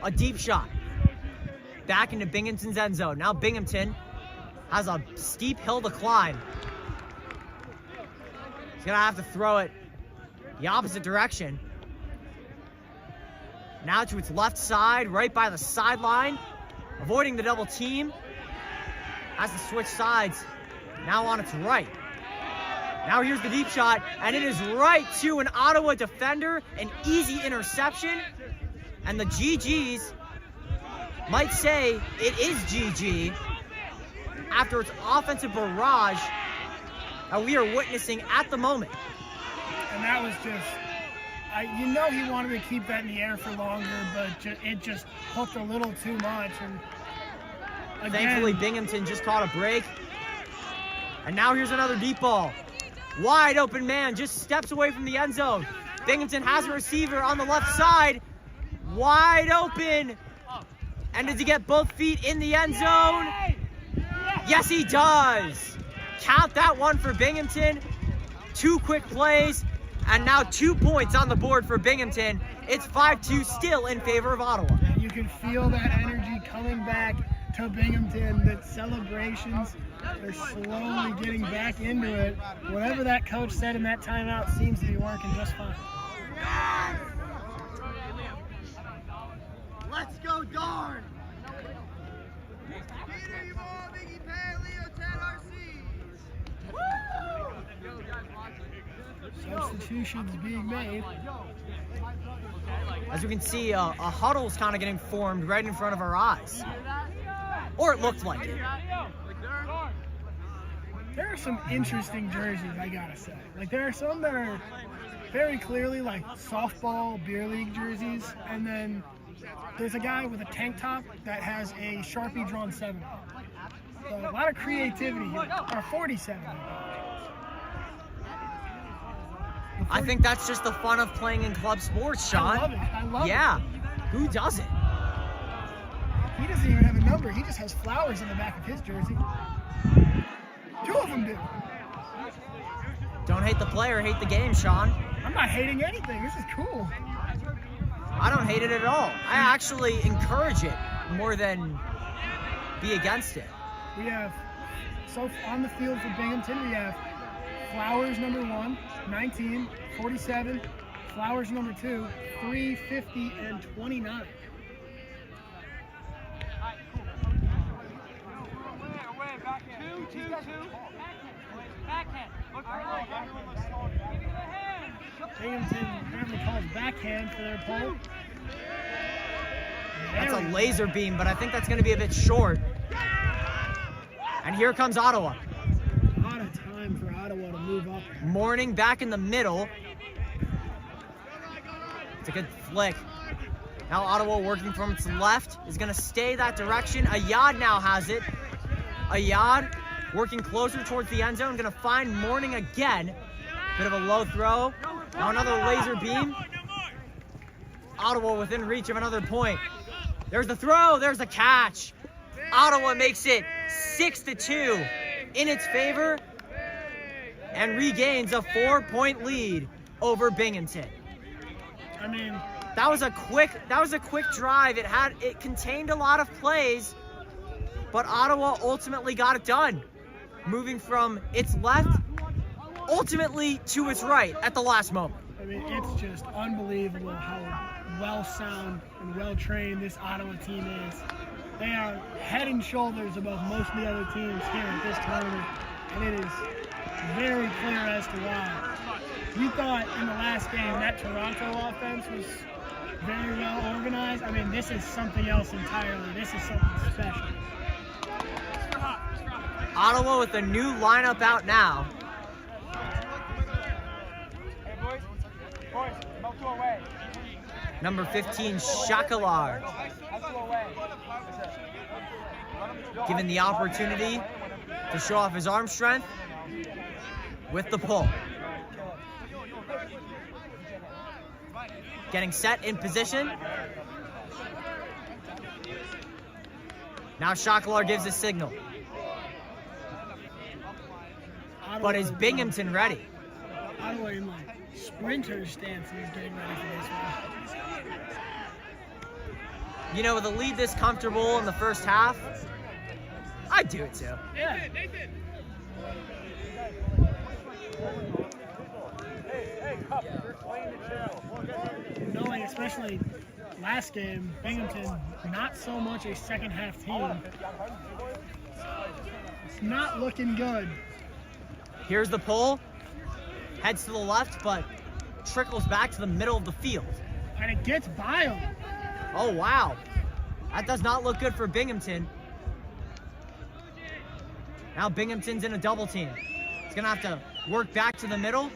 A deep shot. Back into Binghamton's end zone. Now Binghamton has a steep hill to climb. He's gonna have to throw it the opposite direction. Now to its left side, right by the sideline, avoiding the double team. Has to switch sides. Now on its right. Now here's the deep shot, and it is right to an Ottawa defender. An easy interception. And the GGs might say it is GG after its offensive barrage that we are witnessing at the moment. And that was just, you know, he wanted to keep that in the air for longer, but it just hooked a little too much. And again, thankfully, Binghamton just caught a break. And now here's another deep ball. Wide open man, just steps away from the end zone. Binghamton has a receiver on the left side. Wide open. And does he get both feet in the end zone? Yes, he does. Count that one for Binghamton. 2 quick plays, and now 2 points on the board for Binghamton. It's 5-2 still in favor of Ottawa. you can feel that energy coming back to Binghamton, the celebrations. They're slowly getting back into it. Whatever that coach said in that timeout seems to be working just fine. Let's go, Darn! Substitutions being made. As we can see, a huddle's kind of getting formed right in front of our eyes. Or it looked like it. There are some interesting jerseys, I gotta say. Like, there are some that are very clearly like softball beer league jerseys, and then there's a guy with a tank top that has a Sharpie drawn 7. So a lot of creativity here. Or 47. I think that's just the fun of playing in club sports, Sean. I love it. I love Yeah. Who doesn't? it. He doesn't even have a number. He just has flowers in the back of his jersey. 2 of them do. Don't hate the player, hate the game, Sean. I'm not hating anything. This is cool. I don't hate it at all. I actually encourage it more than be against it. We have, so on the field for Binghamton, we have Flowers number 1, 19, 47, Flowers number 2, 3, 50, and 29. Binghamton apparently calls backhand for their pull. That's a laser beam, but I think that's going to be a bit short. And here comes Ottawa. A lot of time for Ottawa to move up. Morning back in the middle. It's a good flick. Now Ottawa working from its left is going to stay that direction. Ayad now has it. Ayad working closer towards the end zone. Going to find Morning again. Bit of a low throw. Now another laser beam. Ottawa within reach of another point. There's the throw. There's the catch. Ottawa makes it 6-2 in its favor and regains a 4-point lead over Binghamton. I mean, That was a quick drive. It contained a lot of plays, but Ottawa ultimately got it done. Moving from its left ultimately to its right at the last moment. I mean, it's just unbelievable how well-sound and well-trained this Ottawa team is. They are head and shoulders above most of the other teams here at this tournament, and it is very clear as to why. We thought in the last game that Toronto offense was very well organized. I mean, this is something else entirely. This is something special. Ottawa with a new lineup out now. Number 15, Shakalar. Given the opportunity to show off his arm strength with the pull. Getting set in position. Now Shakalar gives a signal. But is Binghamton ready? Ottawa in like sprinter stance is getting ready for this one. You know, with a lead this comfortable in the first half, I'd do it too. Yeah. Knowing especially last game, Binghamton, not so much a second half team. It's not looking good. Here's the pull. Heads to the left, but trickles back to the middle of the field. And it gets by them. Oh, wow. That does not look good for Binghamton. Now Binghamton's in a double team. It's gonna have to work back to the middle.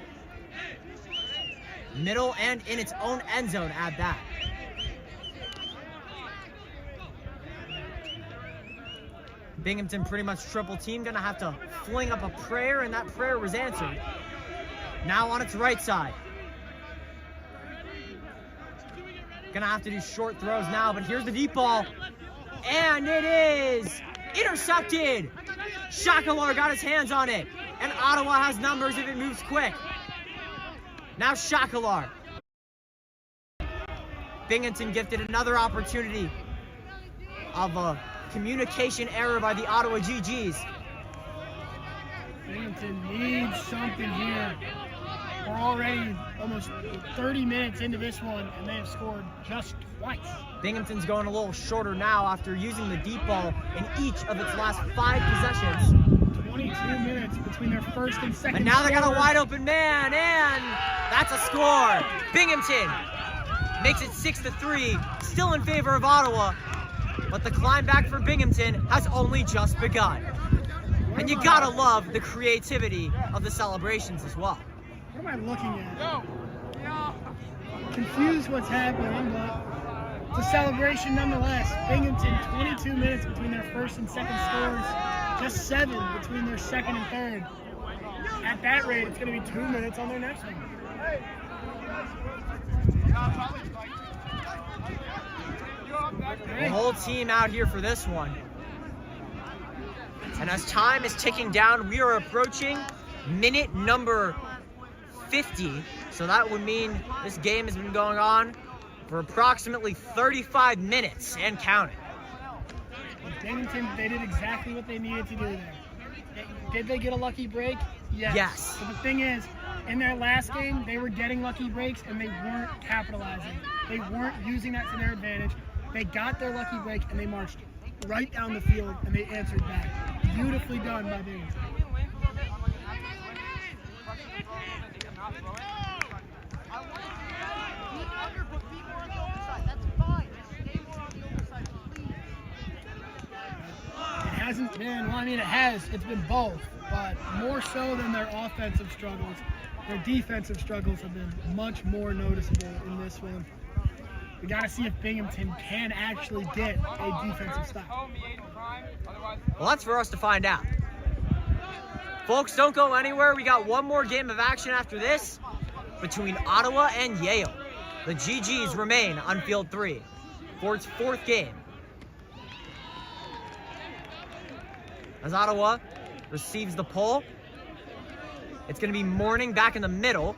Middle and in its own end zone at that. Binghamton pretty much triple team, gonna have to fling up a prayer, and that prayer was answered. Now on its right side. Gonna have to do short throws now, but here's the deep ball. And it is intercepted. Shakalar got his hands on it, and Ottawa has numbers if it moves quick. Now Shakalar. Binghamton gifted another opportunity of a communication error by the Ottawa GGs. Binghamton needs something here. We're already almost 30 minutes into this one, and they have scored just twice. Binghamton's going a little shorter now after using the deep ball in each of its last 5 possessions. 22 minutes between their first and second. And now they got a scorers. wide open man, and that's a score. Binghamton makes it 6-3, still in favor of Ottawa, but the climb back for Binghamton has only just begun. And you gotta love the creativity of the celebrations as well. What am I looking at? Confused what's happening, but it's a celebration nonetheless. Binghamton, 22 minutes between their first and second scores, just 7 between their second and third. At that rate, it's going to be 2 minutes on their next one. The whole team out here for this one. And as time is ticking down, we are approaching minute number 50. So that would mean this game has been going on for approximately 35 minutes and counting. Binghamton, they did exactly what they needed to do there. Did they get a lucky break? Yes. Yes. But the thing is, in their last game, they were getting lucky breaks and they weren't capitalizing. They weren't using that to their advantage. They got their lucky break and they marched right down the field and they answered back. Beautifully done by Binghamton. It hasn't been, well, I mean, it has. It's been both, but more so than their offensive struggles. Their defensive struggles have been much more noticeable in this one. We got to see if Binghamton can actually get a defensive stop. Well, that's for us to find out. Folks, don't go anywhere. We got one more game of action after this between Ottawa and Yale. The GGs remain on field 3 for its 4th game. As Ottawa receives the pull, it's going to be Morning back in the middle.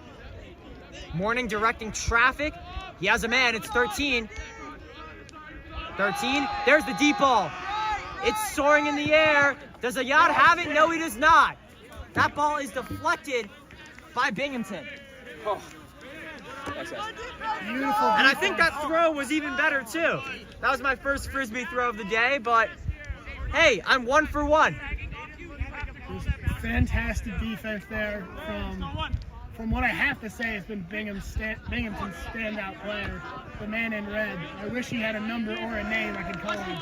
Morning directing traffic. He has a man. It's 13. 13. There's the deep ball. It's soaring in the air. Does Ayad have it? No, he does not. That ball is deflected by Binghamton. Beautiful. And I think that throw was even better, too. That was my first Frisbee throw of the day, but hey, I'm 1 for 1. Fantastic defense there from what I have to say has been Binghamton's standout player, the man in red. I wish he had a number or a name I could call him.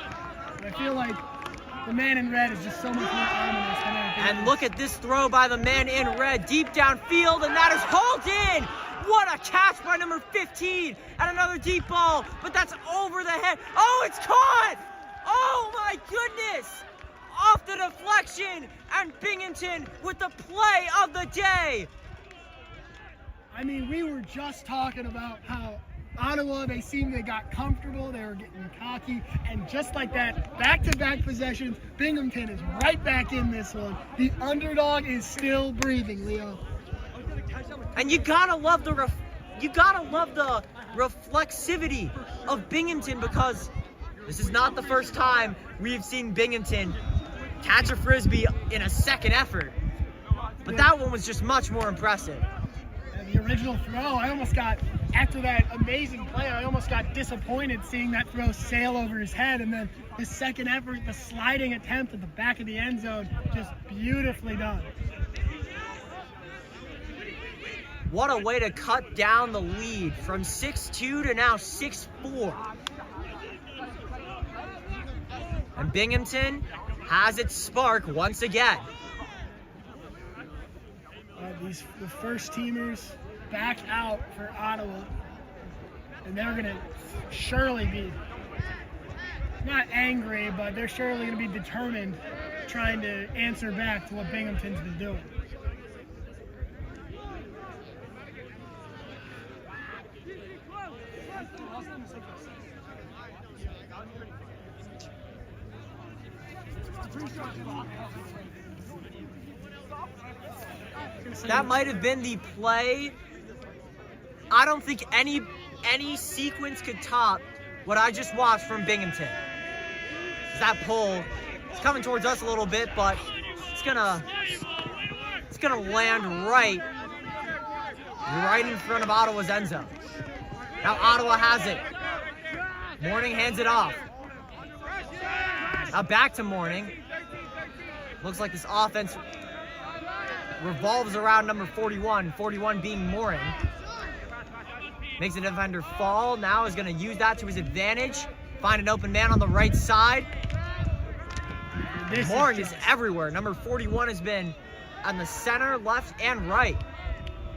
But I feel like the man in red is just so much more ominous than anything And else. look at this throw by the man in red deep downfield, and that is hauled in. What a catch by number 15, and another deep ball, but that's over the head. Oh, it's caught! Oh my goodness! Off the deflection, and Binghamton with the play of the day. I mean, we were just talking about how Ottawa, they got comfortable, they were getting cocky, and just like that, back-to-back possessions, Binghamton is right back in this one. The underdog is still breathing, Leo. And you gotta love the reflexivity of Binghamton, because this is not the first time we've seen Binghamton catch a Frisbee in a second effort. But that one was just much more impressive. The original throw, I almost got after that amazing play, I almost got disappointed seeing that throw sail over his head, and then the second effort, the sliding attempt at the back of the end zone, just beautifully done. What a way to cut down the lead from 6-2 to now 6-4. And Binghamton has its spark once again. The first teamers back out for Ottawa, and they're going to surely be not angry, but they're surely going to be determined trying to answer back to what Binghamton's been doing. That might have been the play. I don't think any sequence could top what I just watched from Binghamton. That pull, it's coming towards us a little bit, but it's gonna land right in front of Ottawa's end zone. Now Ottawa has it. Morning hands it off. Now back to Morning. Looks like this offense revolves around number 41, 41 being Morin. Makes the defender fall, now is gonna use that to his advantage. Find an open man on the right side. Morin is everywhere. Number 41 has been on the center, left, and right.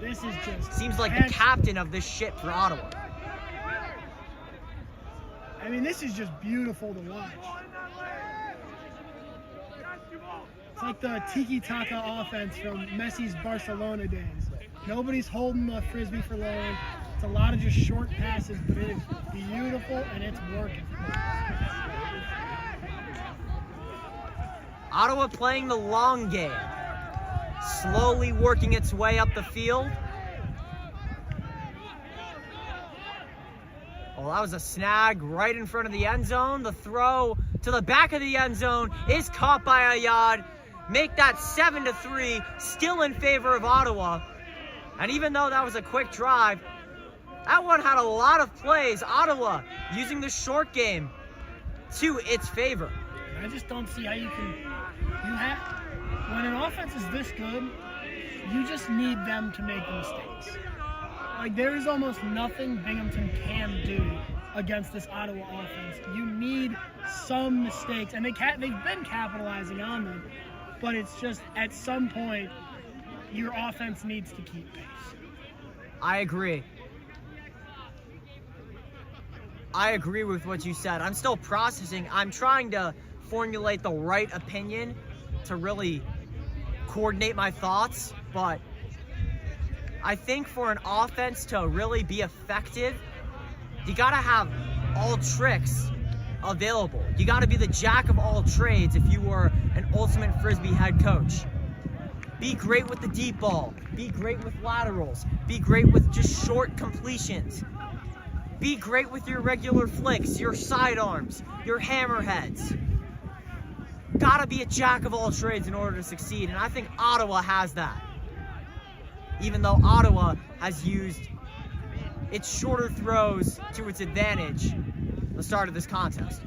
This is just... Seems like the captain of this ship for Ottawa. I mean, this is just beautiful to watch. It's like the tiki-taka offense from Messi's Barcelona days. Nobody's holding the Frisbee for long. It's a lot of just short passes, but it is beautiful and it's working. Ottawa playing the long game. Slowly working its way up the field. Well, that was a snag right in front of the end zone. The throw to the back of the end zone is caught by Ayad. Make that 7-3, still in favor of Ottawa. And even though that was a quick drive, that one had a lot of plays. Ottawa using the short game to its favor. I just don't see how you can... when an offense is this good, you just need them to make mistakes. Like, there is almost nothing Binghamton can do against this Ottawa offense. You need some mistakes, and they've been capitalizing on them, but it's just at some point your offense needs to keep pace. I agree. I agree with what you said. I'm still processing. I'm trying to formulate the right opinion to really coordinate my thoughts, but I think for an offense to really be effective, you gotta have all tricks available. You gotta be the jack of all trades if you were an ultimate Frisbee head coach. Be great with the deep ball. Be great with laterals. Be great with just short completions. Be great with your regular flicks, your sidearms, your hammerheads. Gotta be a jack of all trades in order to succeed, and I think Ottawa has that. Even though Ottawa has used its shorter throws to its advantage at the start of this contest.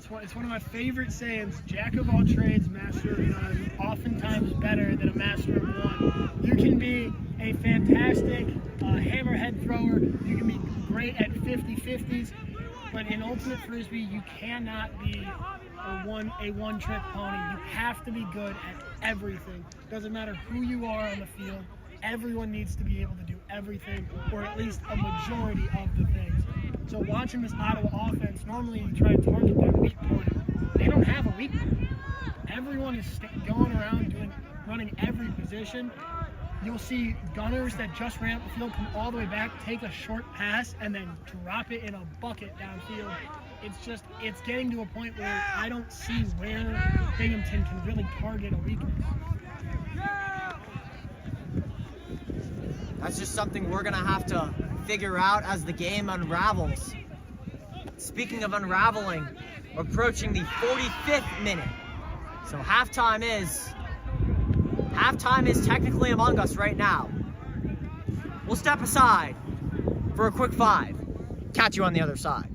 It's one of my favorite sayings, jack of all trades, master of none, oftentimes better than a master of one. You can be a fantastic hammerhead thrower, you can be great at 50-50s, but in Ultimate Frisbee, you cannot be a one-trick pony. You have to be good at everything. Doesn't matter who you are on the field, everyone needs to be able to do everything, or at least a majority of the things. So watching this Ottawa offense, normally you try to target their weak point. They don't have a weak point. Everyone is going around running every position. You'll see gunners that just ran up the field come all the way back, take a short pass, and then drop it in a bucket downfield. It's getting to a point where I don't see where Binghamton can really target a weakness. That's just something we're gonna have to figure out as the game unravels. Speaking of unraveling, we're approaching the 45th minute. So halftime is technically among us right now. We'll step aside for a quick 5. Catch you on the other side.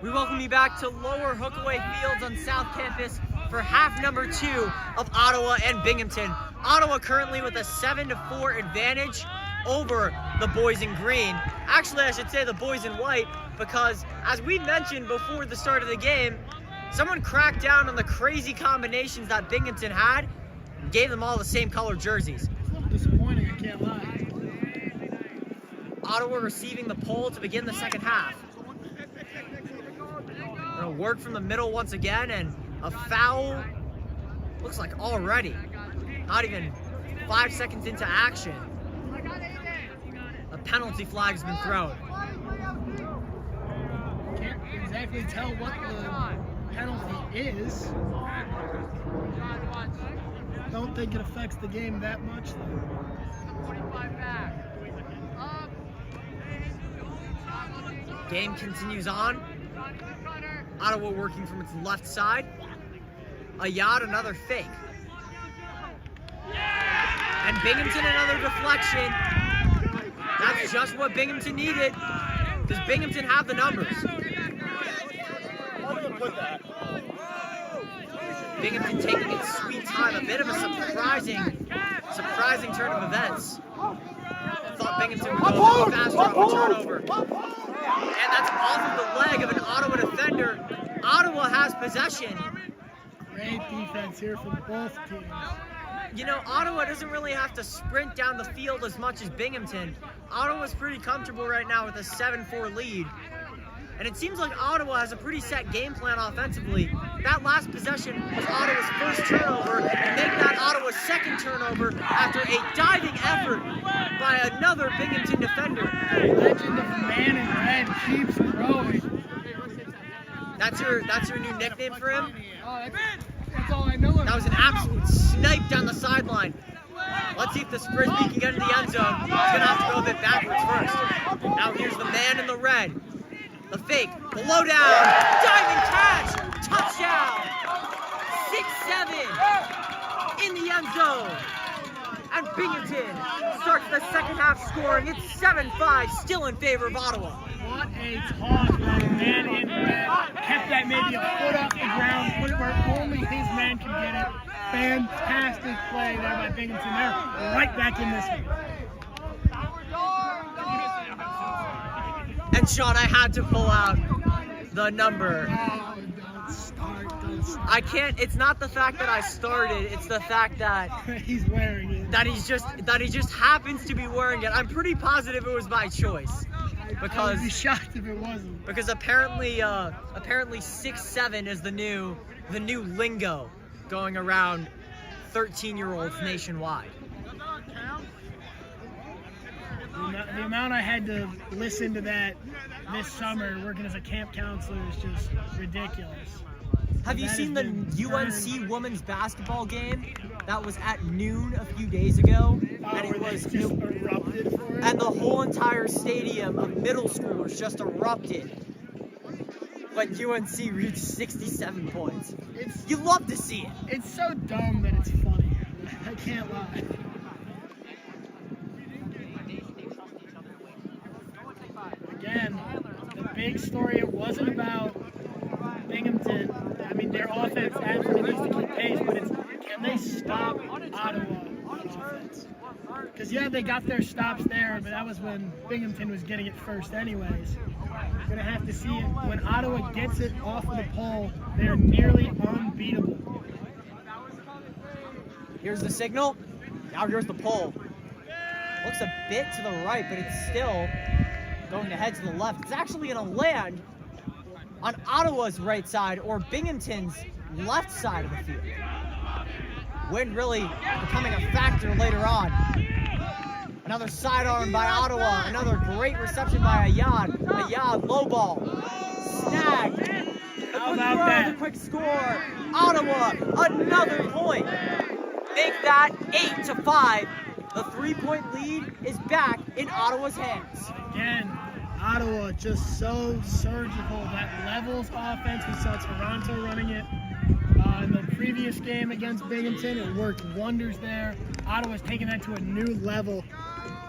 We welcome you back to Lower Hookaway Fields on South Campus for half number 2 of Ottawa and Binghamton. Ottawa currently with a 7-4 advantage over the boys in green. Actually, I should say the boys in white, because as we mentioned before the start of the game, someone cracked down on the crazy combinations that Binghamton had and gave them all the same color jerseys. It's a little disappointing, I can't lie. Ottawa receiving the pole to begin the second half. Gonna work from the middle once again, and a foul looks like already. Not even 5 seconds into action. A penalty flag has been thrown. Can't exactly tell what the penalty is. Don't think it affects the game that much though. Game continues on. Ottawa working from its left side. Ayad, another fake. And Binghamton, another deflection. That's just what Binghamton needed. Does Binghamton have the numbers? Binghamton taking its sweet time. A bit of a surprising turn of events. Thought Binghamton would go a little faster on the turnover. And that's off of the leg of an Ottawa defender. Ottawa has possession. Great defense here from both teams. You know, Ottawa doesn't really have to sprint down the field as much as Binghamton. Ottawa's pretty comfortable right now with a 7-4 lead. And it seems like Ottawa has a pretty set game plan offensively. That last possession was Ottawa's first turnover, and make that Ottawa's second turnover after a diving effort by another Binghamton defender. Legend of man in red keeps growing. That's your new nickname for him? Oh, that's all I know. That was an absolute snipe down the sideline. Let's see if this Frisbee can get into the end zone. He's gonna have to go a bit backwards first. Now here's the man in the red. The fake, below down, diving catch, touchdown, 6-7 in the end zone. And Binghamton starts the second half scoring. It's 7-5, still in favor of Ottawa. What a toss by the man in red. Kept that maybe a foot off the ground, put it where only his man can get it. Fantastic play there by Binghamton. They're right back in this one. And Sean, I had to pull out the number. Oh, don't start. I can't. It's not the fact that I started. It's the fact that he's wearing it. That he just happens to be wearing it. I'm pretty positive it was by choice, because I would be shocked if it wasn't. Because apparently 6-7 is the new lingo going around 13-year-olds nationwide. The amount I had to listen to that this summer working as a camp counselor is just ridiculous. Have you seen the UNC women's basketball game that was at noon a few days ago? And it was just erupted for it? And the whole entire stadium of middle schoolers just erupted when UNC reached 67 points. You love to see it. It's so dumb that it's funny. I can't lie. Again, the big story, it wasn't about Binghamton. I mean, their offense absolutely needs to keep pace, but it's can they stop Ottawa on offense? Because, yeah, they got their stops there, but that was when Binghamton was getting it first anyways. You're going to have to see it. When Ottawa gets it off of the pole, they're nearly unbeatable. Here's the signal. Now here's the pole. Looks a bit to the right, but it's still going to head to the left. It's actually going to land on Ottawa's right side or Binghamton's left side of the field. Wind really becoming a factor later on. Another sidearm by Ottawa. Another great reception by Ayad. Ayad, low ball. Snagged. How about that? The quick score. Ottawa, another point. Make that 8-5. The 3-point lead is back in Ottawa's hands. Again, Ottawa just so surgical. That levels offense. We saw Toronto running it in the previous game against Binghamton. It worked wonders there. Ottawa's taking that to a new level.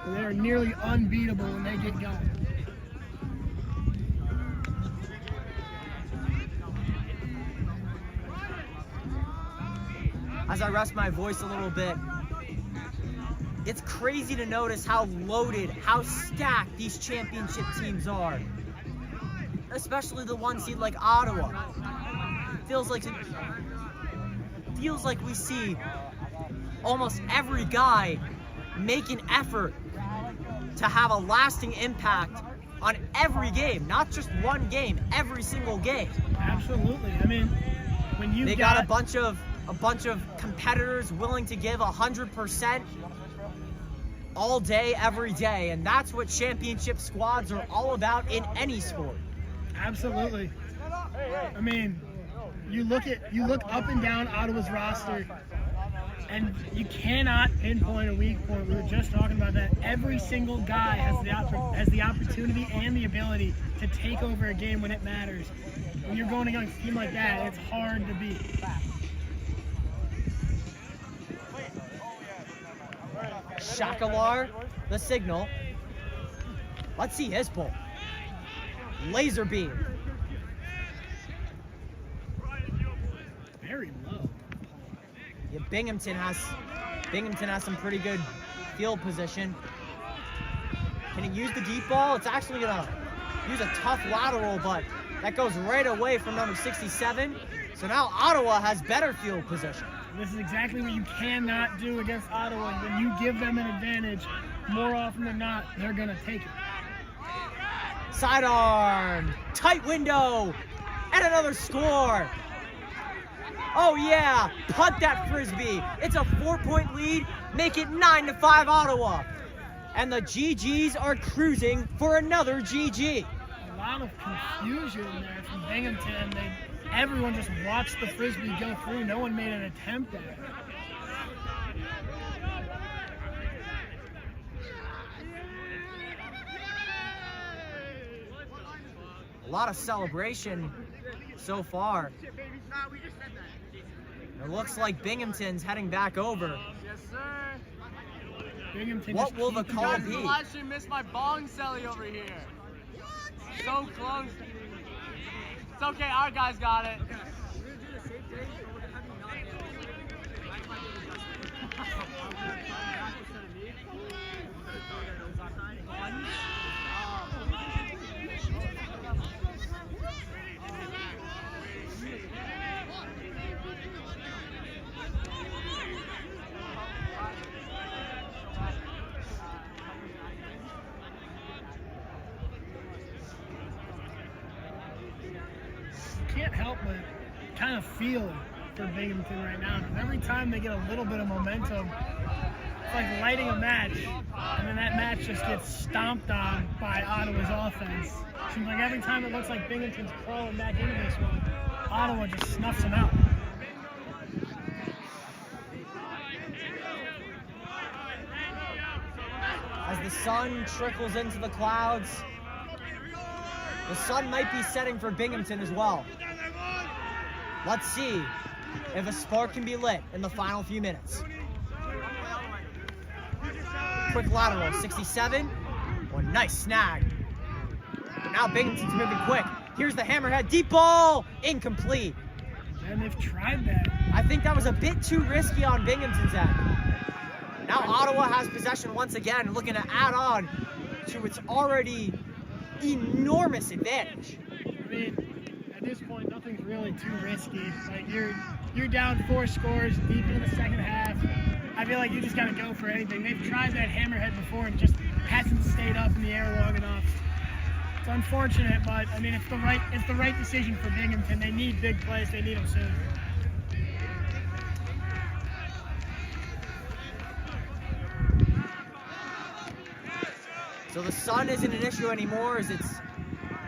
They're nearly unbeatable when they get going. as I rest my voice a little bit, it's crazy to notice how loaded, how stacked these championship teams are. Especially the one seed like Ottawa. Feels like we see almost every guy make an effort to have a lasting impact on every game, not just one game, every single game. Absolutely. I mean, when you they got a bunch of competitors willing to give 100% all day, every day, and that's what championship squads are all about in any sport. Absolutely. I mean, you look up and down Ottawa's roster, and you cannot pinpoint a weak point. We were just talking about that. Every single guy has the opportunity and the ability to take over a game when it matters. When you're going against a team like that, it's hard to beat. Shakalar, the signal. Let's see his pull. Laser beam. Very low. Yeah, Binghamton has some pretty good field position. Can he use the deep ball? It's actually gonna use a tough lateral, but that goes right away from number 67. So now Ottawa has better field position. This is exactly what you cannot do against Ottawa. When you give them an advantage, more often than not, they're gonna take it. Sidearm, tight window, and another score. Oh yeah, punt that Frisbee. It's a 4-point lead, make it 9-5 Ottawa. And the GGs are cruising for another GG. A lot of confusion there from Binghamton. Everyone just watched the Frisbee go through. No one made an attempt at it. A lot of celebration so far. It looks like Binghamton's heading back over. Yes, sir. Binghamton What will the call be? I should miss my bong celly over here. So close. It's okay, our guys got it. Can't help but kind of feel for Binghamton right now, because every time they get a little bit of momentum, it's like lighting a match, and then that match just gets stomped on by Ottawa's offense. Seems like every time it looks like Binghamton's crawling back into this one, Ottawa just snuffs them out. As the sun trickles into the clouds, the sun might be setting for Binghamton as well. Let's see if a spark can be lit in the final few minutes. Quick lateral, 67. Oh, nice snag. Now Binghamton's moving quick. Here's the hammerhead, deep ball, incomplete. And they've tried that. I think that was a bit too risky on Binghamton's end. Now Ottawa has possession once again, looking to add on to its already enormous advantage. I mean, at this point, nothing's really too risky. Like you're down 4 scores deep into the second half. I feel like you just gotta go for anything. They've tried that hammerhead before and it just hasn't stayed up in the air long enough. It's unfortunate, but I mean, it's the right decision for Binghamton. They need big plays. They need them soon. So the sun isn't an issue anymore as it's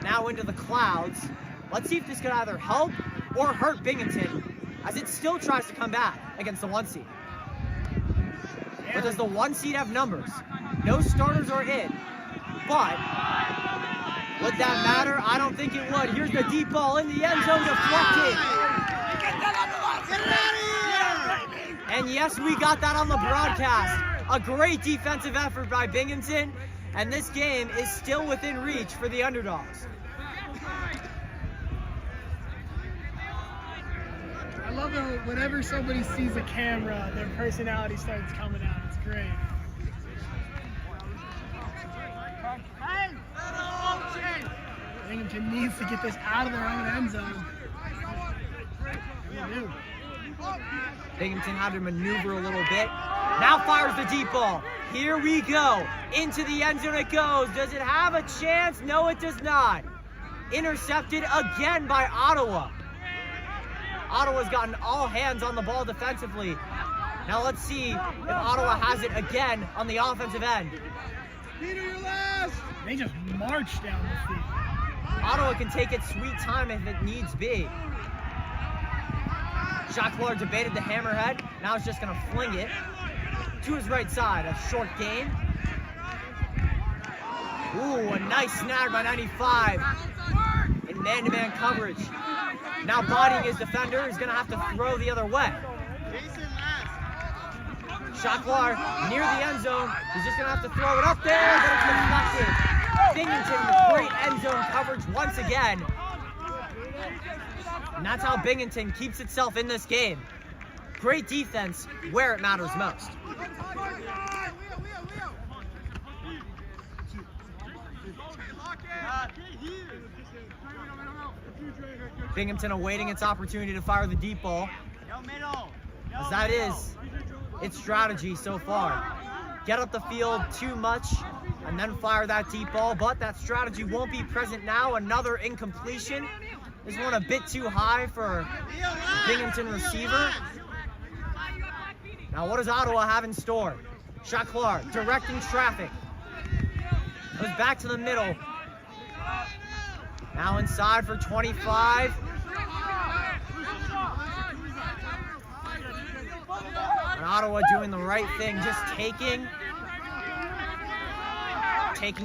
now into the clouds. Let's see if this could either help or hurt Binghamton as it still tries to come back against the 1 seed. But does the 1 seed have numbers? No starters are in, but would that matter? I don't think it would. Here's the deep ball in the end zone, deflected. And yes, we got that on the broadcast. A great defensive effort by Binghamton. And this game is still within reach for the underdogs. I love that whenever somebody sees a camera, their personality starts coming out. It's great. Binghamton needs to get this out of their own end zone. Binghamton had to maneuver a little bit. Now fires the deep ball. Here we go. Into the end zone it goes. Does it have a chance? No, it does not. Intercepted again by Ottawa. Ottawa's gotten all hands on the ball defensively. Now let's see if Ottawa has it again on the offensive end. They just marched down the field. Ottawa can take its sweet time if it needs be. Shot caller debated the hammerhead. Now it's just going to fling it to his right side. A short gain. Ooh, a nice snag by 95 in man-to-man coverage. Now bodying his defender. He's going to have to throw the other way. Shot caller near the end zone. He's just going to have to throw it up there, but it's deflected. Binghamton with great end zone coverage once again. And that's how Binghamton keeps itself in this game. Great defense where it matters most. Binghamton awaiting its opportunity to fire the deep ball. As that is its strategy so far. Get up the field too much and then fire that deep ball, but that strategy won't be present now. Another incompletion. This one a bit too high for the Binghamton receiver. Now what does Ottawa have in store? Shot caller directing traffic. Goes back to the middle. Now inside for 25. And Ottawa doing the right thing, just taking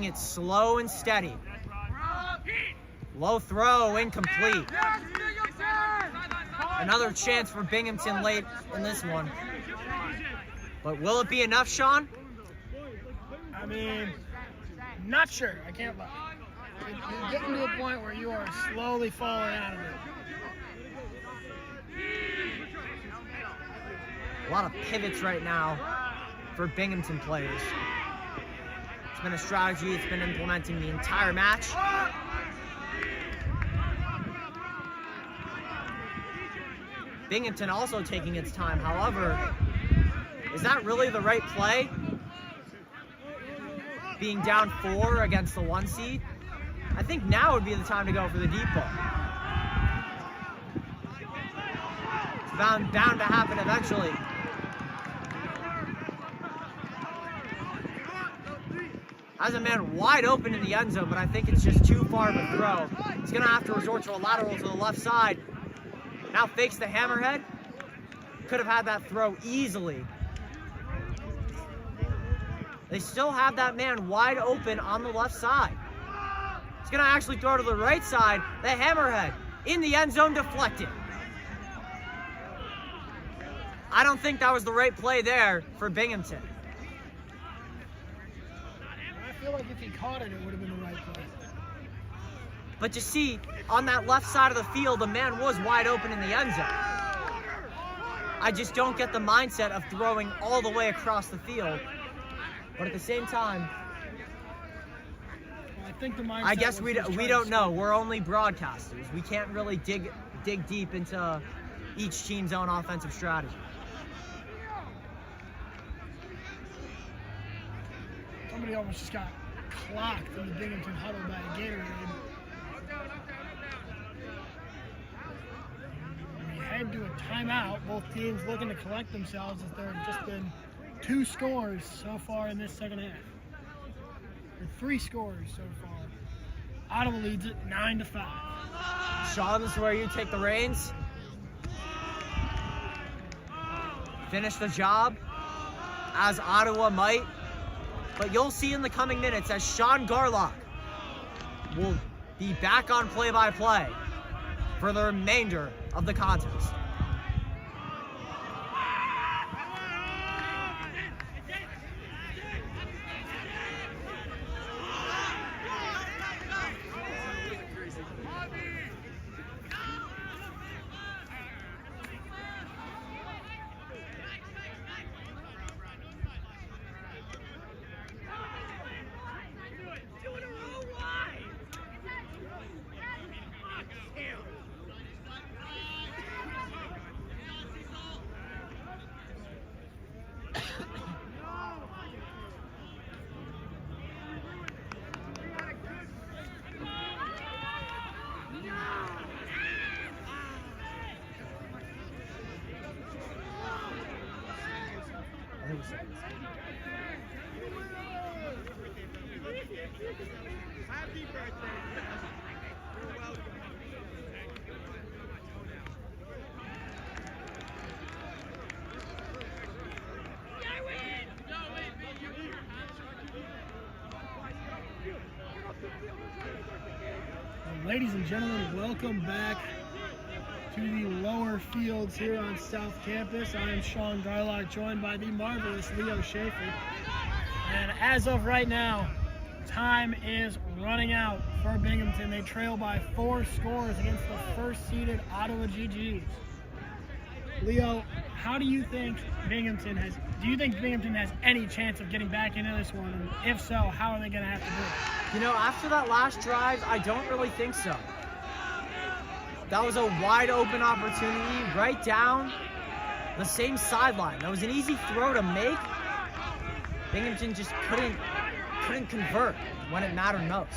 it slow and steady. Low throw, incomplete. Another chance for Binghamton late in this one. But will it be enough, Sean? I mean, not sure. I can't lie. You're getting to a point where you are slowly falling out of it. A lot of pivots right now for Binghamton players. It's been a strategy it's been implementing the entire match. Binghamton also taking its time. However, is that really the right play? Being down 4 against the 1 seed? I think now would be the time to go for the deep ball. It's bound to happen eventually. Has a man wide open in the end zone, but I think it's just too far of a throw. He's going to have to resort to a lateral to the left side. Now fakes the hammerhead. Could have had that throw easily. They still have that man wide open on the left side. He's going to actually throw to the right side. The hammerhead in the end zone, deflected. I don't think that was the right play there for Binghamton. I feel like if he caught it, it would have been the right play. But you see, on that left side of the field, the man was wide open in the end zone. I just don't get the mindset of throwing all the way across the field. But at the same time, I think the mindset I guess was we just trying don't to know. We're only broadcasters. We can't really dig deep into each team's own offensive strategy. Somebody almost just got clocked in the Binghamton huddle by a Gatorade. We head to a timeout. Both teams looking to collect themselves as there have just been 2 scores so far in this second half. Or 3 scores so far. Ottawa leads it 9-5. Sean, this is where you take the reins. Finish the job as Ottawa might. But you'll see in the coming minutes as Sean Garlock will be back on play-by-play for the remainder of the contest. Ladies and gentlemen, welcome back to the lower fields here on South Campus. I am Sean Garlock, joined by the marvelous Leo Schaefer. And as of right now, time is running out for Binghamton. They trail by 4 scores against the first-seeded Ottawa GGs. Leo, how do you think Binghamton has? Do you think Binghamton has any chance of getting back into this one? And if so, how are they going to have to do it? You know, after that last drive, I don't really think so. That was a wide open opportunity right down the same sideline. That was an easy throw to make. Binghamton just couldn't convert when it mattered most.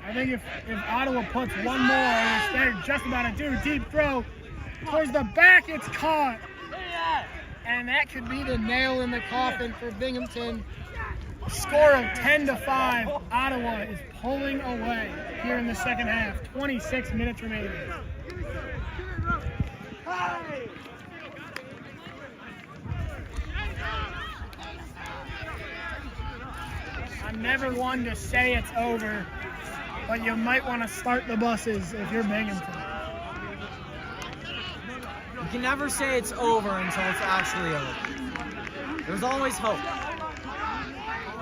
I think if Ottawa puts one more, and they're just about to do a deep throw towards the back, it's caught. And that could be the nail in the coffin for Binghamton. Score of 10-5. Ottawa is pulling away here in the second half. 26 minutes remaining. I'm never one to say it's over, but you might want to start the buses if you're Binghamton. You can never say it's over until it's actually over. There's always hope.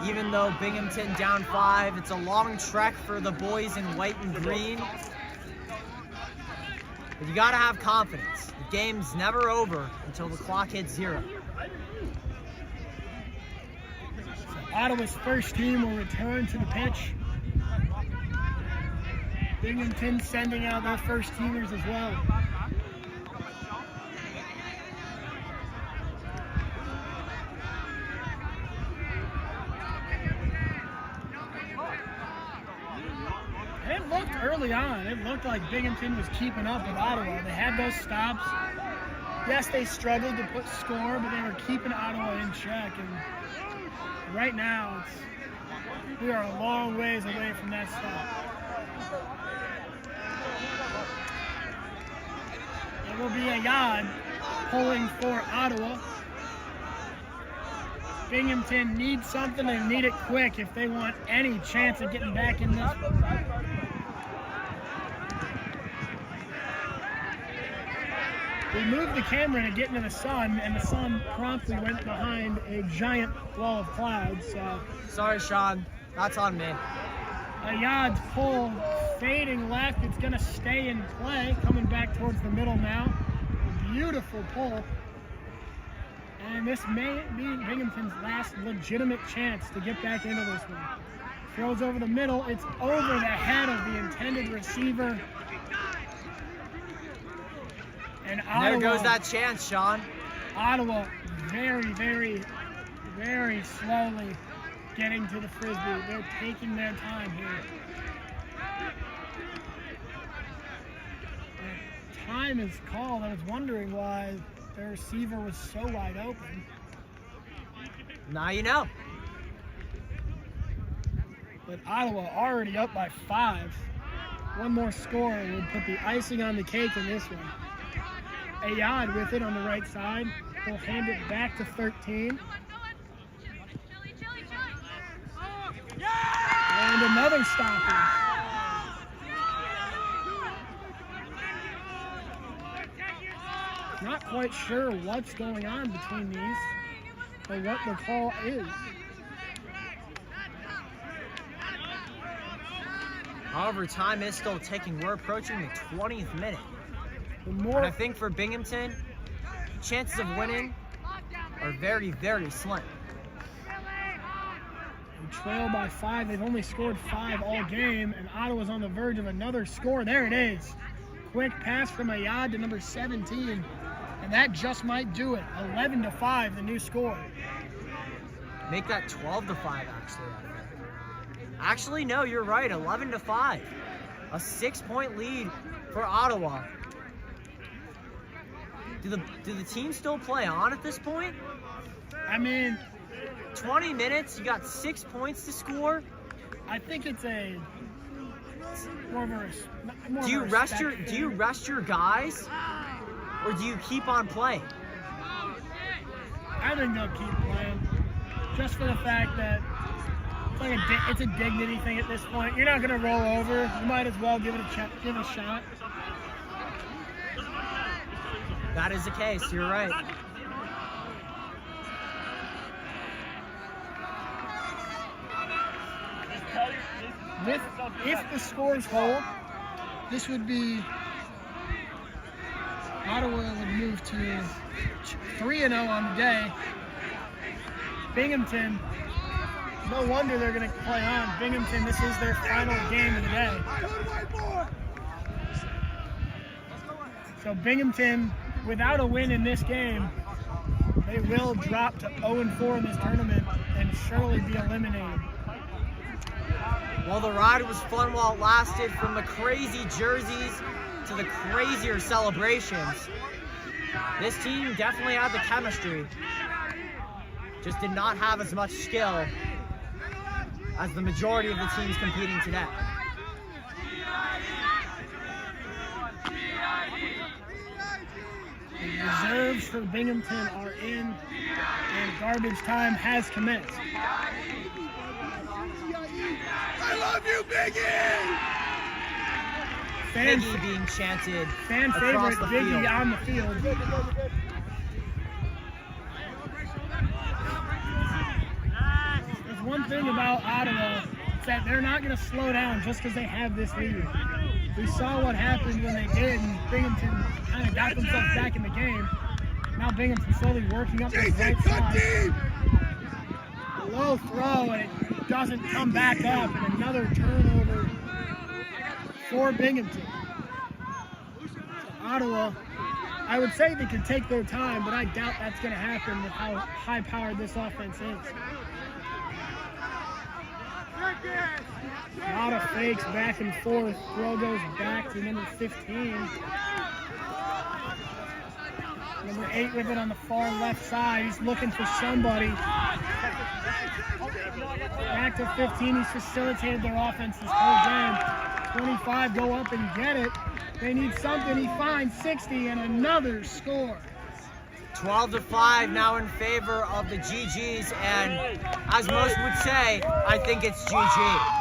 Even though Binghamton down 5, it's a long trek for the boys in white and green. But you gotta have confidence. The game's never over until the clock hits 0. So Ottawa's first team will return to the pitch. Binghamton sending out their first teamers as well. It looked early on. It looked like Binghamton was keeping up with Ottawa. They had those stops. Yes, they struggled to put score, but they were keeping Ottawa in check. And right now, we are a long ways away from that stop. It will be a Yad pulling for Ottawa. Binghamton needs something and need it quick if they want any chance of getting back in this. We moved the camera to get into the sun, and the sun promptly went behind a giant wall of clouds. So Sorry, Sean. That's on me. Ayad's pull fading left. It's going to stay in play, coming back towards the middle now. A beautiful pull. And this may be Binghamton's last legitimate chance to get back into this one. Throws over the middle. It's over the head of the intended receiver. And Ottawa, There goes that chance, Sean. Ottawa very, very, very slowly getting to the Frisbee. They're taking their time here. And time is called. I was wondering why their receiver was so wide open. Now you know. But Ottawa already up by 5. One more score would put the icing on the cake in this one. Ayad with it on the right side. He'll hand it back to 13. And another stoppage. Not quite sure what's going on between these or what the call is. However, time is still ticking. We're approaching the 20th minute. The more And I think for Binghamton, chances of winning are very, very slim. they trail by 5. They've only scored 5 all game, and Ottawa's on the verge of another score. There it is. Quick pass from Ayad to number 17, and that just might do it. 11-5, the new score. Make that 12-5, actually. Actually, no, you're right. 11-5. A 6-point lead for Ottawa. Do the team still play on at this point? I mean, 20 minutes, you got 6 points to score. I think it's a More of a more Do you of a rest respect your guys, or do you keep on playing? I think they'll keep playing, just for the fact that it's a dignity thing at this point. You're not gonna roll over. You might as well give it a shot. That is the case. You're right. If the scores hold, this would be Ottawa would move to 3-0 on the day. Binghamton, no wonder they're going to play on. Binghamton, this is their final game of the day. So Binghamton, without a win in this game, they will drop to 0-4 in this tournament and surely be eliminated. Well, the ride was fun while it lasted, from the crazy jerseys to the crazier celebrations. This team definitely had the chemistry, just did not have as much skill as the majority of the teams competing today. The reserves for Binghamton are in, and garbage time has commenced. I love you, Biggie! Biggie being chanted Fan across favorite the Biggie field. on the field. There's one thing about Ottawa, it's that they're not going to slow down just because they have this lead. We saw what happened when they did, and Binghamton kind of got themselves back in the game. Now Binghamton's slowly working up this right side. A low throw, and it doesn't come back up, and another turnover for Binghamton. So Ottawa, I would say they could take their time, but I doubt that's going to happen with how high-powered this offense is. A lot of fakes back and forth. Throw goes back to number 15. Number 8 with it on the far left side. He's looking for somebody. Back to 15. He's facilitated their offense this whole game. 25 go up and get it. They need something. He finds 60 and another score. 12-5 now in favor of the GGs, and as most would say, I think it's GG.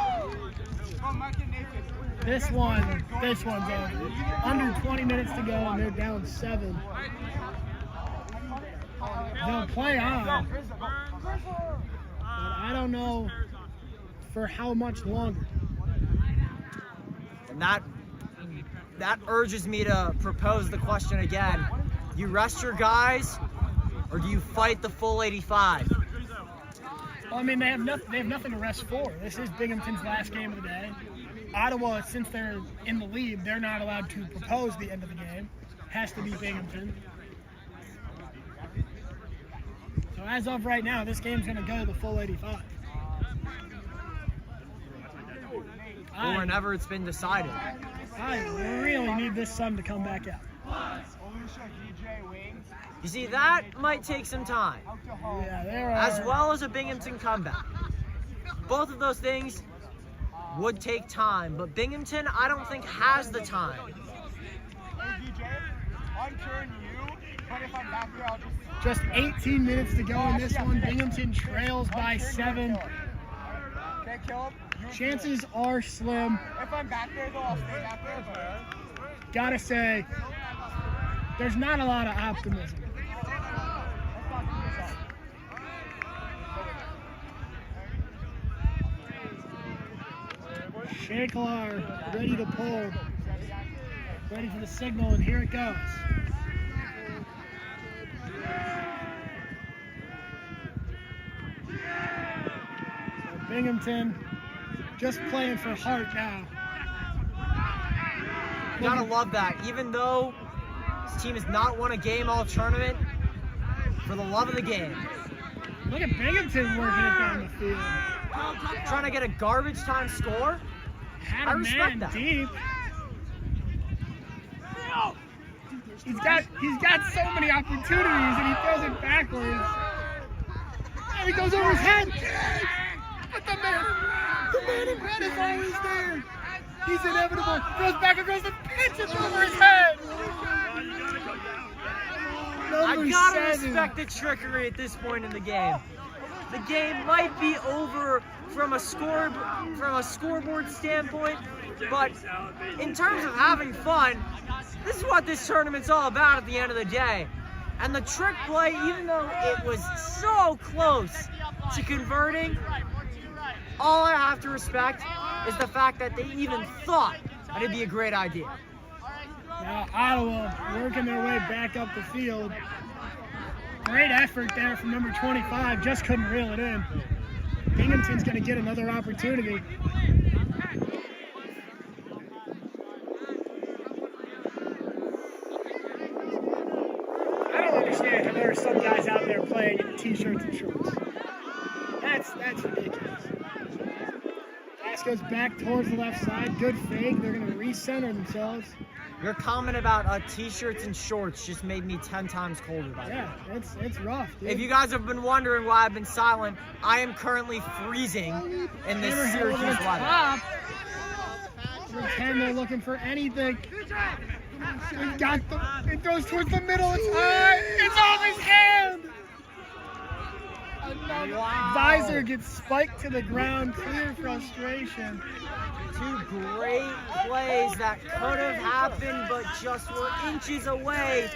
This one's over. Under 20 minutes to go, and they're down 7. They'll play on, but I don't know for how much longer. And that urges me to propose the question again. You rest your guys, or do you fight the full 85? Well, I mean, they have nothing to rest for. This is Binghamton's last game of the day. Ottawa, since they're in the lead, they're not allowed to propose the end of the game. Has to be Binghamton. So as of right now, this game's going to go the full 85. Or whenever it's been decided. I really need this sun to come back out. You see, that might take some time, Yeah, there are. as well as a Binghamton comeback. Both of those things would take time, but Binghamton, I don't think, has the time. Just 18 minutes to go in this one. Binghamton trails by 7. Chances are slim. If I'm back there, though, I'll stay back there. Gotta say, there's not a lot of optimism. Shakelar ready to pull. Ready for the signal, and here it goes. So Binghamton just playing for heart now. Gotta love that. Even though this team has not won a game all tournament, for the love of the game. Look at Binghamton working it down the field. Trying to get a garbage time score? Had I a respect man that. deep. He's got so many opportunities, and he throws it backwards. And he goes over his head. But the man in red is always there. He's inevitable. Goes back and goes and pitches over his head. I Number gotta 7. respect the trickery at this point in the game. The game might be over from a scoreboard standpoint, but in terms of having fun, this is what this tournament's all about at the end of the day. And the trick play, even though it was so close to converting, all I have to respect is the fact that they even thought that it'd be a great idea. Now Ottawa working their way back up the field. Great effort there from number 25, just couldn't reel it in. Binghamton's going to get another opportunity. I don't understand how there are some guys out there playing in t-shirts and shorts. That's ridiculous. Pass goes back towards the left side. Good fake. They're going to recenter themselves. Your comment about t-shirts and shorts just made me 10 times colder by the way. Yeah, it's rough, dude. If you guys have been wondering why I've been silent, I am currently freezing in this Syracuse weather. Number 10, they're looking for anything. It goes towards the middle. It's high. It's off his hand. Wow. Visor gets spiked to the ground. Clear frustration. Two great plays that could have happened, but just were inches away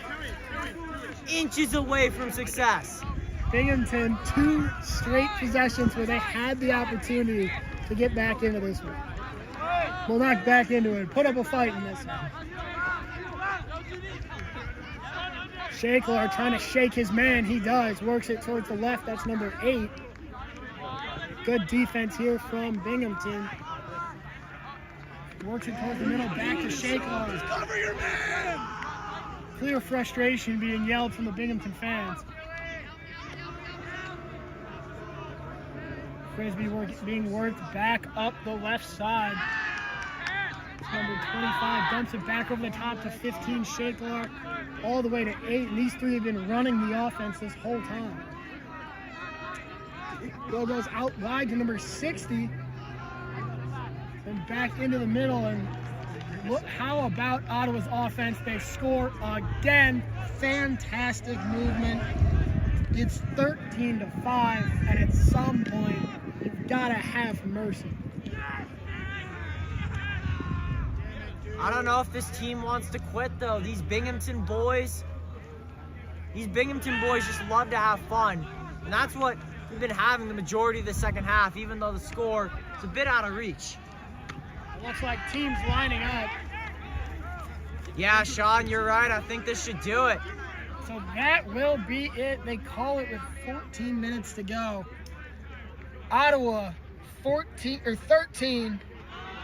from success. Binghamton, 2 straight possessions where they had the opportunity to get back into this one. Well, not back into it. Put up a fight in this one. Shakelar trying to shake his man. He does. Works it towards the left. That's number 8. Good defense here from Binghamton. Works it towards the middle. Back to Shakelar. Cover your man! Clear frustration being yelled from the Binghamton fans. Frisbee being worked back up the left side. Number 25 dumps it back over the top to 15, Shakelar, all the way to 8. And these 3 have been running the offense this whole time. Ball goes out wide to number 60. And back into the middle. And look, how about Ottawa's offense? They score again. Fantastic movement. It's 13-5, and at some point, you've got to have mercy. I don't know if this team wants to quit, though. These Binghamton boys just love to have fun. And that's what we've been having the majority of the second half, even though the score is a bit out of reach. It looks like teams lining up. Yeah, Sean, you're right. I think this should do it. So that will be it. They call it with 14 minutes to go. Ottawa 13,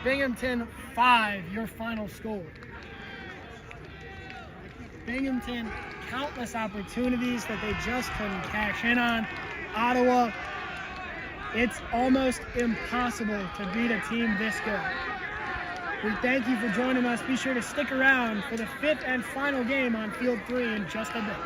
Binghamton 5, your final score. Binghamton, countless opportunities that they just couldn't cash in on. Ottawa, it's almost impossible to beat a team this good. We thank you for joining us. Be sure to stick around for the 5th and final game on Field 3 in just a bit.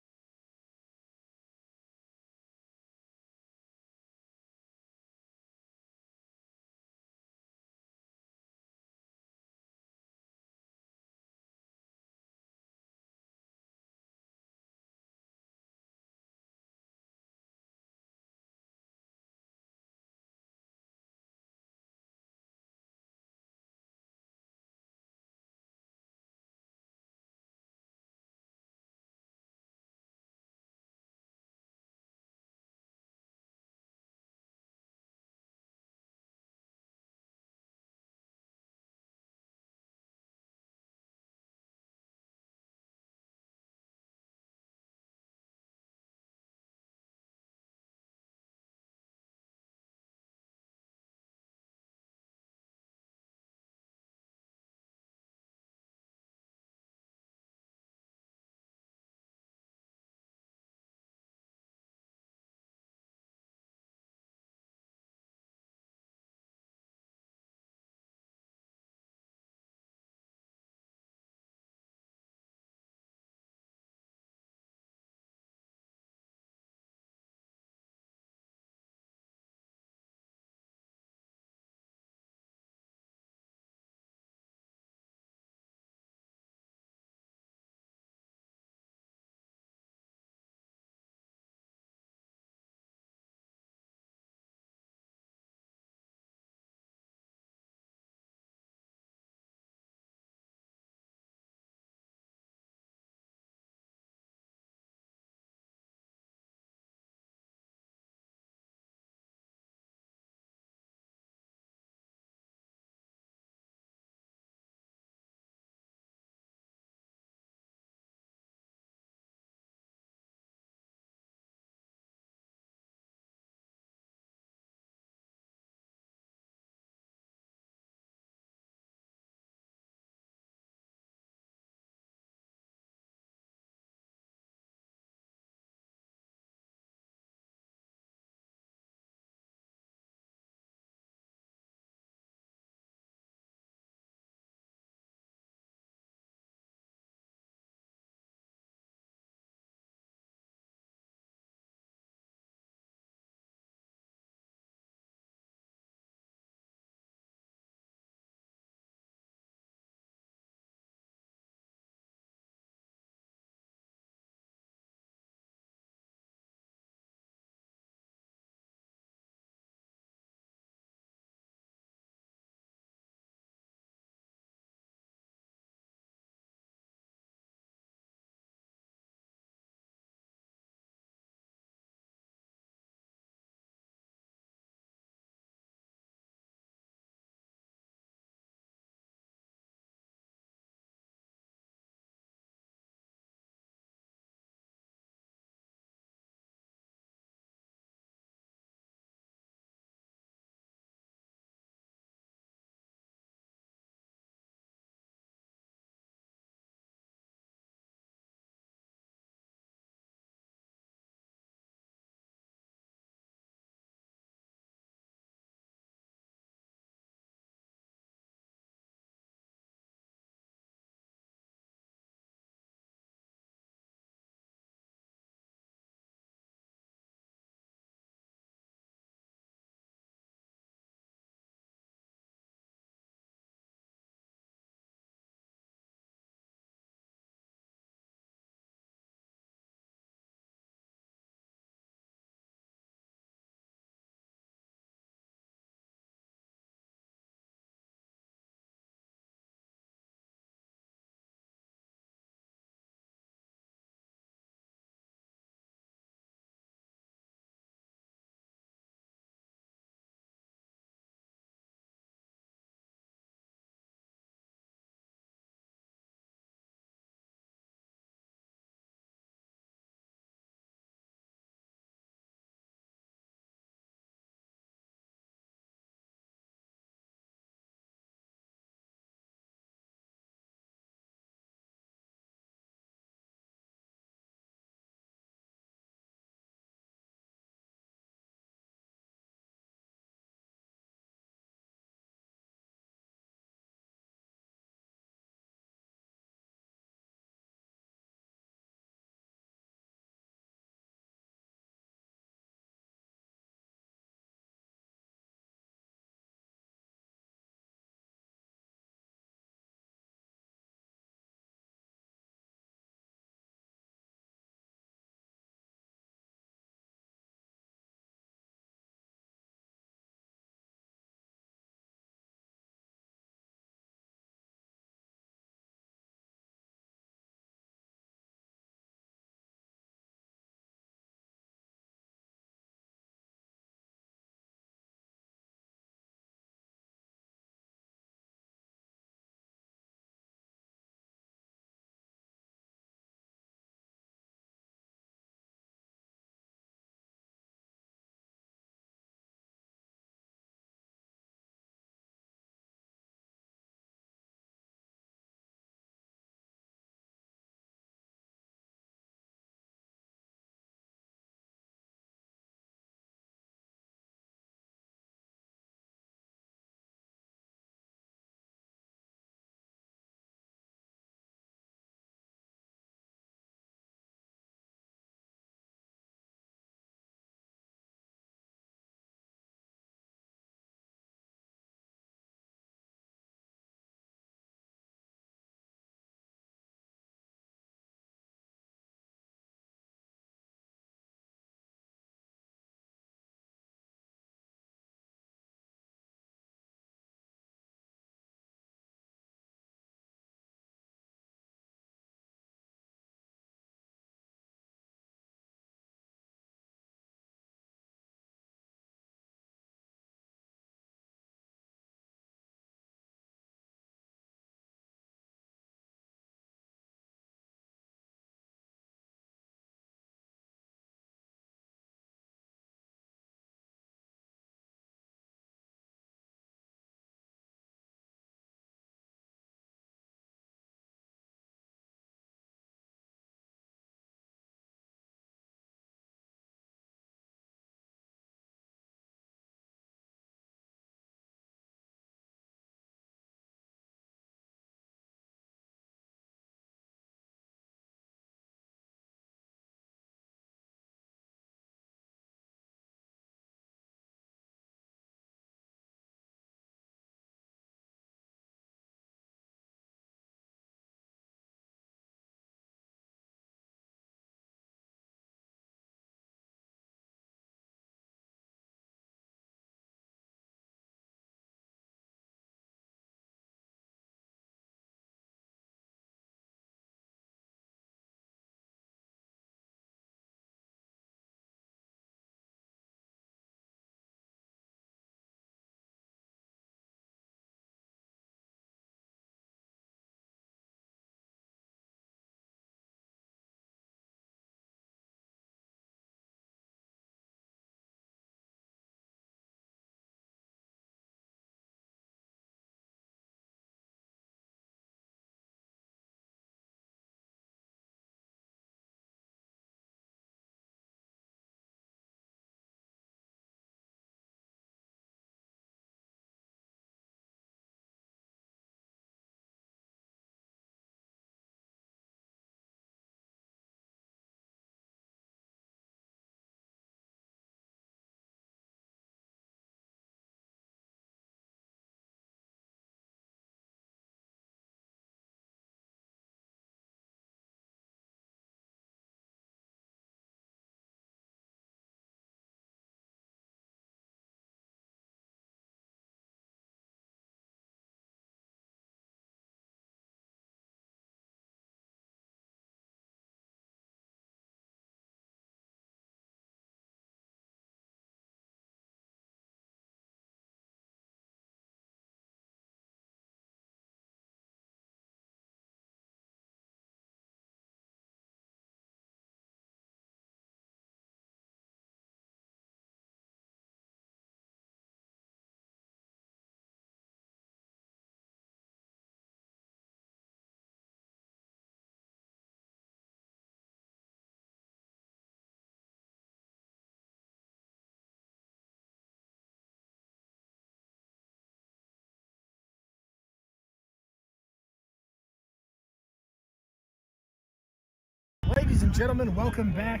and gentlemen, welcome back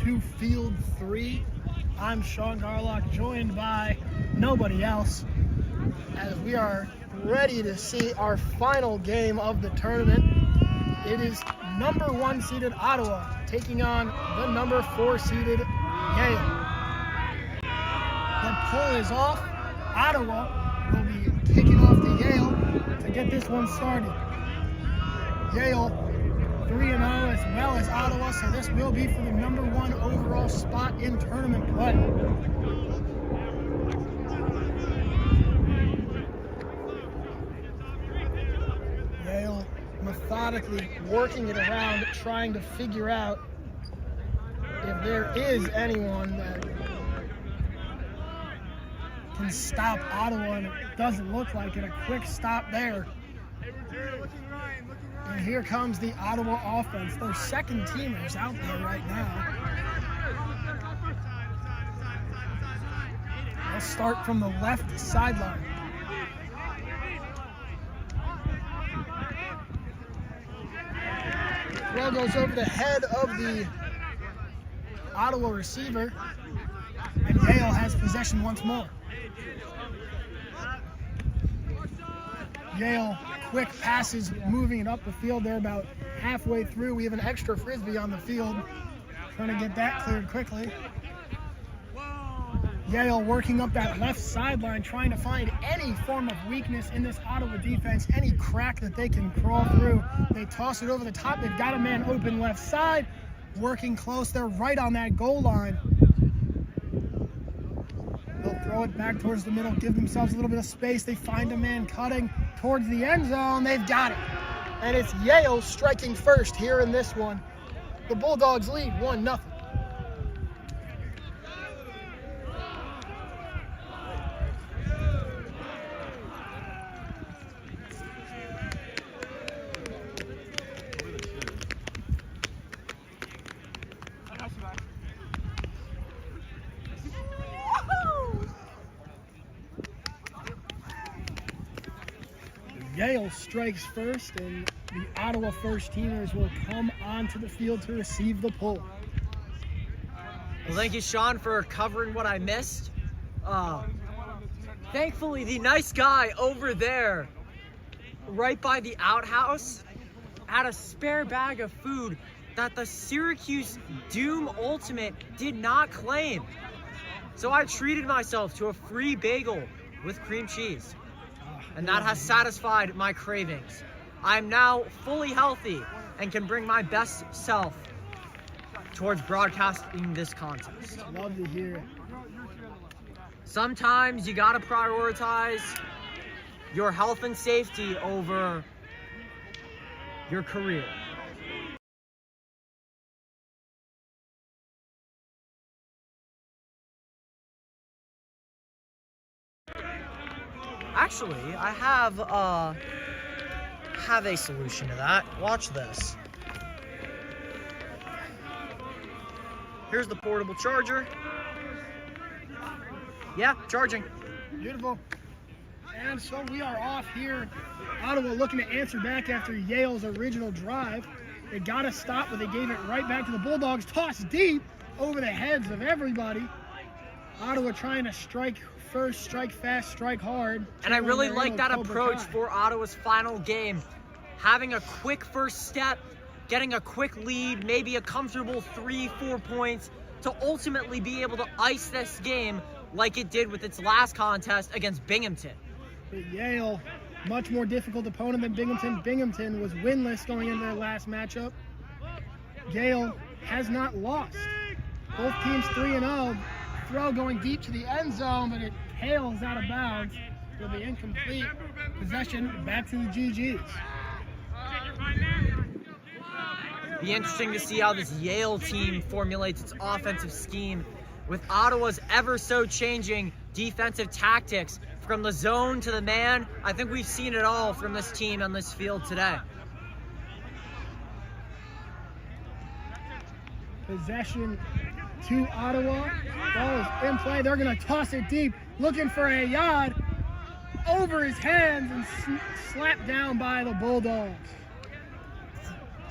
to Field 3. I'm Sean Garlock, joined by nobody else, as we are ready to see our final game of the tournament. It is number 1 seeded Ottawa taking on the number 4 seeded Yale. The pull is off. Ottawa will be kicking off to Yale to get this one started. Yale 3-0 as well as Ottawa, so this will be for the number 1 overall spot in tournament play. Yale methodically working it around, trying to figure out if there is anyone that can stop Ottawa, and it doesn't look like it. A quick stop there. And here comes the Ottawa offense. Their second teamers out there right now. They'll start from the left sideline. Throw goes over the head of the Ottawa receiver, and Yale has possession once more. Yale quick passes, moving it up the field. They're about halfway through. We have an extra Frisbee on the field. Trying to get that cleared quickly. Yale working up that left sideline, trying to find any form of weakness in this Ottawa defense, any crack that they can crawl through. They toss it over the top. They've got a man open left side, working close. They're right on that goal line. They'll throw it back towards the middle, give themselves a little bit of space. They find a man cutting towards the end zone. They've got it. And it's Yale striking first here in this one. The Bulldogs lead 1-0. Yale strikes first, and the Ottawa first teamers will come onto the field to receive the pull. Well, thank you, Sean, for covering what I missed. Thankfully, the nice guy over there, right by the outhouse, had a spare bag of food that the Syracuse Doom Ultimate did not claim. So I treated myself to a free bagel with cream cheese. And that has satisfied my cravings. I'm now fully healthy and can bring my best self towards broadcasting this contest. Love to hear it. Sometimes you gotta prioritize your health and safety over your career. Actually, I have a solution to that. Watch this. Here's the portable charger. Yeah, charging. Beautiful. And so we are off here. Ottawa looking to answer back after Yale's original drive. They got a stop, but they gave it right back to the Bulldogs. Tossed deep over the heads of everybody. Ottawa trying to strike first, strike fast, strike hard. And I really like that approach for Ottawa's final game. Having a quick first step, getting a quick lead, maybe a comfortable 3-4 points to ultimately be able to ice this game like it did with its last contest against Binghamton. But Yale, much more difficult opponent than Binghamton. Binghamton was winless going into their last matchup. Yale has not lost. Both teams 3-0. Throw going deep to the end zone, but it hails out of bounds. It'll be incomplete. Possession back to the GGs. Be interesting to see how this Yale team formulates its offensive scheme with Ottawa's ever so changing defensive tactics from the zone to the man. I think we've seen it all from this team on this field today. Possession to Ottawa. Ball is in play. They're going to toss it deep, looking for a yard over his hands and slapped down by the Bulldogs.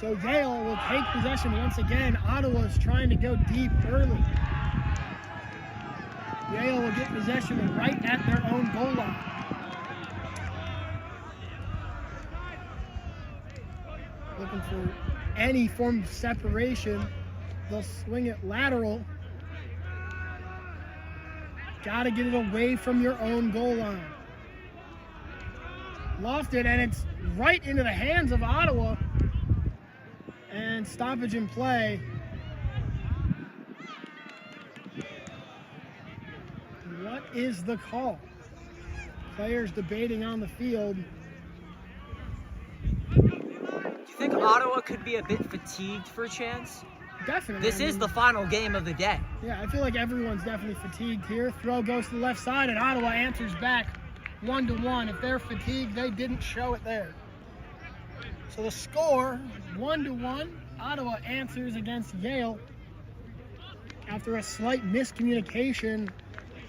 So Yale will take possession once again. Ottawa's trying to go deep early. Yale will get possession right at their own goal line. Looking for any form of separation. They'll swing it lateral. Got to get it away from your own goal line. Lofted, and it's right into the hands of Ottawa. And stoppage in play. What is the call? Players debating on the field. Do you think Ottawa could be a bit fatigued for a chance? Definitely. This is the final game of the day. Yeah, I feel like everyone's definitely fatigued here. Throw goes to the left side, and Ottawa answers back 1-1. If they're fatigued, they didn't show it there. So the score, 1-1. Ottawa answers against Yale after a slight miscommunication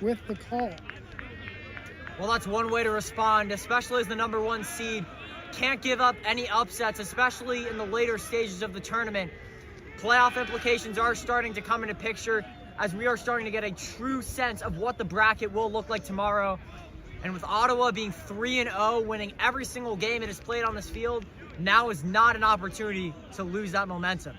with the call. Well, that's one way to respond, especially as the number 1 seed. Can't give up any upsets, especially in the later stages of the tournament. Playoff implications are starting to come into picture as we are starting to get a true sense of what the bracket will look like tomorrow. And with Ottawa being 3-0, winning every single game it has played on this field, now is not an opportunity to lose that momentum.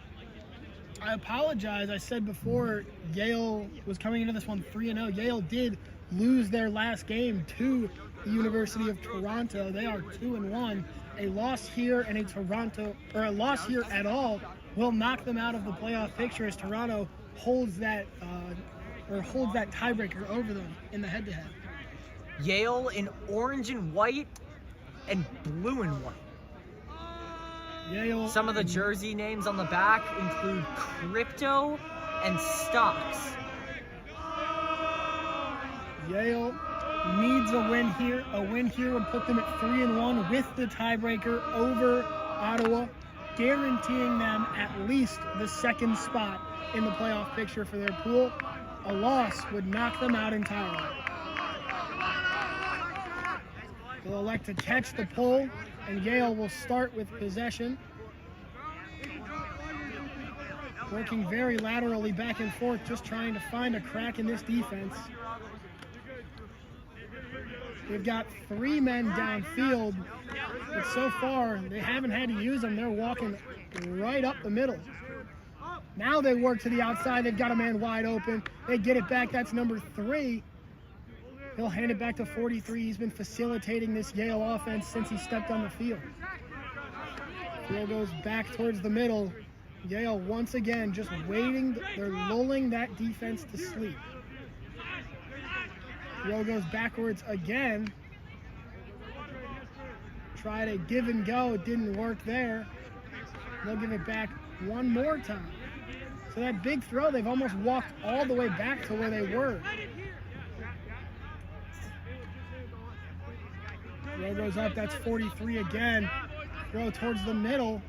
I apologize. I said before Yale was coming into this one 3-0. Yale did lose their last game to the University of Toronto. They are 2-1. A loss here and a loss here at all will knock them out of the playoff picture as Toronto holds that tiebreaker over them in the head-to-head. Yale in orange and white and blue and white. Yale. Some of the jersey names on the back include Crypto and Stocks. Yale needs a win here. A win here would put them at 3-1 with the tiebreaker over Ottawa, guaranteeing them at least the second spot in the playoff picture for their pool. A loss would knock them out entirely. They'll elect to catch the pull, and Yale will start with possession. Working very laterally back and forth, just trying to find a crack in this defense. They've got 3 men downfield, but so far they haven't had to use them. They're walking right up the middle. Now they work to the outside. They've got a man wide open. They get it back. That's number 3. He'll hand it back to 43. He's been facilitating this Yale offense since he stepped on the field. Throw goes back towards the middle. Yale once again just waiting. They're lulling that defense to sleep. Throw goes backwards again. Try to give and go. It didn't work there. They'll give it back one more time. So that big throw, they've almost walked all the way back to where they were. Throw goes up, that's 43 again. Throw towards the middle.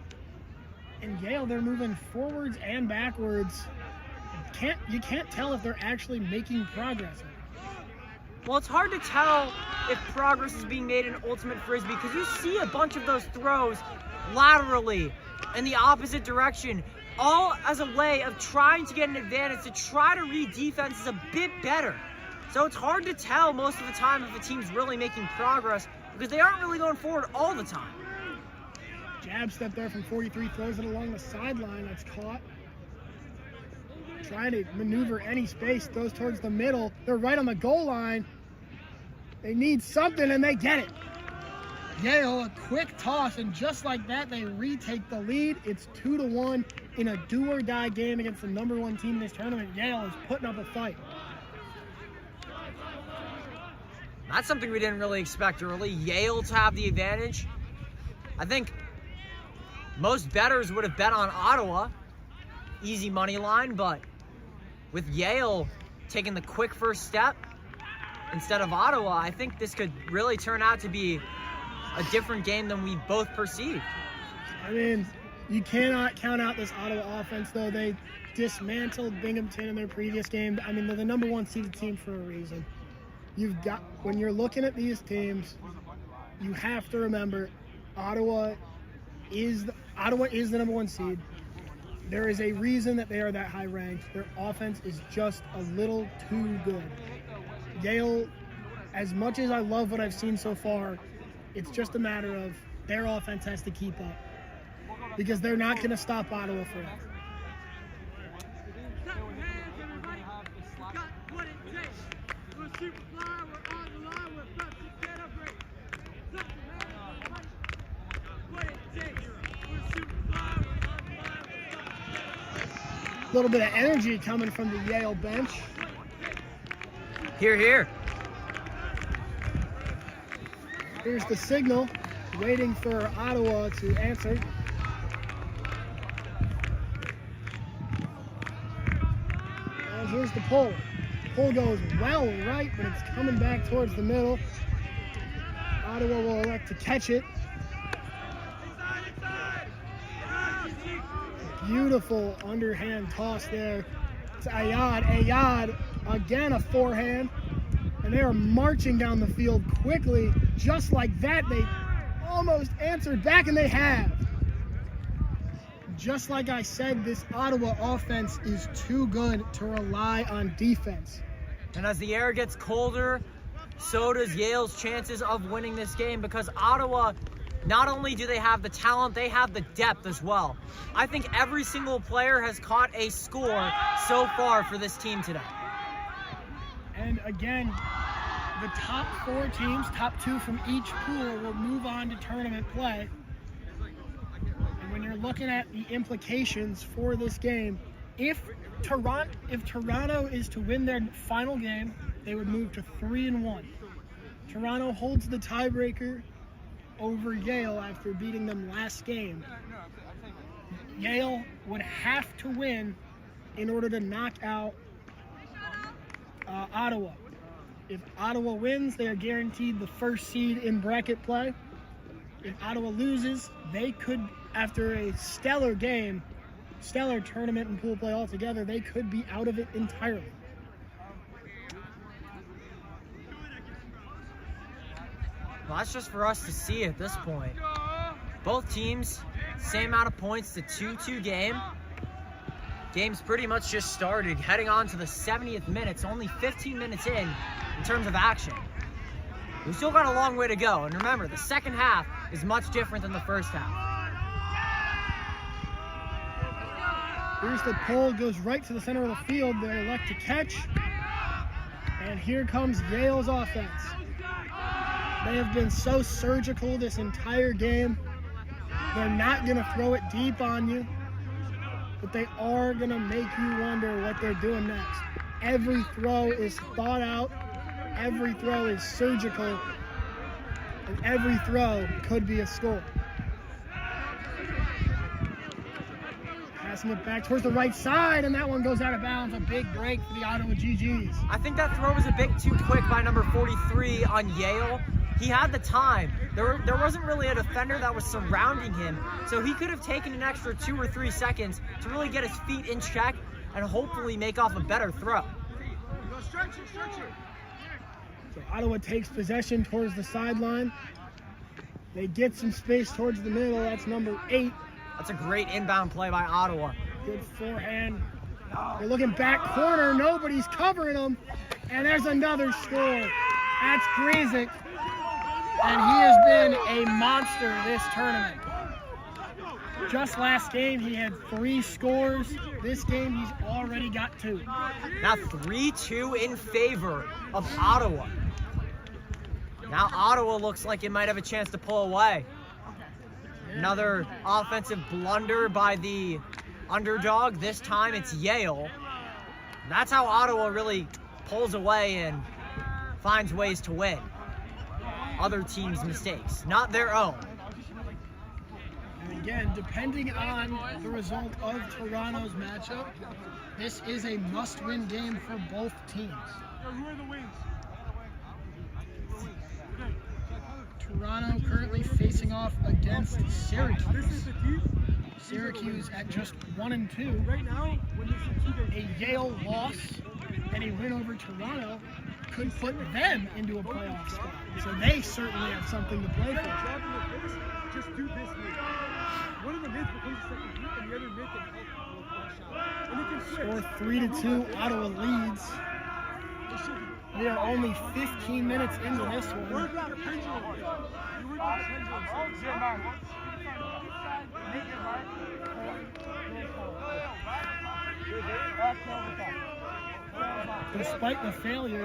And Yale, they're moving forwards and backwards. You can't tell if they're actually making progress. Well, it's hard to tell if progress is being made in Ultimate Frisbee because you see a bunch of those throws laterally in the opposite direction, all as a way of trying to get an advantage, to try to read defenses a bit better. So it's hard to tell most of the time if a team's really making progress because they aren't really going forward all the time. Jab step there from 43, throws it along the sideline. That's caught. Trying to maneuver any space, throws towards the middle. They're right on the goal line. They need something, and they get it. Yale, a quick toss, and just like that, they retake the lead. It's 2-1 in a do-or-die game against the number 1 team in this tournament. Yale is putting up a fight. That's something we didn't really expect early. Yale to have the advantage. I think most bettors would have bet on Ottawa. Easy money line, but with Yale taking the quick first step instead of Ottawa, I think this could really turn out to be a different game than we both perceived. I mean, you cannot count out this Ottawa offense, though. They dismantled Binghamton in their previous game. I mean, they're the number 1 seeded team for a reason. When you're looking at these teams, you have to remember Ottawa Ottawa is the #1 seed. There is a reason that they are that high ranked. Their offense is just a little too good. Yale, as much as I love what I've seen so far, it's just a matter of their offense has to keep up because they're not going to stop Ottawa forever. A little bit of energy coming from the Yale bench. Here, here. Here's the signal, waiting for Ottawa to answer. And here's the pull. Pull goes well right, but it's coming back towards the middle. Ottawa will elect to catch it. Beautiful underhand toss there. It's Ayad. Ayad, again a forehand. And they are marching down the field quickly. Just like that, they almost answered back, and they have. Just like I said, this Ottawa offense is too good to rely on defense. And as the air gets colder, so does Yale's chances of winning this game, because Ottawa, not only do they have the talent, they have the depth as well. I think every single player has caught a score so far for this team today. And again, the top 4 teams, top 2 from each pool, will move on to tournament play. And when you're looking at the implications for this game, if Toronto is to win their final game, they would move to 3-1. Toronto holds the tiebreaker over Yale after beating them last game. Yale would have to win in order to knock out Ottawa. If Ottawa wins, they are guaranteed the first seed in bracket play. If Ottawa loses, they could, after a stellar game, stellar tournament and pool play altogether, they could be out of it entirely. Well, that's just for us to see at this point. Both teams, same amount of points, the 2-2 game. Game's pretty much just started, heading on to the 70th minute. It's only 15 minutes in terms of action. We've still got a long way to go. And remember, the second half is much different than the first half. Here's the pull, goes right to the center of the field. They elect to catch. And here comes Yale's offense. They have been so surgical this entire game. They're not going to throw it deep on you, but they are going to make you wonder what they're doing next. Every throw is thought out. Every throw is surgical. And every throw could be a score. Passing it back towards the right side, and that one goes out of bounds. A big break for the Ottawa GGs. I think that throw was a bit too quick by number 43 on Yale. He had the time. There wasn't really a defender that was surrounding him, so he could have taken an extra 2 or 3 seconds to really get his feet in check and hopefully make off a better throw. So Ottawa takes possession towards the sideline. They get some space towards the middle. That's number 8. That's a great inbound play by Ottawa. Good forehand. They're looking back corner. Nobody's covering them. And there's another score. That's Grizik. And he has been a monster this tournament. Just last game, he had 3 scores. This game, he's already got 2. Now 3-2 in favor of Ottawa. Now Ottawa looks like it might have a chance to pull away. Another offensive blunder by the underdog. This time it's Yale. That's how Ottawa really pulls away and finds ways to win. Other teams' mistakes, not their own. And again, depending on the result of Toronto's matchup, this is a must-win game for both teams. Who are the wings? Toronto currently facing off against Syracuse. Syracuse at just 1-2. Right now, A Yale loss and a win over Toronto could put them into a playoff spot. So they certainly have something to play for. just do this. Score 3-2, Ottawa leads. We are only 15 minutes into this one. Despite the failure,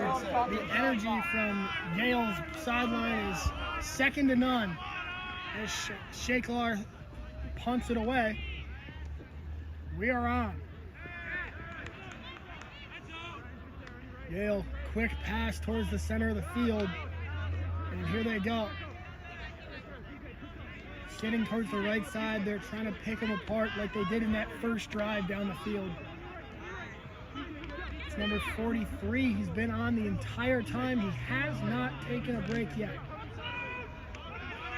the energy from Yale's sideline is second to none as Shaklar punts it away. We are on. Yale, quick pass towards the center of the field, and here they go. Sitting towards the right side, they're trying to pick them apart like they did in that first drive down the field. It's number 43. He's been on the entire time. He has not taken a break yet.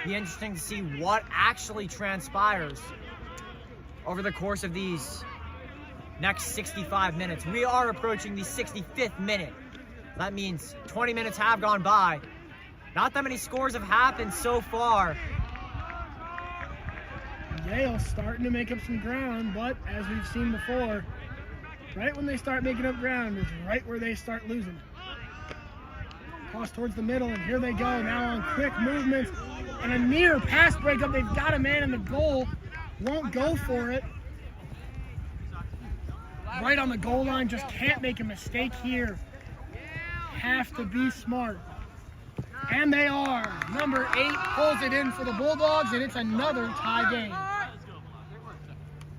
Be interesting to see what actually transpires over the course of these next 65 minutes. We are approaching the 65th minute. That means 20 minutes have gone by. Not that many scores have happened so far. Yale starting to make up some ground, but as we've seen before, right when they start making up ground is right where they start losing. Cross towards the middle, and here they go now on quick movements and a near pass breakup. They've got a man in the goal, won't go for it. Right on the goal line, just can't make a mistake here. Have to be smart. And they are. Number 8 pulls it in for the Bulldogs, and it's another tie game.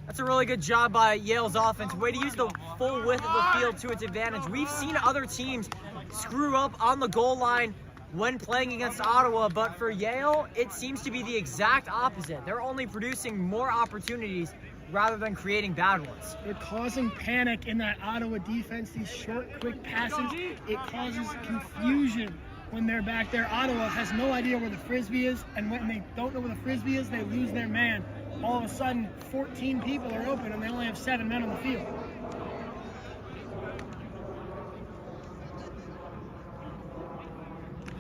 That's a really good job by Yale's offense. Way to use the full width of the field to its advantage. We've seen other teams screw up on the goal line when playing against Ottawa, but for Yale, it seems to be the exact opposite. They're only producing more opportunities rather than creating bad ones. They're causing panic in that Ottawa defense. These short, quick passes, it causes confusion when they're back there. Ottawa has no idea where the Frisbee is, and when they don't know where the Frisbee is, they lose their man. All of a sudden, 14 people are open, and they only have 7 men on the field.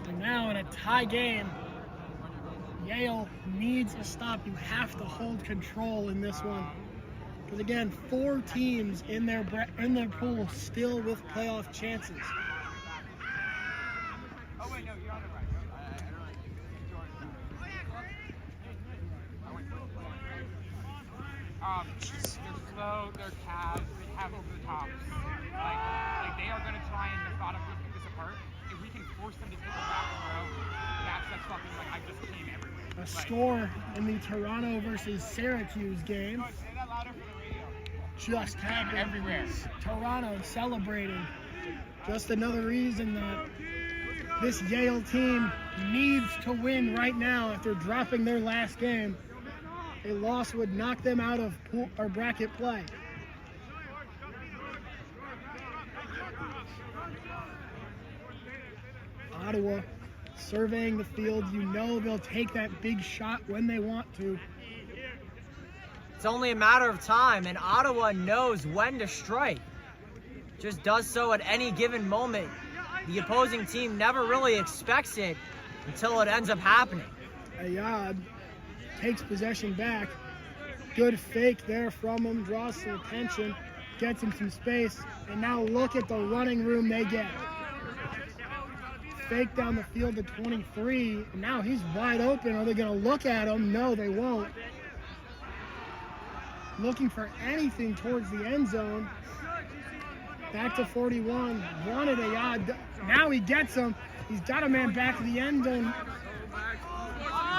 And now in a tie game, Yale needs a stop. You have to hold control in this one. Because again, 4 teams in their pool still with playoff chances. Oh wait, no, you're on the right. They're slow, they're calves, they have over the tops. Like they are going to try and methodically pick this apart. If we can force them to take it back in a row, that's fucking like I just came everywhere. A score in the Toronto versus Syracuse game just happened. Everywhere. Toronto celebrating. Just another reason that this Yale team needs to win right now after dropping their last game. A loss would knock them out of pool or bracket play. Ottawa surveying the field. You know they'll take that big shot when they want to. It's only a matter of time, and Ottawa knows when to strike. Just does so at any given moment. The opposing team never really expects it until it ends up happening. Ayad takes possession back. Good fake there from him, draws some attention, gets him some space, and now look at the running room they get. Fake down the field to 23, and now he's wide open. Are they going to look at him? No, they won't. Looking for anything towards the end zone. Back to 41, wanted Ayad. Now he gets him. He's got a man back to the end zone.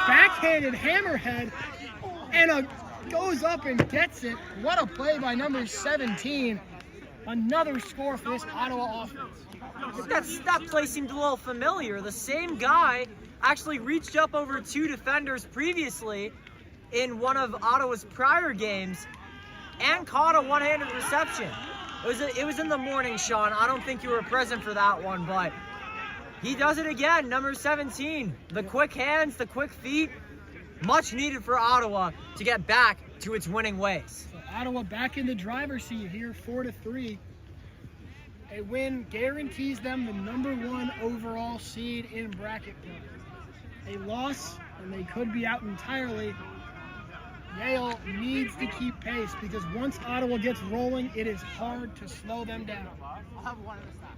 Backhanded hammerhead, and goes up and gets it. What a play by number 17. Another score for this Ottawa offense. That play seemed a little familiar. The same guy actually reached up over 2 defenders previously in one of Ottawa's prior games and caught a one-handed reception. It was in the morning, Sean. I don't think you were present for that one, but he does it again, number 17. The quick hands, the quick feet, much needed for Ottawa to get back to its winning ways. So Ottawa back in the driver's seat here, 4-3. A win guarantees them the number 1 overall seed in bracket play. A loss, and they could be out entirely. Yale Yale needs to keep pace because once Ottawa gets rolling, it is hard to slow them down. I'll have one of the snaps.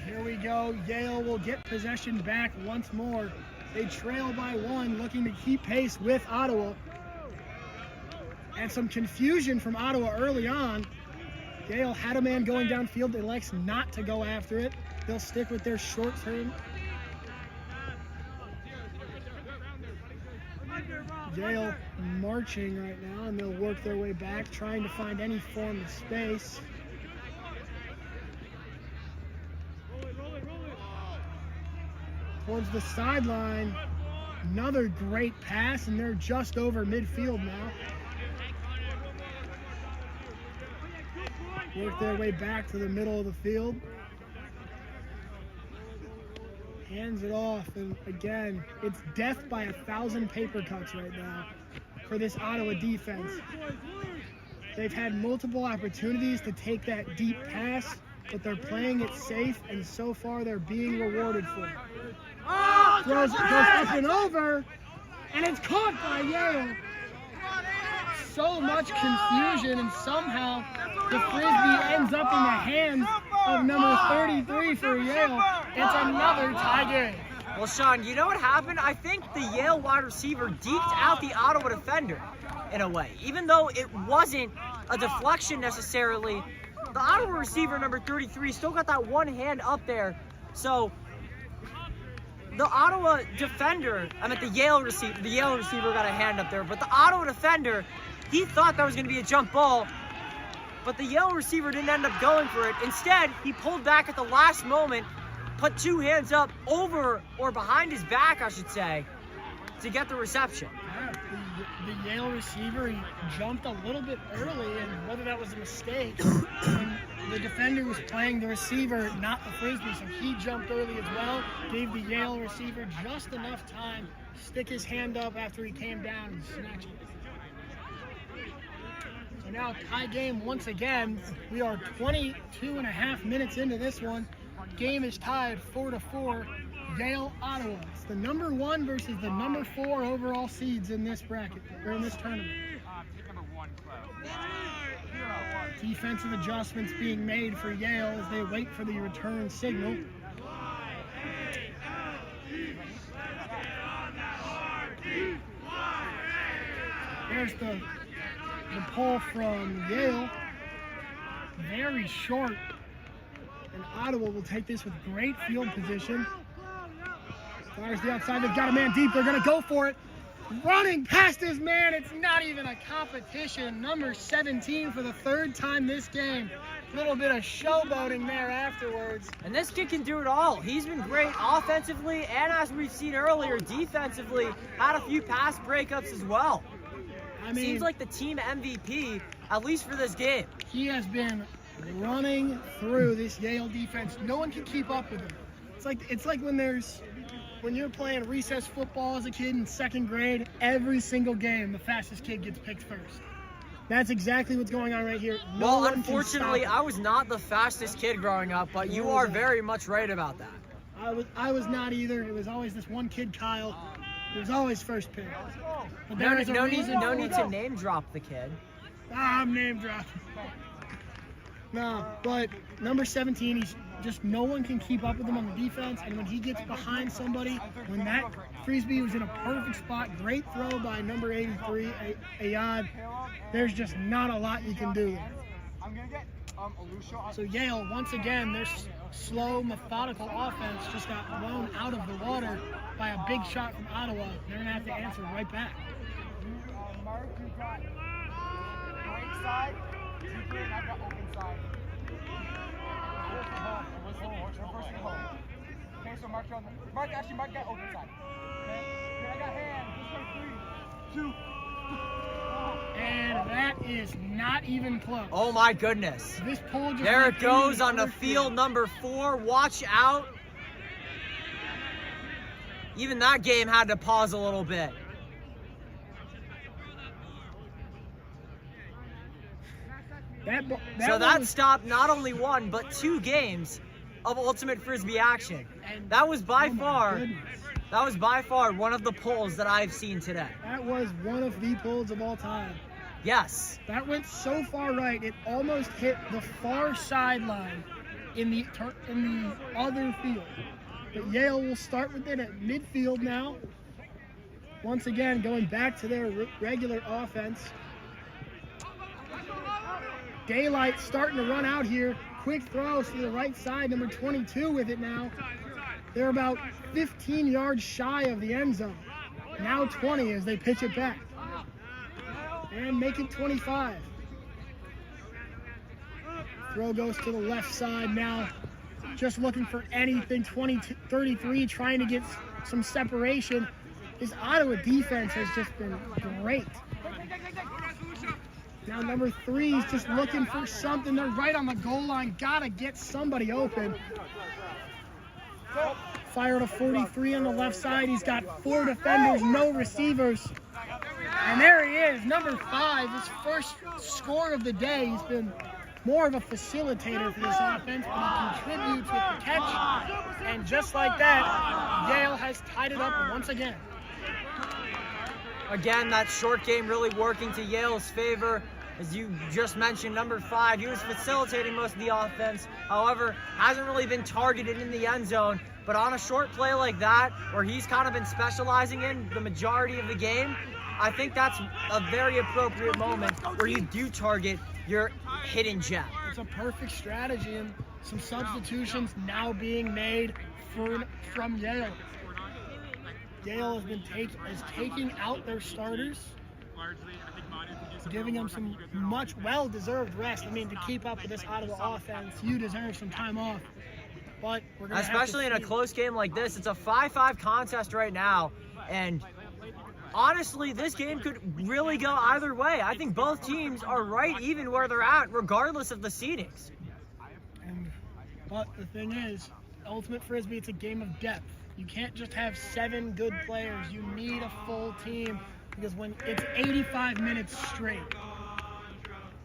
Here we go. Yale will get possession back once more. They trail by 1, looking to keep pace with Ottawa. And some confusion from Ottawa early on. Yale had a man going downfield that likes not to go after it. They'll stick with their short term. Yale marching right now, and they'll work their way back, trying to find any form of space. Towards the sideline, another great pass, and they're just over midfield now. Work their way back to the middle of the field. Hands it off, and again, it's death by 1,000 paper cuts right now for this Ottawa defense. They've had multiple opportunities to take that deep pass, but they're playing it safe, and so far they're being rewarded for it. Goes up and over, and it's caught by Yale. So much confusion, and somehow the Frisbee ends up in the hands of number 33 for Yale. It's another tie game. Well, Sean, you know what happened? I think the Yale wide receiver deked out the Ottawa defender in a way. Even though it wasn't a deflection necessarily, the Ottawa receiver, number 33, still got that one hand up there. So the Ottawa defender, the Yale receiver got a hand up there, but the Ottawa defender, he thought that was going to be a jump ball, but the Yale receiver didn't end up going for it. Instead, he pulled back at the last moment, put two hands up over or behind his back, I should say, to get the reception. Yeah, the Yale receiver, he jumped a little bit early, and whether that was a mistake, when the defender was playing the receiver, not the Frisbee, so he jumped early as well, gave the Yale receiver just enough time to stick his hand up after he came down and snatched it. So now tie game once again. We are 22 and a half minutes into this one. Game is tied 4-4. Yale, Ottawa. It's the number 1 versus the number 4 overall seeds in this bracket, or in this tournament. Pick number 1, Defensive adjustments being made for Yale as they wait for the return signal. There's the pull from Yale. Very short. And Ottawa will take this with great field position. Fires the outside. They've got a man deep. They're going to go for it. Running past his man. It's not even a competition. Number 17 for the 3rd time this game. A little bit of showboating there afterwards. And this kid can do it all. He's been great offensively, and as we've seen earlier, defensively, had a few pass breakups as well. I mean, seems like the team MVP, at least for this game. He has been running through this Yale defense. No one can keep up with him. It's like when you're playing recess football as a kid in 2nd grade, every single game the fastest kid gets picked first. That's exactly what's going on right here. No one unfortunately, can stop I was not the fastest kid growing up, but you are very much right about that. I was not either. It was always this one kid, Kyle. It was always first pick. But No need to name drop the kid. I'm name dropping. No, but number 17, he's just no one can keep up with him on the defense, and when he gets behind somebody, when that Frisbee was in a perfect spot, great throw by number 83, Ayad, there's just not a lot you can do there. So Yale, once again, their slow, methodical offense just got blown out of the water by a big shot from Ottawa. They're going to have to answer right back. Mark, you got right side, deeper, and I've got open side. Okay, so Mark got open side. Okay, then I got hand. This way, 3, 2. And that is not even close. Oh my goodness. This pole just There went it goes through on the other field number 4. Watch out. Even that game had to pause a little bit. So that stopped not only 1, but 2 games of Ultimate Frisbee action. That was by far one of the polls that I've seen today. That was one of the polls of all time. Yes. That went so far right, it almost hit the far sideline in the other field. But Yale will start with it at midfield now. Once again, going back to their regular offense. Daylight starting to run out here. Quick throws to the right side, number 22 with it now. They're about 15 yards shy of the end zone. Now 20 as they pitch it back. And make it 25. Throw goes to the left side now. Just looking for anything. 33 trying to get some separation. This Ottawa defense has just been great. Now number 3 is just looking for something. They're right on the goal line. Gotta get somebody open. Fire to 43 on the left side. He's got 4 defenders, no receivers. And there he is, number 5, his first score of the day. He's been more of a facilitator for this offense, but he contributes with the catch. And just like that, Yale has tied it up once again. Again, that short game really working to Yale's favor. As you just mentioned, number 5, he was facilitating most of the offense. However, hasn't really been targeted in the end zone. But on a short play like that, where he's kind of been specializing in the majority of the game, I think that's a very appropriate moment where you do target your hidden gem. It's a perfect strategy, and some substitutions now being made from Yale. Yale has been taking out their starters, giving them some much well-deserved rest. I mean, to keep up with this Ottawa offense, you deserve some time off. But we're gonna especially in a close game like this. It's a 5-5 contest right now, and honestly, this game could really go either way. I think both teams are right even where they're at, regardless of the seedings. But the thing is, Ultimate Frisbee, it's a game of depth. You can't just have 7 good players. You need a full team, because when it's 85 minutes straight,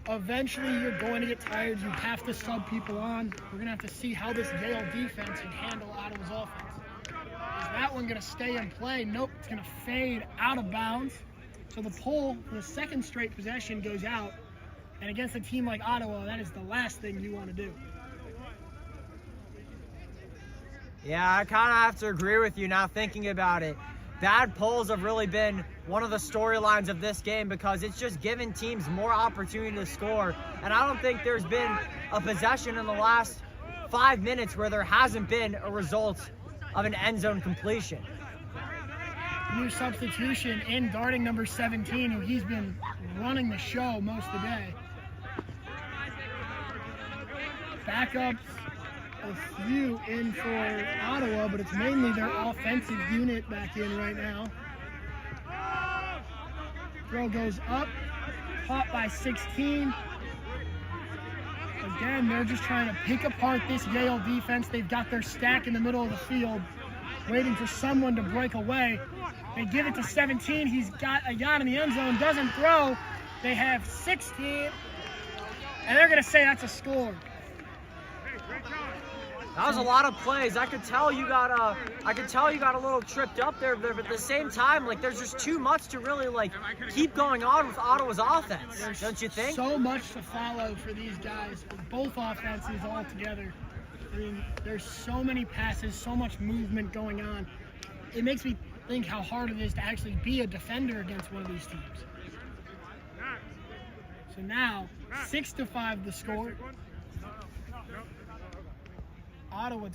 eventually you're going to get tired. You have to sub people on. We're going to have to see how this Yale defense can handle Ottawa's offense. Is that one going to stay in play? Nope, it's going to fade out of bounds. So the pull for the second straight possession goes out. And against a team like Ottawa, that is the last thing you want to do. Yeah, I kind of have to agree with you now thinking about it. Bad pulls have really been one of the storylines of this game, because it's just given teams more opportunity to score. And I don't think there's been a possession in the last 5 minutes where there hasn't been a result of an end zone completion. New substitution in guarding number 17, who he's been running the show most of the day. Backups, a few in for Ottawa, but it's mainly their offensive unit back in right now. Throw goes up, caught by 16. Again, they're just trying to pick apart this Yale defense. They've got their stack in the middle of the field, waiting for someone to break away. They give it to 17. He's got a guy in the end zone, doesn't throw. They have 16, and they're going to say that's a score. That was a lot of plays. I could tell you got a little tripped up there, but at the same time, like, there's just too much to really keep going on with Ottawa's offense. Don't you think? So much to follow for these guys, for both offenses all together. I mean, there's so many passes, so much movement going on. It makes me think how hard it is to actually be a defender against one of these teams. So now, 6-5 the score. Ottawa.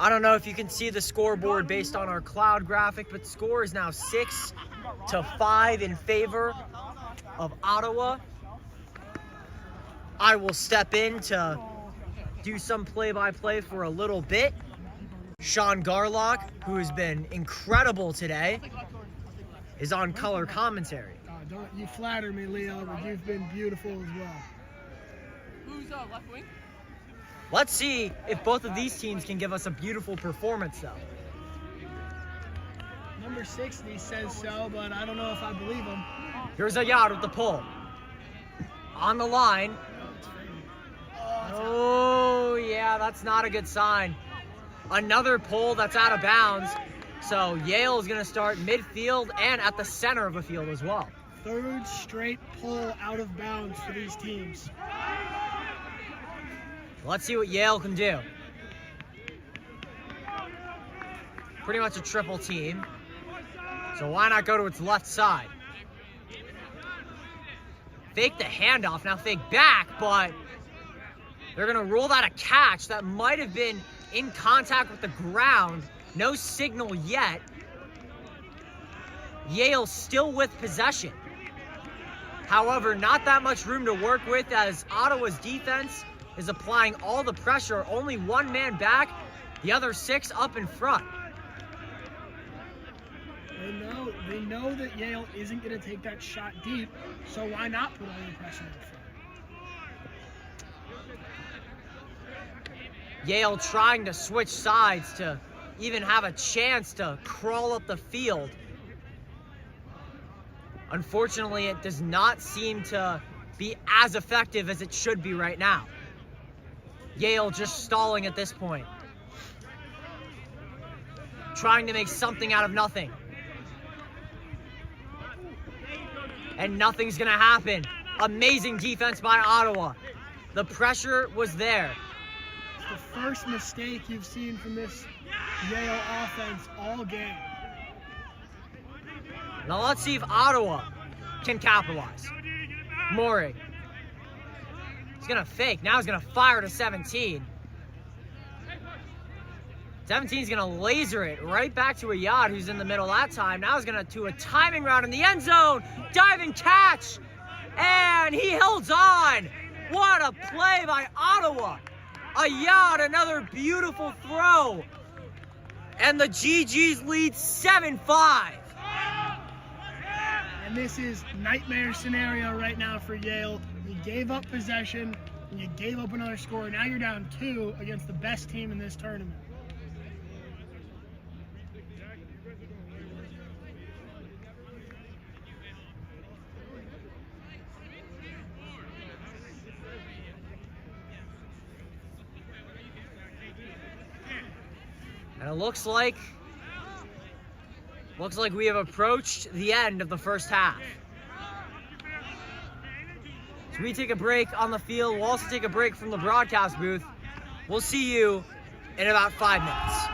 I don't know if you can see the scoreboard based on our cloud graphic, but score is now 6-5 in favor of Ottawa. I will step in to do some play-by-play for a little bit. Sean Garlock, who has been incredible today, is on color commentary. Don't you flatter me, Leo, but you've been beautiful as well. Who's left wing? Let's see if both of these teams can give us a beautiful performance, though. Number 60 says so, but I don't know if I believe him. Here's Ayad with the pull. On the line. Oh, yeah, that's not a good sign. Another pull that's out of bounds. So Yale is going to start midfield and at the center of the field as well. Third straight pull out of bounds for these teams. Let's see what Yale can do. Pretty much a triple team. So why not go to its left side? Fake the handoff, now fake back, but they're gonna rule that a catch. That might have been in contact with the ground. No signal yet. Yale still with possession. However, not that much room to work with as Ottawa's defense is applying all the pressure. Only one man back, the other 6 up in front. They know that Yale isn't going to take that shot deep, so why not put all the pressure in front? Yale trying to switch sides to even have a chance to crawl up the field. Unfortunately, it does not seem to be as effective as it should be right now. Yale just stalling at this point. Trying to make something out of nothing. And nothing's gonna happen. Amazing defense by Ottawa. The pressure was there. It's the first mistake you've seen from this Yale offense all game. Now let's see if Ottawa can capitalize. Morey. He's gonna fake. Now he's gonna fire to 17. 17's gonna laser it right back to Ayad, who's in the middle that time. Now he's gonna do a timing route in the end zone. Dive and catch. And he holds on. What a play by Ottawa. Ayad, another beautiful throw. And the GGs lead 7-5. And this is nightmare scenario right now for Yale. You gave up possession, and you gave up another score. Now you're down 2 against the best team in this tournament. And it looks like we have approached the end of the first half. So we take a break on the field. We'll also take a break from the broadcast booth. We'll see you in about 5 minutes.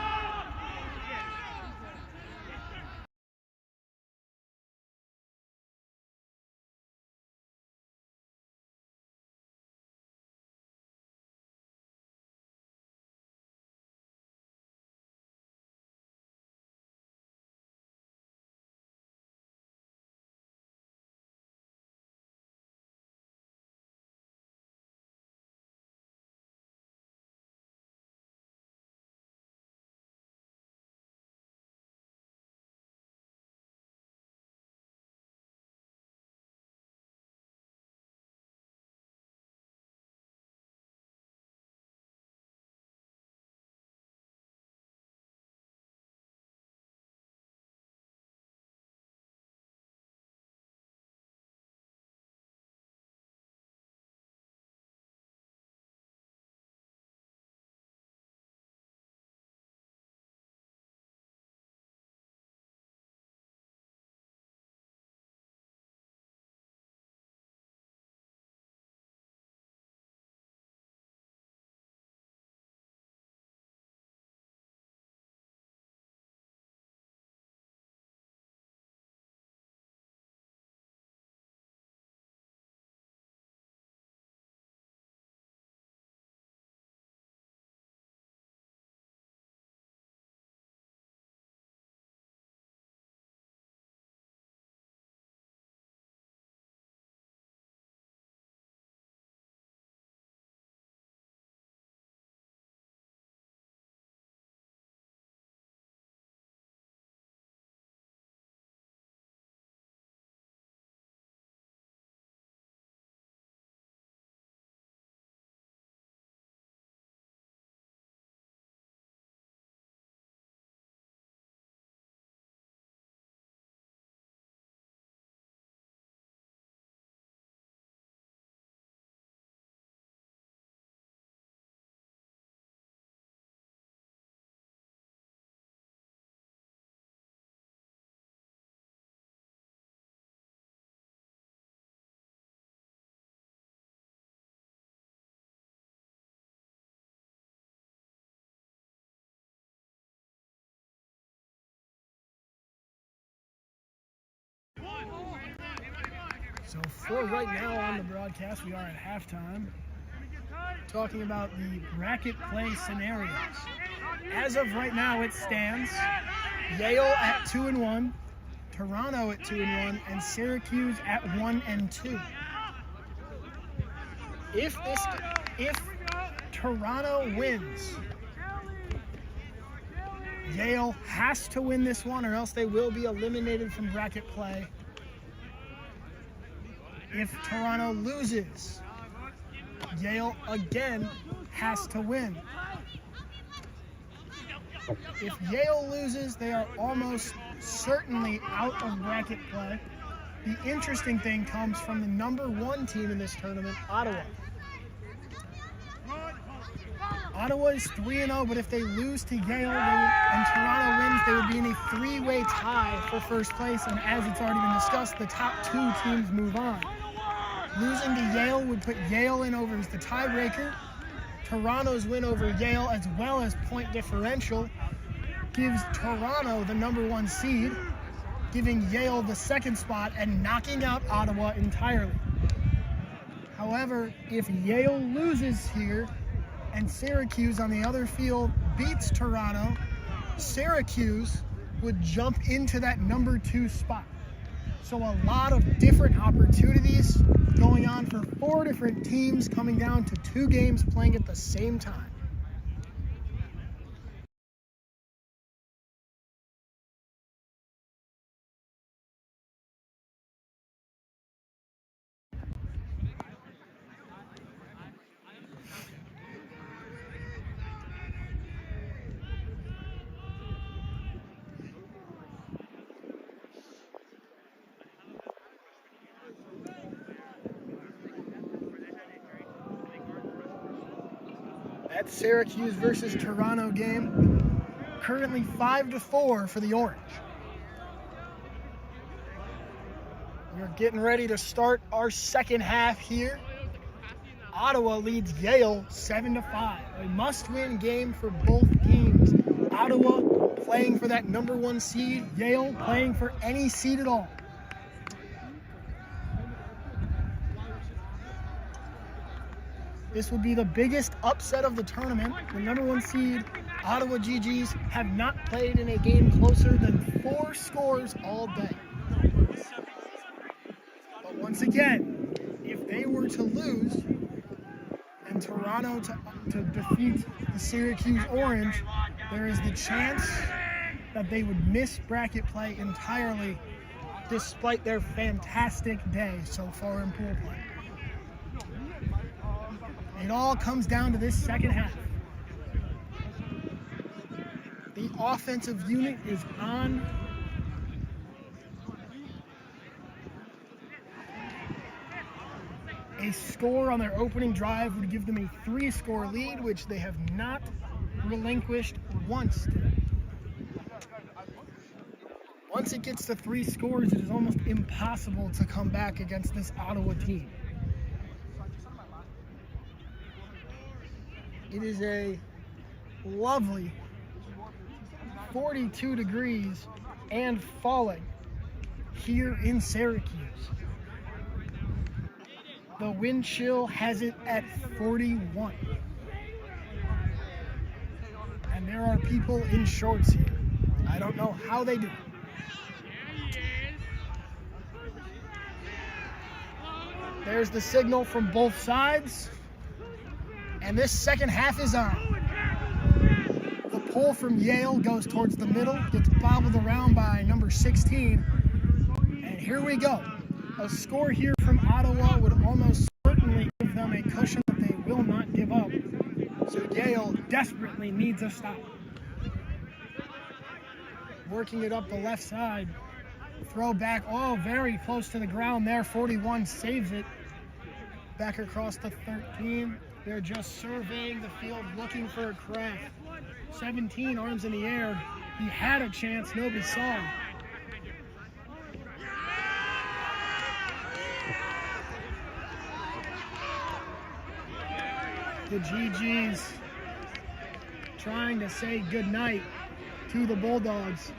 So for right now on the broadcast, we are at halftime, talking about the bracket play scenarios. As of right now, it stands Yale at 2-1, Toronto at 2-1, and Syracuse at 1-2. If Toronto wins, Yale has to win this one, or else they will be eliminated from bracket play. If Toronto loses, Yale again has to win. If Yale loses, they are almost certainly out of bracket play. The interesting thing comes from the number 1 team in this tournament, Ottawa. Ottawa is 3-0, but if they lose to Yale and Toronto wins, they would be in a 3-way tie for first place. And as it's already been discussed, the top 2 teams move on. Losing to Yale would put Yale in over as the tiebreaker. Toronto's win over Yale, as well as point differential, gives Toronto the number 1 seed, giving Yale the 2nd spot and knocking out Ottawa entirely. However, if Yale loses here and Syracuse on the other field beats Toronto, Syracuse would jump into that number 2 spot. So a lot of different opportunities going on for 4 different teams coming down to 2 games playing at the same time. That Syracuse versus Toronto game, currently 5-4 for the Orange. We're getting ready to start our second half here. Ottawa leads Yale 7-5. A must-win game for both teams. Ottawa playing for that number 1 seed, Yale playing for any seed at all. This would be the biggest upset of the tournament. The number 1 seed, Ottawa GGs, have not played in a game closer than 4 scores all day. But once again, if they were to lose and Toronto to defeat the Syracuse Orange, there is the chance that they would miss bracket play entirely despite their fantastic day so far in pool play. It all comes down to this second half. The offensive unit is on. A score on their opening drive would give them a 3-score lead, which they have not relinquished once today. Once it gets to 3 scores, it is almost impossible to come back against this Ottawa team. It is a lovely 42 degrees and falling here in Syracuse. The wind chill has it at 41. And there are people in shorts here. I don't know how they do it. There's the signal from both sides. And this second half is on. The pull from Yale goes towards the middle, gets bobbled around by number 16. And here we go. A score here from Ottawa would almost certainly give them a cushion that they will not give up. So Yale desperately needs a stop. Working it up the left side. Throw back, very close to the ground there. 41 saves it. Back across to 13. They're just surveying the field, looking for a crack. 17, arms in the air. He had a chance, nobody saw him. The GGs trying to say goodnight to the Bulldogs.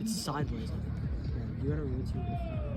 It's sideways. You gotta rotate with